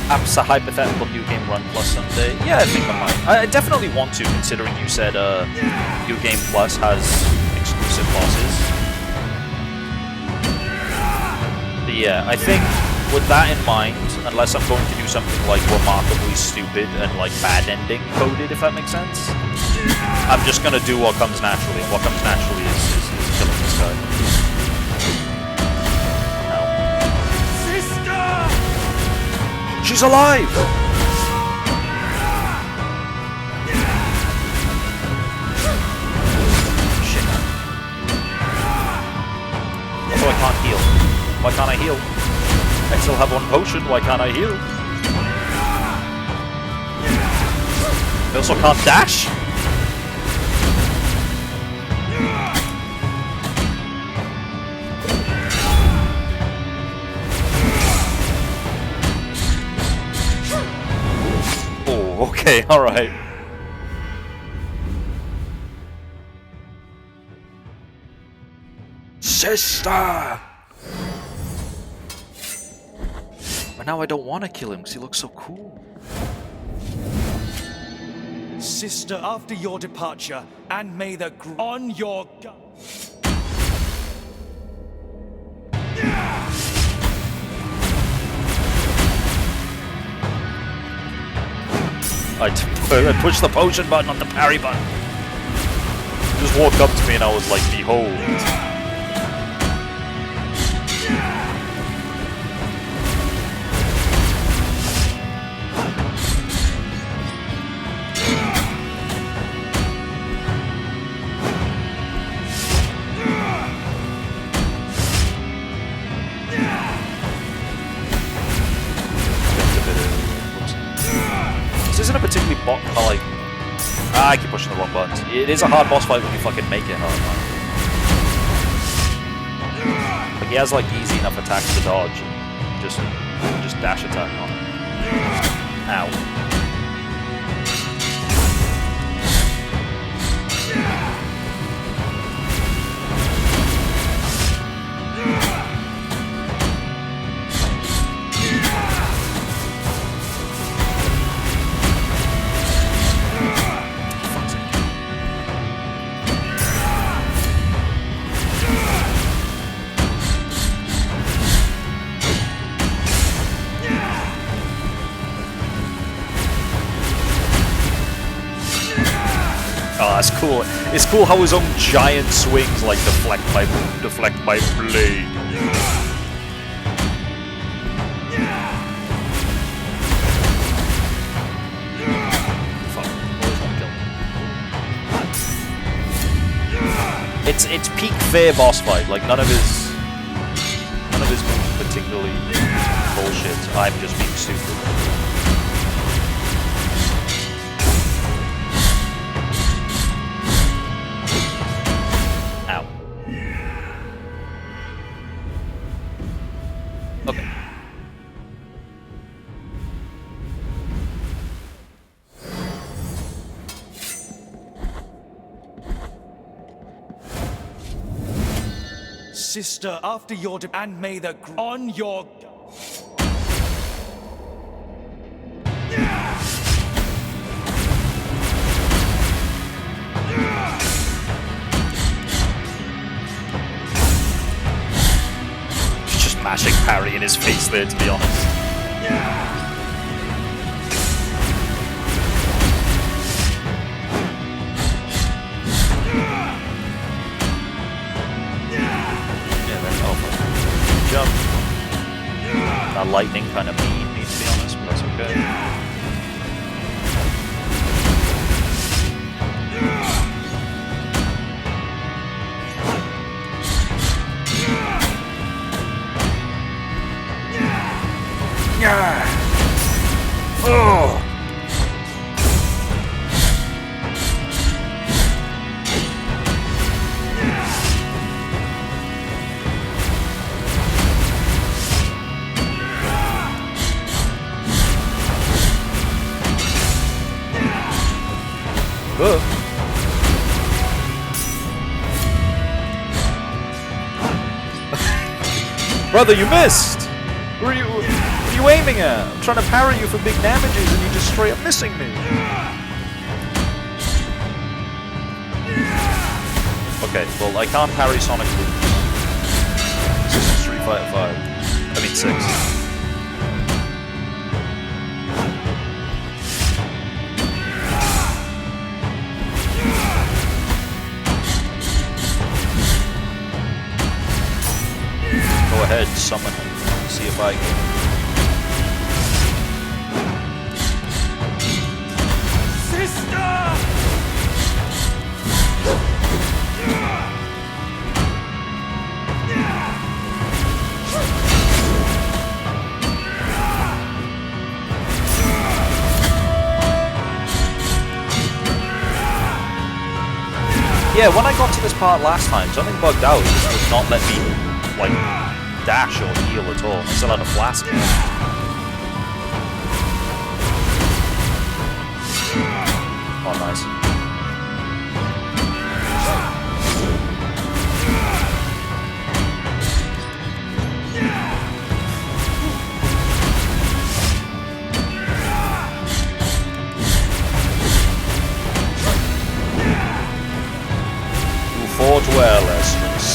Perhaps a hypothetical new game run plus someday. Yeah, I think I might. I definitely want to, considering you said New Game Plus has exclusive bosses. But yeah, I think with that in mind, unless I'm going to do something like remarkably stupid and like bad ending coded, if that makes sense, I'm just gonna do what comes naturally, and what comes naturally is killing this guy. Sister! She's alive! So I can't heal. Why can't I heal? I still have one potion, why can't I heal? I also can't dash? Okay, alright. Sister! But now I don't want to kill him because he looks so cool. Sister, after your departure, and may the on your I pushed the potion button on the parry button. He just walked up to me and I was like, behold. I keep pushing the wrong buttons. It is a hard boss fight when you fucking make it hard, man. Like, he has, like, easy enough attacks to dodge. Just dash attack on him. Ow. That's cool. It's cool how his own giant swings like deflect my blade. Fuck. Always want to kill him. It's peak fair boss fight. Like none of his moves particularly bullshit. I'm just being stupid. Okay. Sister, after your and may the on your Mashing parry in his face there, to be honest. Yeah, then over. Jump. That lightning kind of mean me, to be honest, but that's okay. Oh. Brother, you missed! Where are you aiming at? I'm trying to parry you for big damages and you just straight up missing me. Okay, well I can't parry Sonic Boots. This is Street Fighter 5. I mean 6. Go ahead, summon him. See if I can. Yeah, when I got to this part last time, something bugged out. It just would not let me, like, dash or heal at all. I still had a flask. Oh, nice. You fought well, Estus.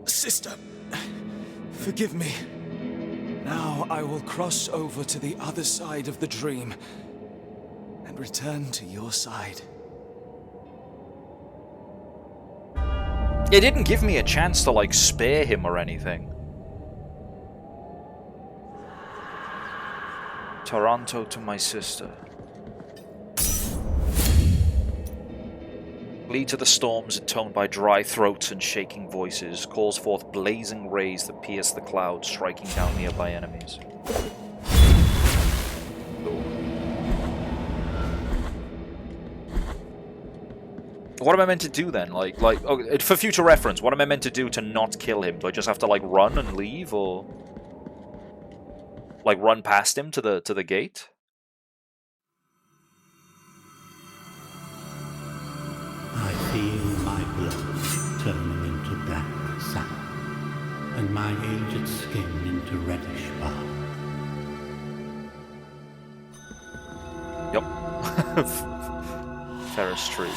Sister, forgive me. Now I will cross over to the other side of the dream and return to your side. It didn't give me a chance to, like, spare him or anything. Toronto to my sister. Flee to the storms intoned by dry throats and shaking voices, calls forth blazing rays that pierce the clouds, striking down nearby enemies. What am I meant to do then? Like, oh, for future reference, what am I meant to do to not kill him? Do I just have to, like, run and leave, or like run past him to the gate? I feel my blood turning into black sand, and my aged skin into reddish bark. Yup. Ferris tree.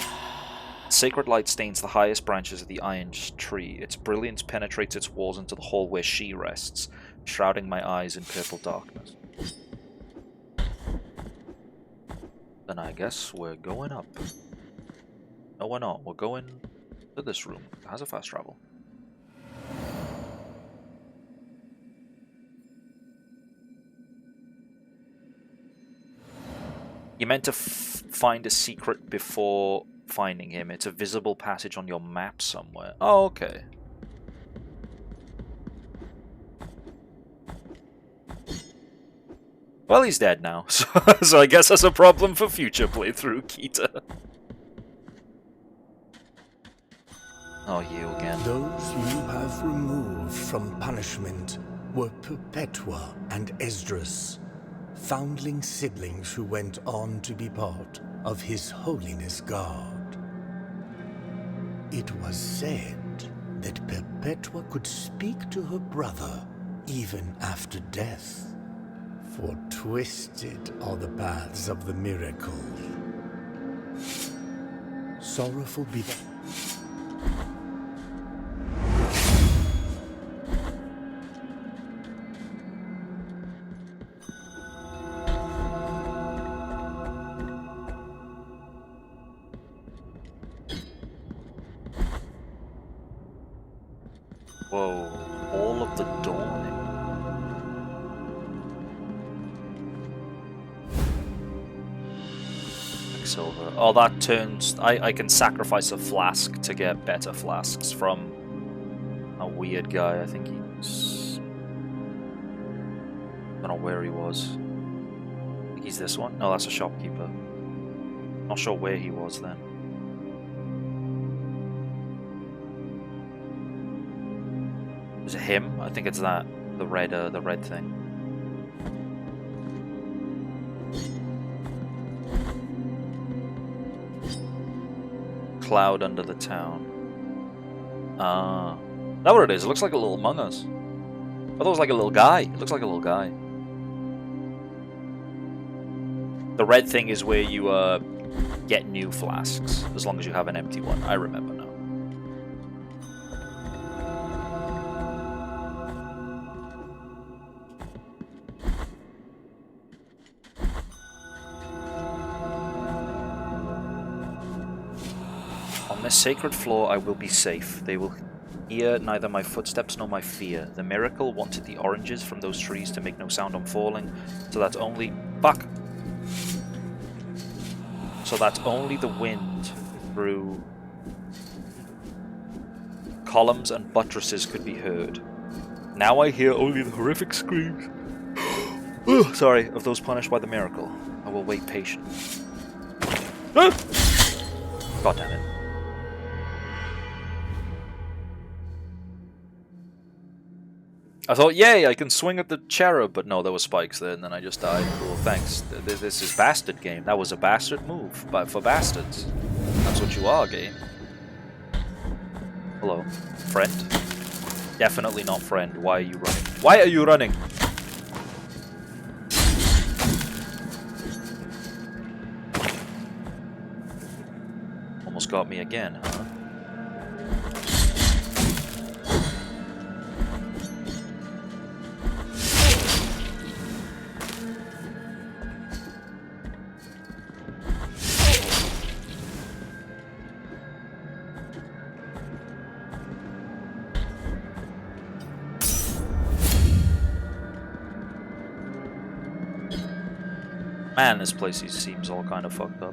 Sacred light stains the highest branches of the iron tree. Its brilliance penetrates its walls into the hall where she rests, shrouding my eyes in purple darkness. Then I guess we're going up. No, we're not. We're going to this room. It has a fast travel. You meant to find a secret before finding him. It's a visible passage on your map somewhere. Oh, okay. Well, he's dead now, so I guess that's a problem for future playthrough, Kita. Oh, you again. Those you have removed from punishment were Perpetua and Esdras, foundling siblings who went on to be part of His Holiness God. It was said that Perpetua could speak to her brother even after death, for twisted are the paths of the miracle. Sorrowful be the... Whoa, all of the dawning. Quicksilver. Oh, that turns... I can sacrifice a flask to get better flasks from a weird guy. I think he's... I don't know where he was. I think he's this one? No, that's a shopkeeper. Not sure where he was then. Is it him? I think it's that. The red thing. Cloud under the town. Ah. That's what it is. It looks like a little Among Us. I thought it was like a little guy. It looks like a little guy. The red thing is where you get new flasks, as long as you have an empty one. I remember now. On this sacred floor I will be safe. They will hear neither my footsteps nor my fear. The miracle wanted the oranges from those trees to make no sound on falling, so that only... Fuck! So that only the wind through columns and buttresses could be heard. Now I hear only the horrific screams sorry, of those punished by the miracle. I will wait patiently. God damn it. I thought, yay, I can swing at the cherub, but no, there were spikes there, and then I just died. Cool, thanks. This is bastard game. That was a bastard move, but for bastards. That's what you are, game. Hello, friend? Definitely not friend. Why are you running? Why are you running? Almost got me again, huh? Man, this place seems all kind of fucked up.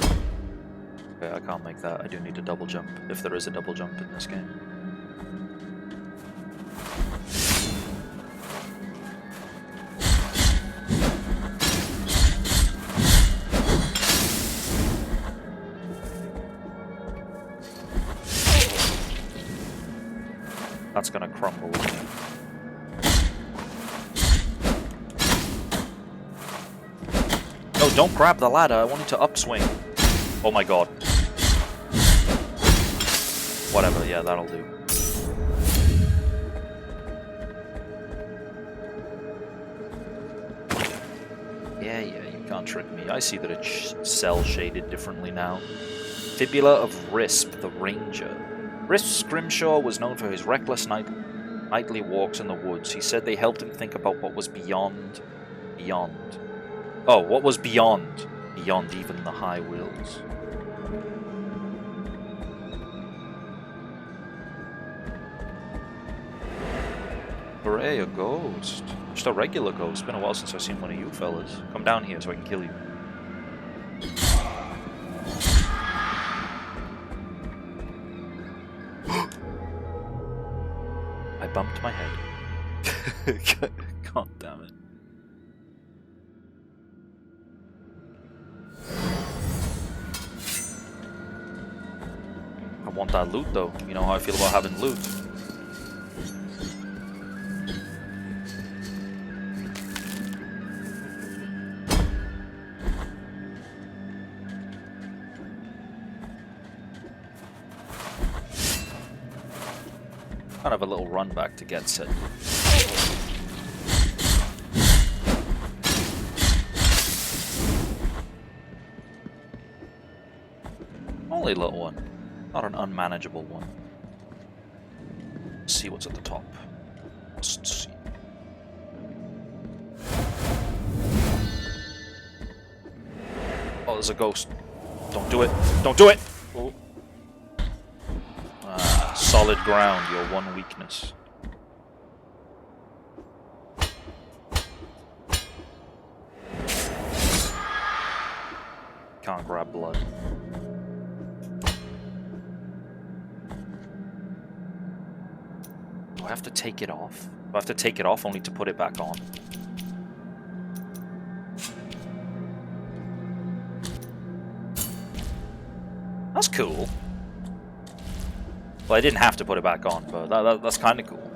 Okay, I can't make that. I do need a double jump, if there is a double jump in this game. That's gonna crumble. No, don't grab the ladder. I want you to upswing. Oh my god. Whatever, yeah, that'll do. Yeah, you can't trick me. I see that it's cell shaded differently now. Fibula of Risp, the Ranger. Risp's Grimshaw was known for his reckless nightly walks in the woods. He said they helped him think about what was beyond. Oh, what was beyond even the high wills. Hooray, a ghost. Just a regular ghost. Been a while since I've seen one of you fellas. Come down here so I can kill you. I bumped my head. God damn it. I want that loot though. You know how I feel about having loot. Kind of a little run back to get set. Only a little one. Not an unmanageable one. Let's see what's at the top. Let's see. Oh, there's a ghost. Don't do it. Don't do it! Oh. Solid ground, your one weakness. Can't grab blood. Do I have to take it off? Do I have to take it off only to put it back on? That's cool. Well, I didn't have to put it back on, but that's kind of cool.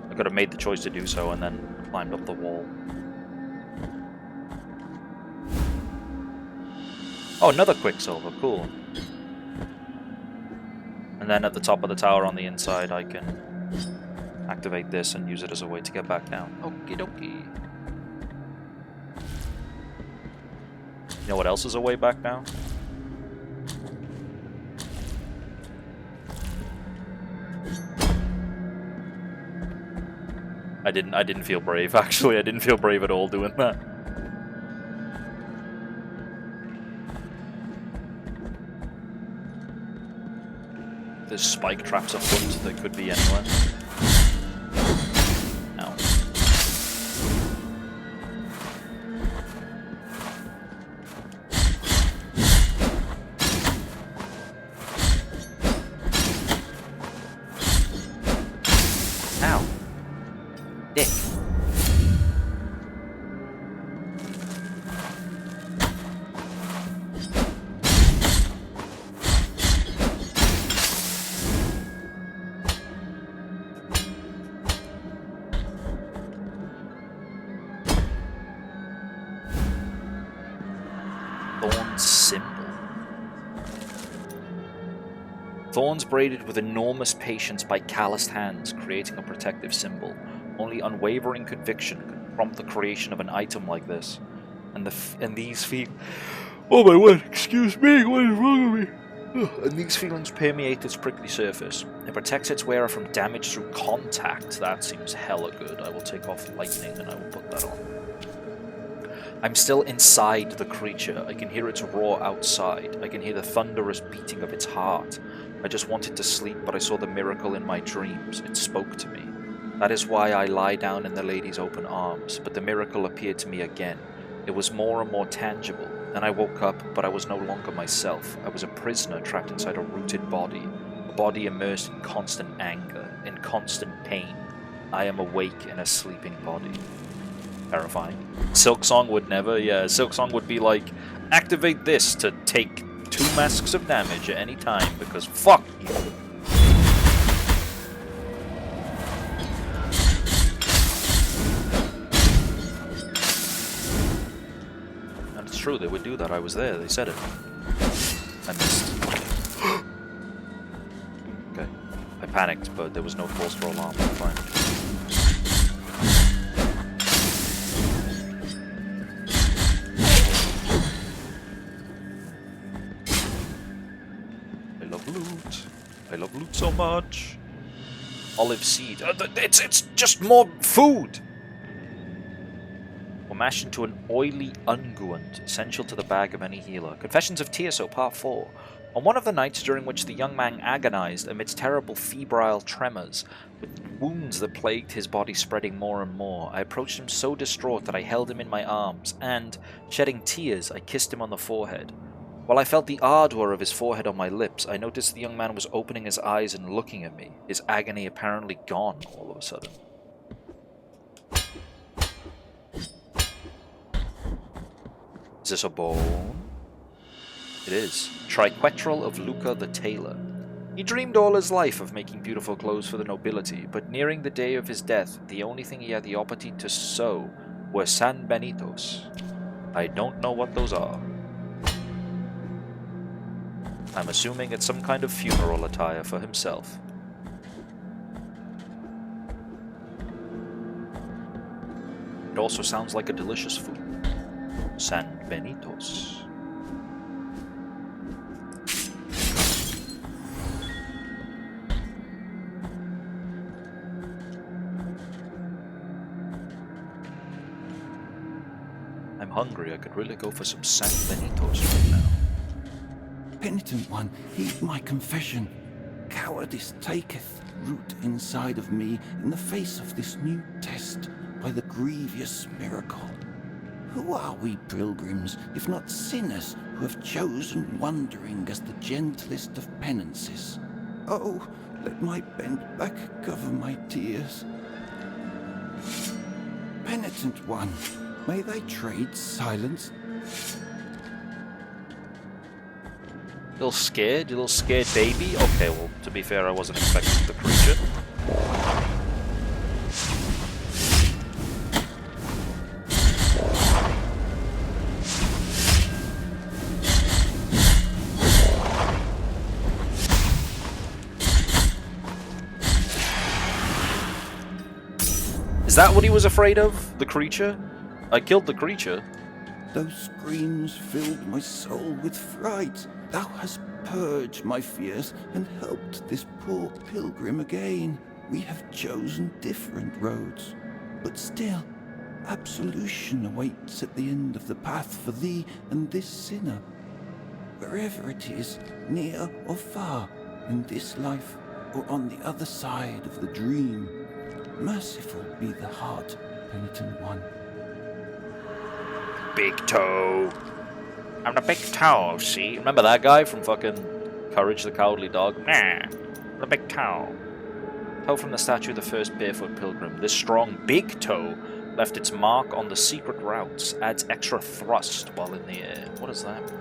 I could have made the choice to do so and then climbed up the wall. Oh, another Quicksilver, cool. And then at the top of the tower on the inside, I can activate this and use it as a way to get back down. Okie dokie. You know what else is a way back down? I didn't feel brave, actually. I didn't feel brave at all doing that. There's spike traps afoot that could be anywhere. Ow. Ow. Dick. Thorns braided with enormous patience by calloused hands, creating a protective symbol. Only unwavering conviction could prompt the creation of an item like this. And these feelings... Oh my word, excuse me, what is wrong with me? And these feelings permeate its prickly surface. It protects its wearer from damage through contact. That seems hella good. I will take off lightning and I will put that on. I'm still inside the creature. I can hear its roar outside. I can hear the thunderous beating of its heart. I just wanted to sleep, but I saw the miracle in my dreams. It spoke to me. That is why I lie down in the lady's open arms, but the miracle appeared to me again. It was more and more tangible. Then I woke up, but I was no longer myself. I was a prisoner trapped inside a rooted body. A body immersed in constant anger, in constant pain. I am awake in a sleeping body. Terrifying. Silksong would never, yeah, Silksong would be like, activate this to take 2 masks of damage at any time, because fuck you. And it's true, they would do that. I was there, they said it. I missed. Okay. I panicked, but there was no cause for alarm. Fine. I love loot so much. Olive seed. It's just more food. Or mashed into an oily unguent, essential to the bag of any healer. Confessions of Tieso, Part 4. On one of the nights during which the young man agonized amidst terrible febrile tremors, with wounds that plagued his body spreading more and more, I approached him so distraught that I held him in my arms, and, shedding tears, I kissed him on the forehead. While I felt the ardor of his forehead on my lips, I noticed the young man was opening his eyes and looking at me, his agony apparently gone all of a sudden. Is this a bone? It is. Triquetral of Luca the Tailor. He dreamed all his life of making beautiful clothes for the nobility, but nearing the day of his death, the only thing he had the opportunity to sew were San Benitos. I don't know what those are. I'm assuming it's some kind of funeral attire for himself. It also sounds like a delicious food. San Benitos. I'm hungry. I could really go for some San Benitos right now. Penitent one, heed my confession. Cowardice taketh root inside of me in the face of this new test by the grievous miracle. Who are we pilgrims, if not sinners, who have chosen wandering as the gentlest of penances? Oh, let my bent back cover my tears. Penitent one, may thy trade silence. Little scared? You little scared baby? Okay, well, to be fair, I wasn't expecting the creature. Is that what he was afraid of? The creature? I killed the creature. Those screams filled my soul with fright. Thou hast purged my fears and helped this poor pilgrim again. We have chosen different roads, but still, absolution awaits at the end of the path for thee and this sinner. Wherever it is, near or far, in this life or on the other side of the dream, merciful be the heart, penitent one. Big toe. I'm the big toe, see? Remember that guy from fucking Courage the Cowardly Dog? Nah, the big toe. Toe from the statue of the first barefoot pilgrim. This strong big toe left its mark on the secret routes, adds extra thrust while in the air. What does that mean?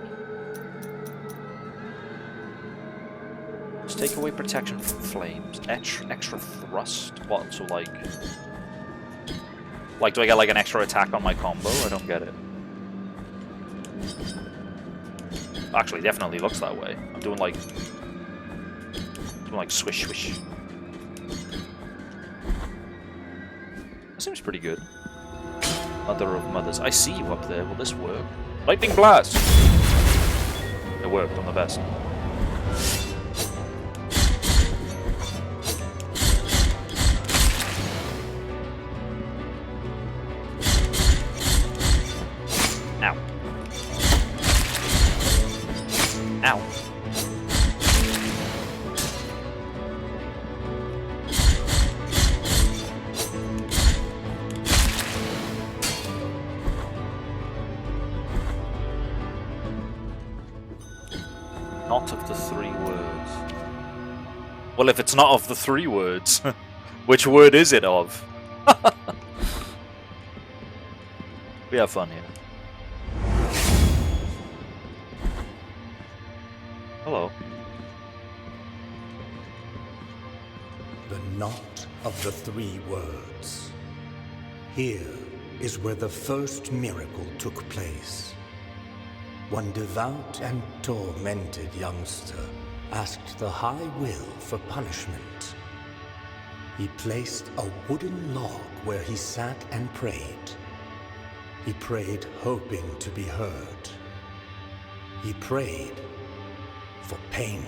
Let's take away protection from flames. Extra thrust? What? So like, do I get like an extra attack on my combo? I don't get it. Actually, definitely looks that way. I'm doing like Something like swish, swish. That seems pretty good. Mother of mothers. I see you up there. Will this work? Lightning blast! It worked. I'm the best. Ow. Ow. Not of the 3 words. Well, if it's not of the 3 words, which word is it of? We have fun here. Hello. The knot of the 3 words. Here is where the first miracle took place. One devout and tormented youngster asked the High Will for punishment. He placed a wooden log where he sat and prayed. He prayed hoping to be heard. He prayed for pain,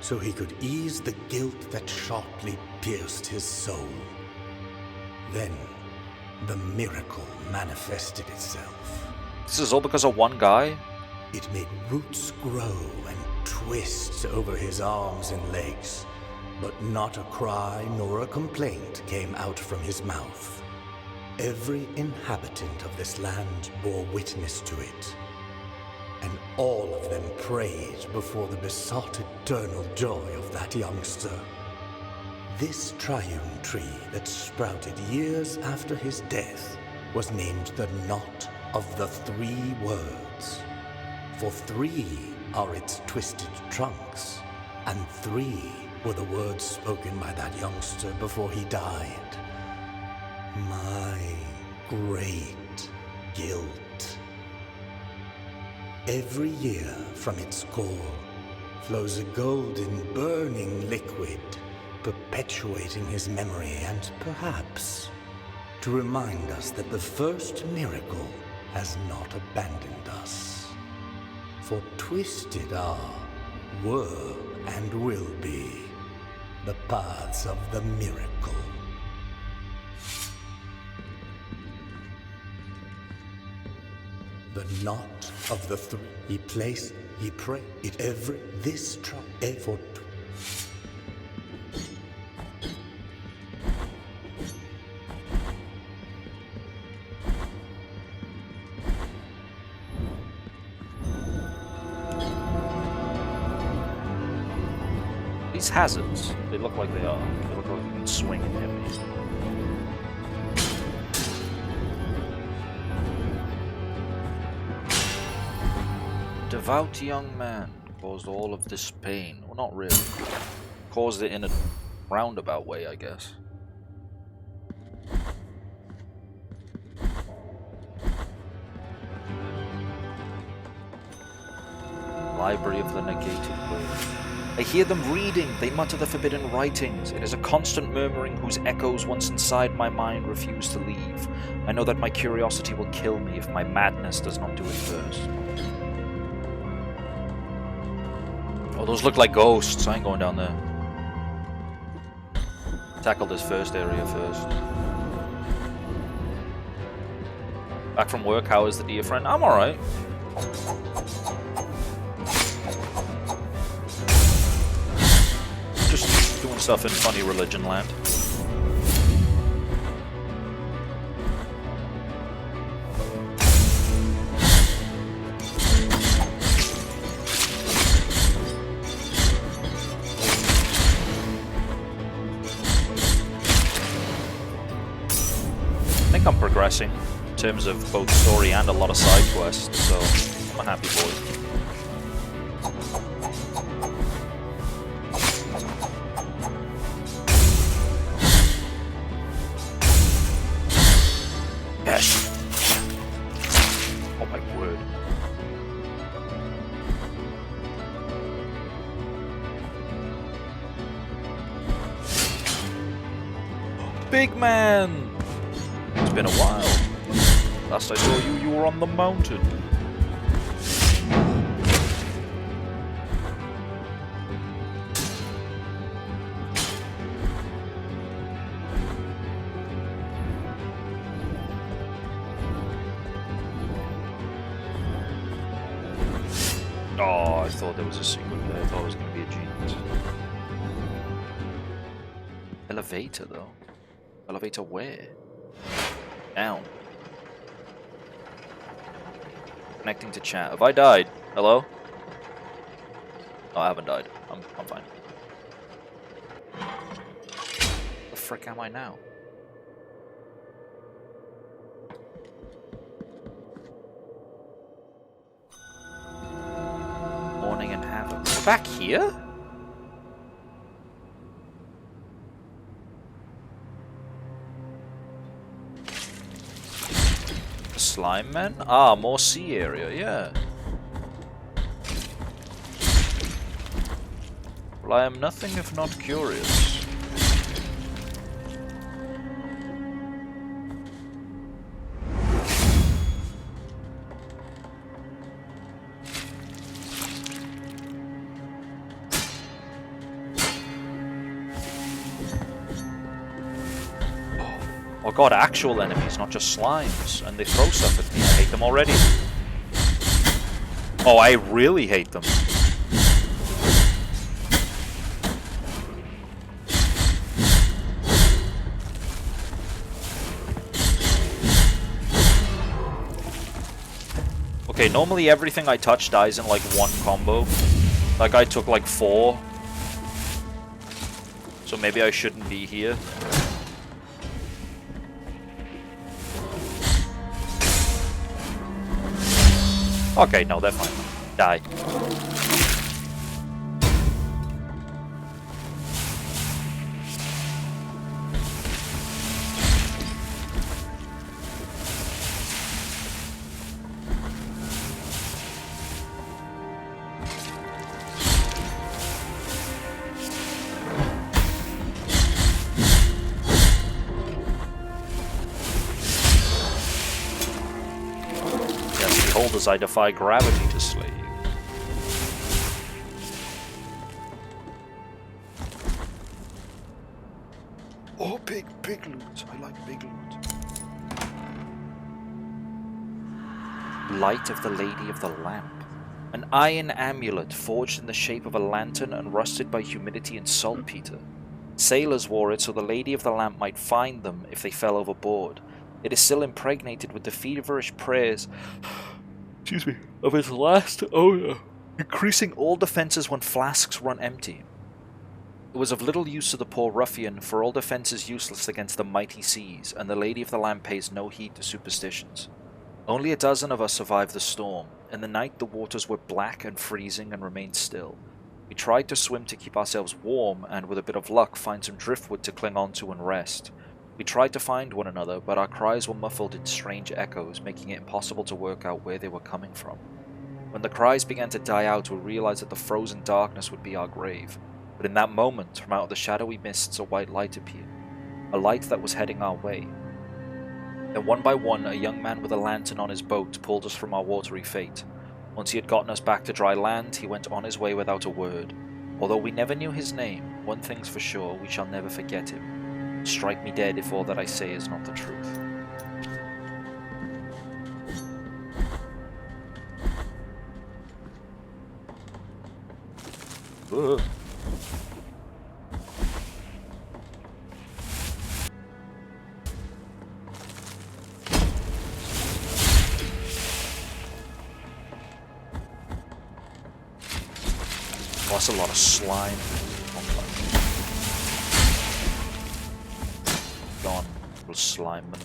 so he could ease the guilt that sharply pierced his soul. Then, the miracle manifested itself. This is all because of one guy? It made roots grow and twist over his arms and legs, but not a cry nor a complaint came out from his mouth. Every inhabitant of this land bore witness to it, and all of them prayed before the besought eternal joy of that youngster. This triune tree that sprouted years after his death was named the Knot of the 3 Words. For 3 are its twisted trunks, and 3 were the words spoken by that youngster before he died. My great guilt. Every year from its core flows a golden, burning liquid, perpetuating his memory and perhaps to remind us that the first miracle has not abandoned us. For twisted are, were, and will be the paths of the miracle. The knot of the 3. He placed, he prayed, it every, this trunk, for These hazards, they look like they are. They look like you can swing and hit me. Devout young man caused all of this pain. Well, not really. Caused it in a roundabout way, I guess. Library of the Negated Word. I hear them reading, they mutter the forbidden writings. It is a constant murmuring whose echoes once inside my mind refuse to leave. I know that my curiosity will kill me if my madness does not do it first. Oh, those look like ghosts. I ain't going down there. Tackle this first area first. Back from work, how is the dear friend? I'm alright. Just doing stuff in funny religion land. I think I'm progressing in terms of both story and a lot of side quests, so I'm a happy boy. Yes. Oh my word. big man! It's been a while. Last I saw you, you were on the mountain. Oh, I thought there was a secret there. I thought it was going to be a genius. Elevator, though. Elevator where? Down. Connecting to chat. Have I died? Hello? No, I haven't died. I'm fine. Where the frick am I now? Morning and Havoc. We're back here? Slime men? Ah, more sea area, yeah. Well, I am nothing if not curious. Oh god, actual enemies, not just slimes. And they throw stuff at me. I hate them already. Oh, I really hate them. Okay, normally everything I touch dies in like one combo. That guy took like 4. So maybe I shouldn't be here. Okay, no, they're fine. Die. As I defy gravity to slay you. Oh, big loot. I like big loot. Light of the Lady of the Lamp. An iron amulet forged in the shape of a lantern and rusted by humidity and saltpeter. Sailors wore it so the Lady of the Lamp might find them if they fell overboard. It is still impregnated with the feverish prayers of his last owner, increasing all defenses when flasks run empty. It was of little use to the poor ruffian, for all defense is useless against the mighty seas, and the Lady of the Lamp pays no heed to superstitions. Only a dozen of us survived the storm. In the night the waters were black and freezing and remained still. We tried to swim to keep ourselves warm, and with a bit of luck find some driftwood to cling onto and rest. We tried to find one another, but our cries were muffled in strange echoes, making it impossible to work out where they were coming from. When the cries began to die out, we realized that the frozen darkness would be our grave. But in that moment, from out of the shadowy mists, a white light appeared. A light that was heading our way. Then one by one, a young man with a lantern on his boat pulled us from our watery fate. Once he had gotten us back to dry land, he went on his way without a word. Although we never knew his name, one thing's for sure, we shall never forget him. Strike me dead if all that I say is not the truth. Ugh. Oh, that's a lot of slime. Gone, little slime man.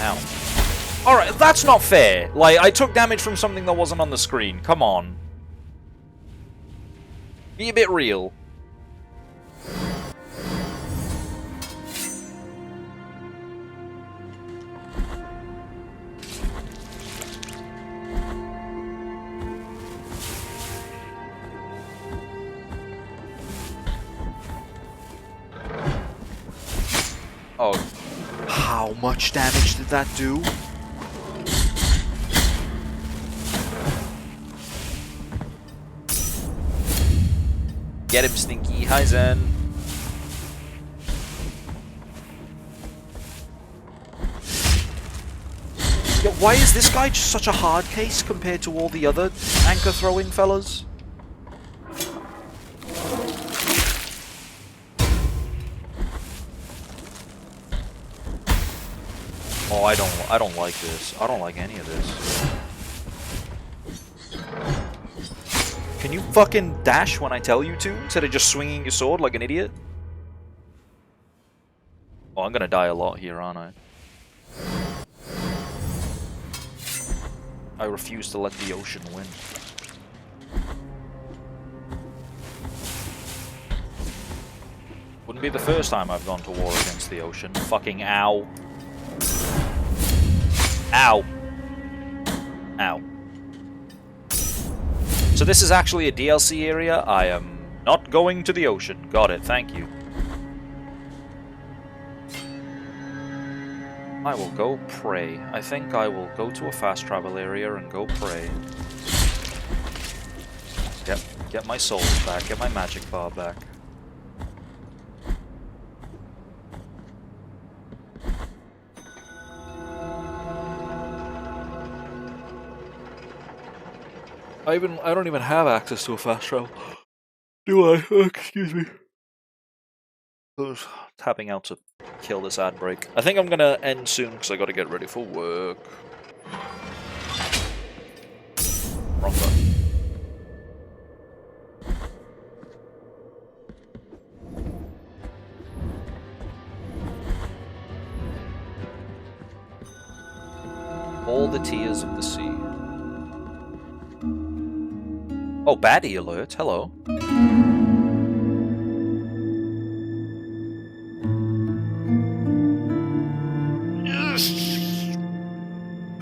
Ow. Alright, that's not fair. Like, I took damage from something that wasn't on the screen. Come on. Be a bit real. Oh, how much damage did that do? Get him, Stinky. Hi, Zen. Yeah, why is this guy just such a hard case compared to all the other anchor throwing fellas? Oh, I don't like this. I don't like any of this. Can you fucking dash when I tell you to, instead of just swinging your sword like an idiot? Oh, I'm gonna die a lot here, aren't I? I refuse to let the ocean win. Wouldn't be the first time I've gone to war against the ocean. Fucking ow. Ow. Ow. So this is actually a DLC area. I am not going to the ocean. Got it, thank you. I will go pray. I think I will go to a fast travel area and go pray. Get my soul back, get my magic bar back. I don't even have access to a fast travel. Do I? Excuse me. Tapping out to kill this ad break. I think I'm gonna end soon because I gotta get ready for work. Wrong button. All the tears of the sea. Oh, baddie alert. Hello.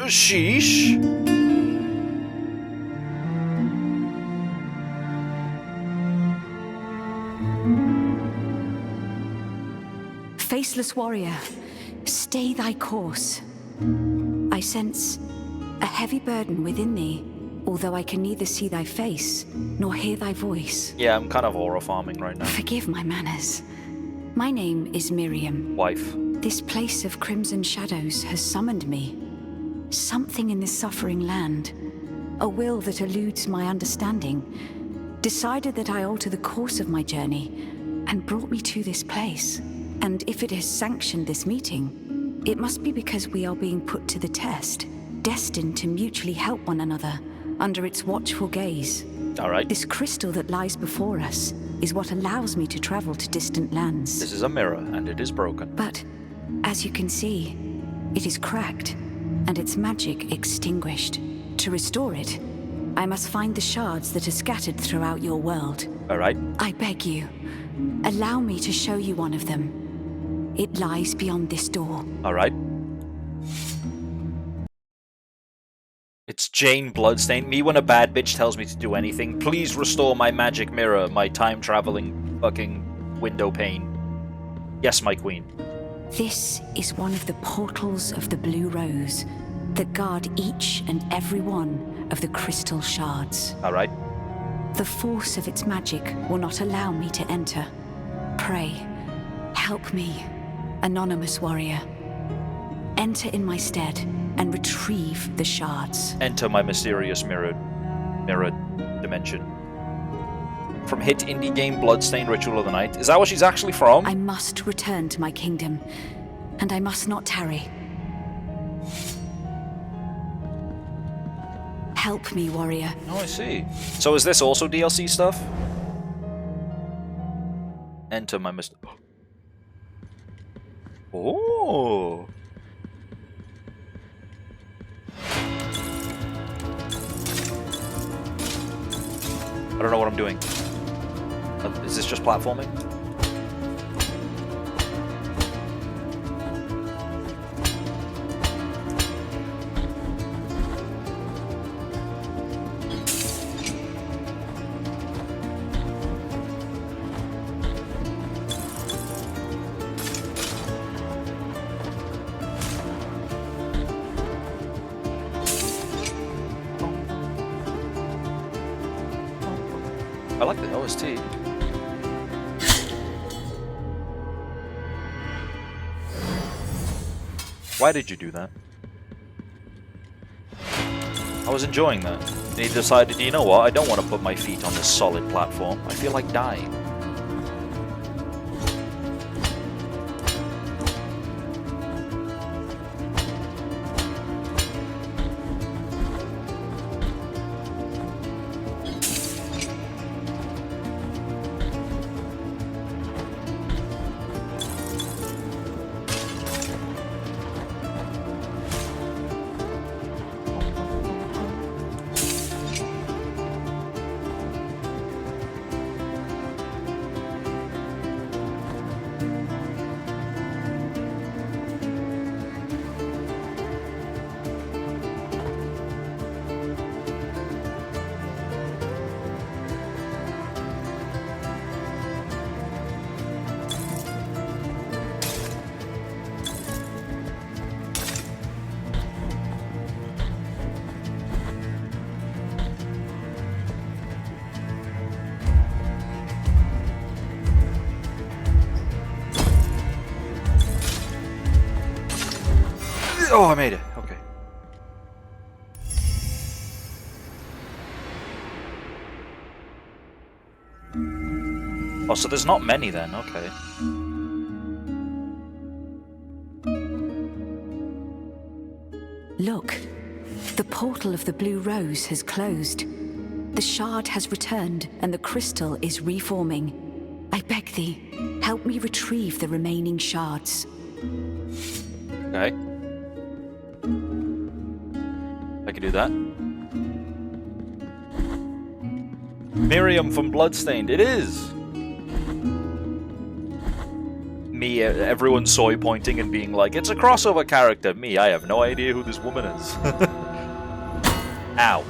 Sheesh. Faceless warrior, stay thy course. I sense a heavy burden within thee, although I can neither see thy face nor hear thy voice. Yeah, I'm kind of aura farming right now. Forgive my manners. My name is Miriam. Wife. This place of crimson shadows has summoned me. Something in this suffering land, a will that eludes my understanding, decided that I alter the course of my journey and brought me to this place. And if it has sanctioned this meeting, it must be because we are being put to the test, destined to mutually help one another under its watchful gaze. All right. This crystal that lies before us is what allows me to travel to distant lands. This is a mirror, and it is broken. But, as you can see, it is cracked, and its magic extinguished. To restore it, I must find the shards that are scattered throughout your world. All right. I beg you, allow me to show you one of them. It lies beyond this door. All right. It's Jane Bloodstained. Me when a bad bitch tells me to do anything. Please restore my magic mirror, my time-traveling fucking window pane. Yes, my queen. This is one of the portals of the Blue Rose that guard each and every one of the crystal shards. All right. The force of its magic will not allow me to enter. Pray, help me, anonymous warrior. Enter in my stead and retrieve the shards. Enter my mysterious mirrored dimension. From hit indie game Bloodstained Ritual of the Night. Is that what she's actually from? I must return to my kingdom, and I must not tarry. Help me, warrior. Oh, I see. So is this also DLC stuff? Enter my Oh. I don't know what I'm doing. Is this just platforming? like the OST. Why did you do that? I was enjoying that. And he decided, you know what, I don't want to put my feet on this solid platform. I feel like dying. Oh, I made it. Okay. Oh, so there's not many then. Okay. Look, the portal of the Blue Rose has closed. The shard has returned, and the crystal is reforming. I beg thee, help me retrieve the remaining shards. Okay. I can do that. Miriam from Bloodstained. It is! Me, everyone soy pointing and being like, it's a crossover character. Me, I have no idea who this woman is. Ow.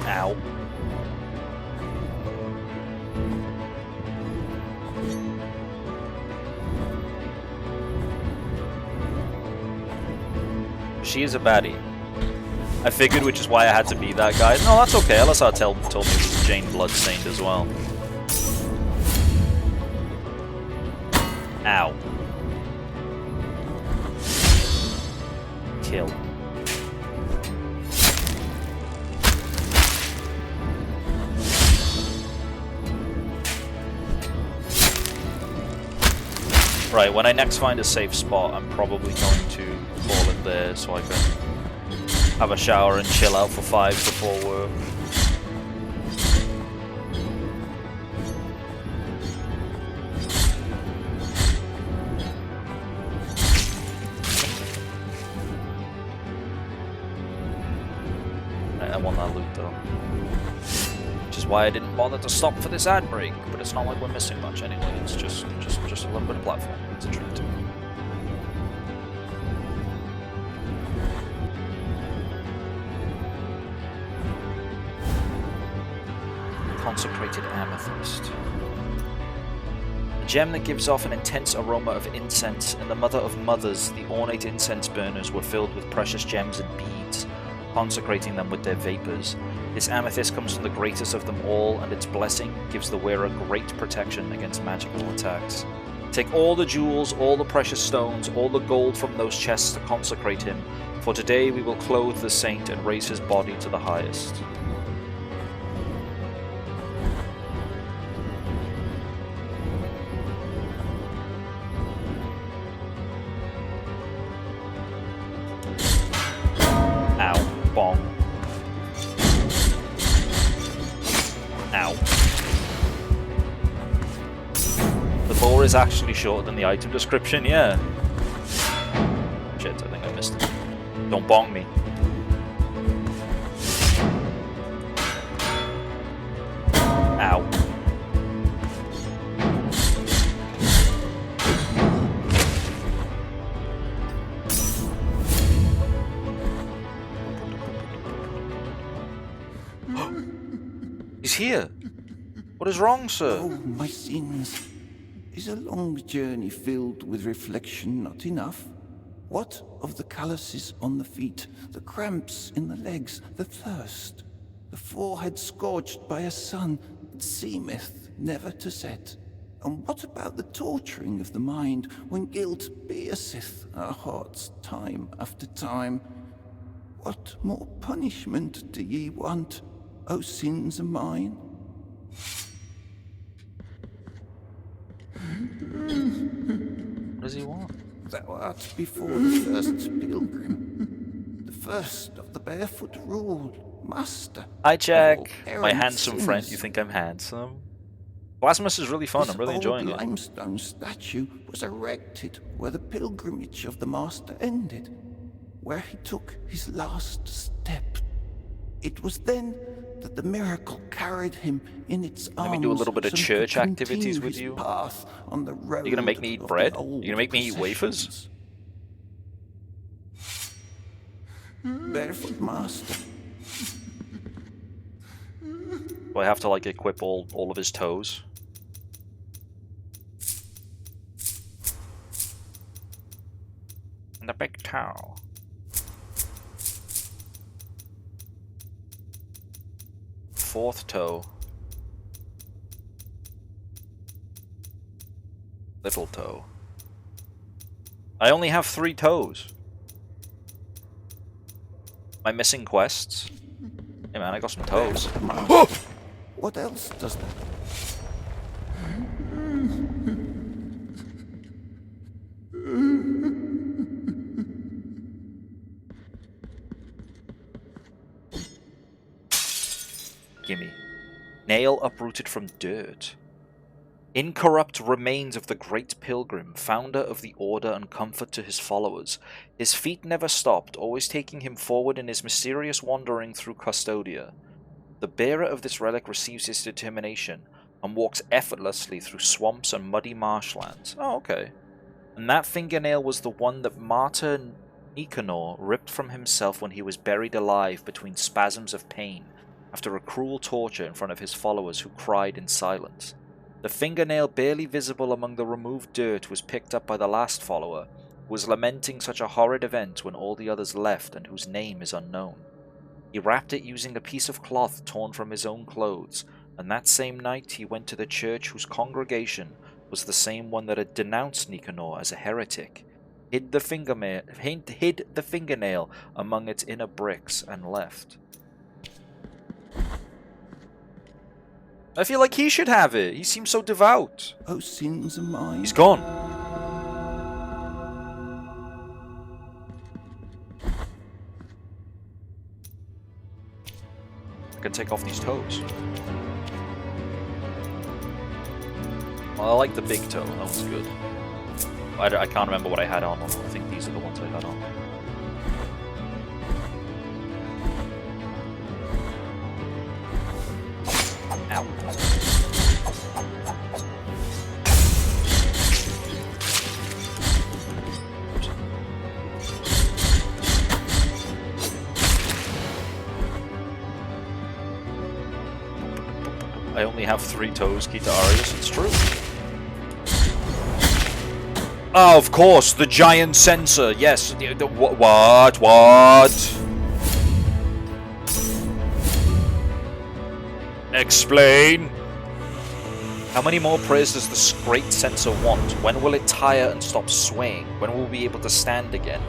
Ow. She is a baddie. I figured, which is why I had to be that guy. No, that's okay. LSR told me it was Jane Bloodstained as well. Ow. Kill. Right, when I next find a safe spot, I'm probably going to fall in there so I can have a shower and chill out for 5 before work. I want that loot though. Which is why I didn't bother to stop for this ad break, but it's not like we're missing much anyway, it's just a little bit of platform. It's a treat. Consecrated amethyst. A gem that gives off an intense aroma of incense, and the mother of mothers, the ornate incense burners, were filled with precious gems and beads, consecrating them with their vapors. This amethyst comes from the greatest of them all, and its blessing gives the wearer great protection against magical attacks. Take all the jewels, all the precious stones, all the gold from those chests to consecrate him, for today we will clothe the saint and raise his body to the highest. Ow. Bong. Ow. The bow is actually shorter than the item description, yeah. Shit, I think I missed it. Don't bong me. Ow. He's here. What is wrong, sir? Oh, my sins. Is a long journey filled with reflection not enough? What of the calluses on the feet, the cramps in the legs, the thirst, the forehead scorched by a sun that seemeth never to set? And what about the torturing of the mind when guilt pierceth our hearts time after time? What more punishment do ye want, O sins of mine? What does he want? Thou art before the first pilgrim, the first of the barefoot rule, master. Hi, Jack, my errant handsome friend. You think I'm handsome? Blasphemous is really fun. I'm really enjoying it. This old limestone statue was erected where the pilgrimage of the master ended, where he took his last step. It was then that the miracle carried him in its arms. Let me do a little bit of church activities with you. On the road You're gonna make me eat bread? You're gonna make me eat wafers? Barefoot master. Do I have to like equip all of his toes? And the big toe. Fourth toe. Little toe. I only have 3 toes. Am I missing quests? Hey man, I got some toes. What else does that? Gimme. Nail uprooted from dirt. Incorrupt remains of the great pilgrim, founder of the order and comfort to his followers. His feet never stopped, always taking him forward in his mysterious wandering through Custodia. The bearer of this relic receives his determination and walks effortlessly through swamps and muddy marshlands. Oh, okay. And that fingernail was the one that martyr Nicanor ripped from himself when he was buried alive between spasms of pain after a cruel torture in front of his followers who cried in silence. The fingernail barely visible among the removed dirt was picked up by the last follower, who was lamenting such a horrid event when all the others left and whose name is unknown. He wrapped it using a piece of cloth torn from his own clothes, and that same night he went to the church whose congregation was the same one that had denounced Nicanor as a heretic, hid the fingernail among its inner bricks, and left. I feel like he should have it. He seems so devout. Oh, sins of mine. He's gone. I can take off these toes. Well, I like the big toe. That one's good. I can't remember what I had on. I think these are the ones I had on. Ow. I only have 3 toes, KitaArias, it's true. Oh, of course, the giant sensor, yes. What? Explain. How many more prayers does this great sensor want? When will it tire and stop swaying? When will we be able to stand again?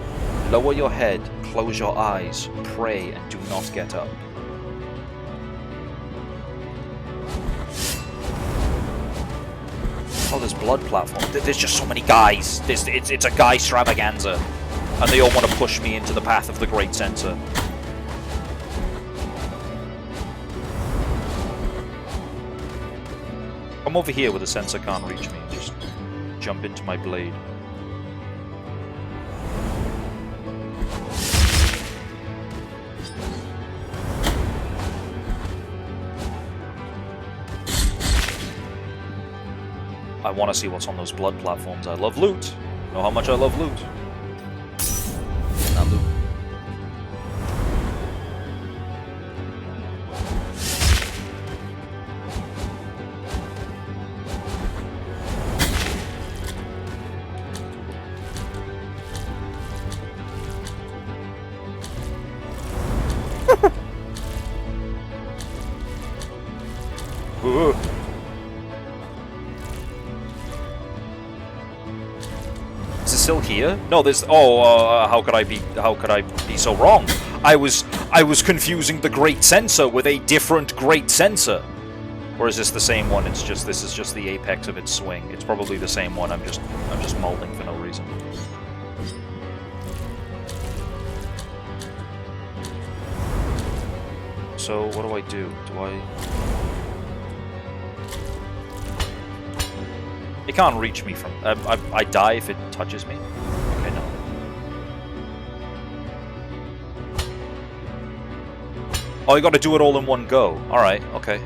Lower your head, close your eyes, pray, and do not get up. Oh, there's blood platform. There's just so many guys. It's a guy extravaganza. And they all want to push me into the path of the great sensor. I'm over here where the sensor can't reach me. Just jump into my blade. I want to see what's on those blood platforms. I love loot. You know how much I love loot. Not loot. Is it still here? No, there's. Oh, how could I be so wrong? I was confusing the Great Censor with a different Great Censor. Or is this the same one? This is just the apex of its swing. It's probably the same one. I'm just molding for no reason. So what do I do? It can't reach me from... I die if it touches me? Okay, no. Oh, you gotta do it all in one go. Alright, okay.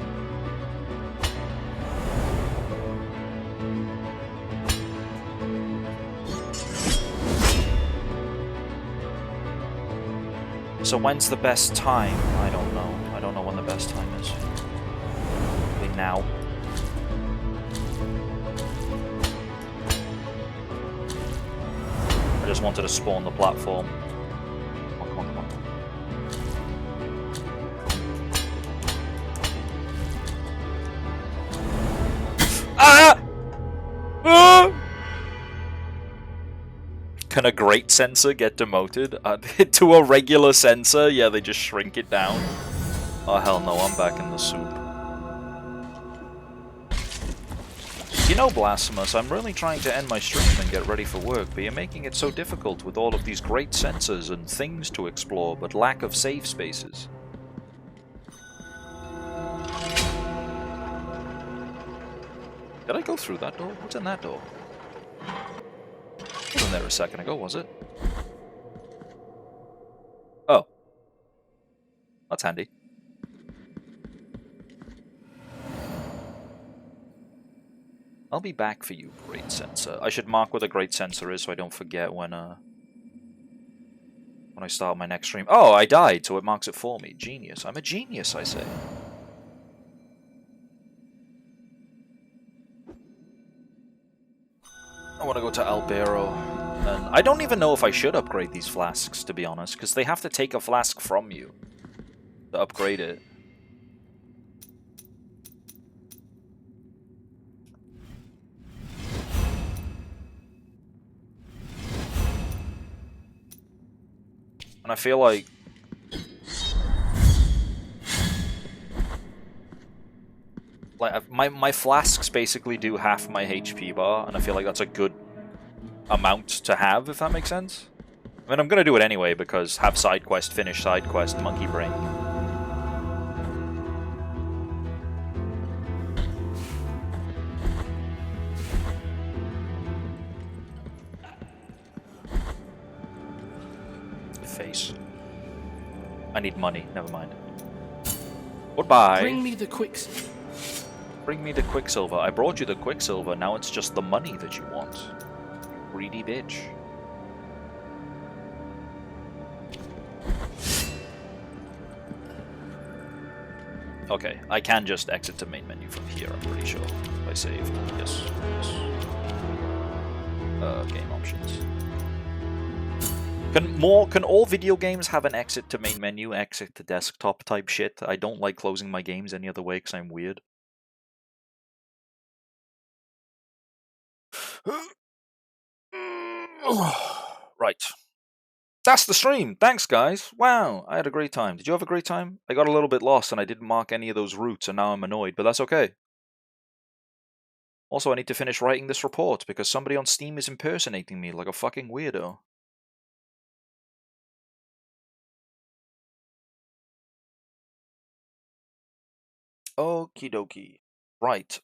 So when's the best time? I don't know. I don't know when the best time is. Maybe now. I just wanted to spawn the platform. Come on. Ah! Ah! Can a great censor get demoted? To a regular censor? Yeah, they just shrink it down. Oh hell no, I'm back in the soup. You know, Blasphemous, I'm really trying to end my stream and get ready for work, but you're making it so difficult with all of these great censors and things to explore, but lack of safe spaces. Did I go through that door? What's in that door? It wasn't there a second ago, was it? Oh. That's handy. I'll be back for you, Great Censor. I should mark what a Great Censor is so I don't forget when I start my next stream. Oh, I died, so it marks it for me. Genius. I'm a genius, I say. I want to go to Albero. And I don't even know if I should upgrade these flasks, to be honest, because they have to take a flask from you to upgrade it. And I feel like... my flasks basically do half my HP bar, and I feel like that's a good amount to have, if that makes sense. I mean, I'm gonna do it anyway, because have side quest, finish side quest, monkey brain. Face. I need money, never mind. Goodbye. Bring me the Quicksilver. Bring me the Quicksilver. I brought you the Quicksilver, now it's just the money that you want. You greedy bitch. Okay, I can just exit the main menu from here, I'm pretty sure. If I save. Yes. Game options. Can all video games have an exit to main menu, exit to desktop type shit? I don't like closing my games any other way because I'm weird. Right. That's the stream. Thanks, guys. Wow, I had a great time. Did you have a great time? I got a little bit lost and I didn't mark any of those routes and now I'm annoyed, but that's okay. Also, I need to finish writing this report because somebody on Steam is impersonating me like a fucking weirdo. Okie dokie. Right,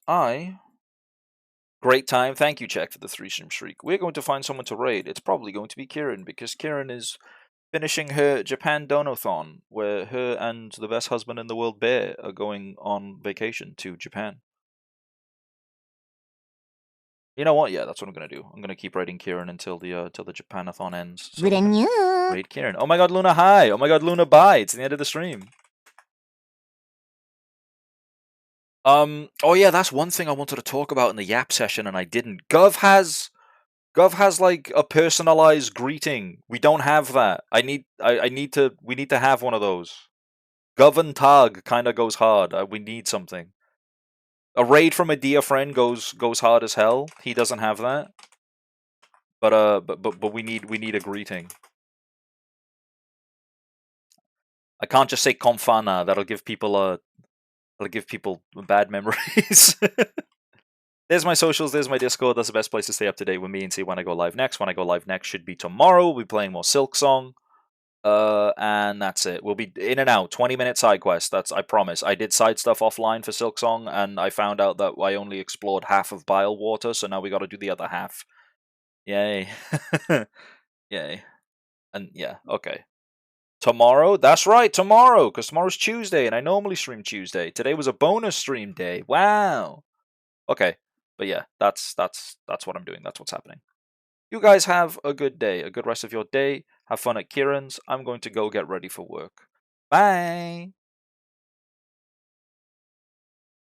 Great time. Thank you, Check, for the 3-stream streak. We're going to find someone to raid. It's probably going to be Kieran, because Kieran is finishing her Japan Donathon, where her and the best husband in the world, Bear, are going on vacation to Japan. You know what? Yeah, that's what I'm going to do. I'm going to keep raiding Kieran until the Japanathon ends. So raid Kieran. Oh my god, Luna, hi! Oh my god, Luna, bye! It's the end of the stream. Oh yeah, that's one thing I wanted to talk about in the Yap session and I didn't. Gov has like a personalized greeting. We don't have that. We need to have one of those. Gov and Tag kind of goes hard. We need something. A raid from a dear friend goes hard as hell. He doesn't have that. But we need a greeting. I can't just say Confana. That'll give people bad memories. There's my socials. There's my Discord. That's the best place to stay up to date with me and see when I go live next. When I go live next should be tomorrow. We'll be playing more Silksong. And that's it. We'll be in and out. 20-minute side quest. That's, I promise. I did side stuff offline for Silksong, and I found out that I only explored half of Bile Water, so now we got to do the other half. Yay. Yay. And yeah, okay. Tomorrow? That's right, tomorrow, because tomorrow's Tuesday, and I normally stream Tuesday. Today was a bonus stream day. Wow. Okay, but yeah, that's what I'm doing. That's what's happening. You guys have a good day, a good rest of your day. Have fun at Kieran's. I'm going to go get ready for work. Bye.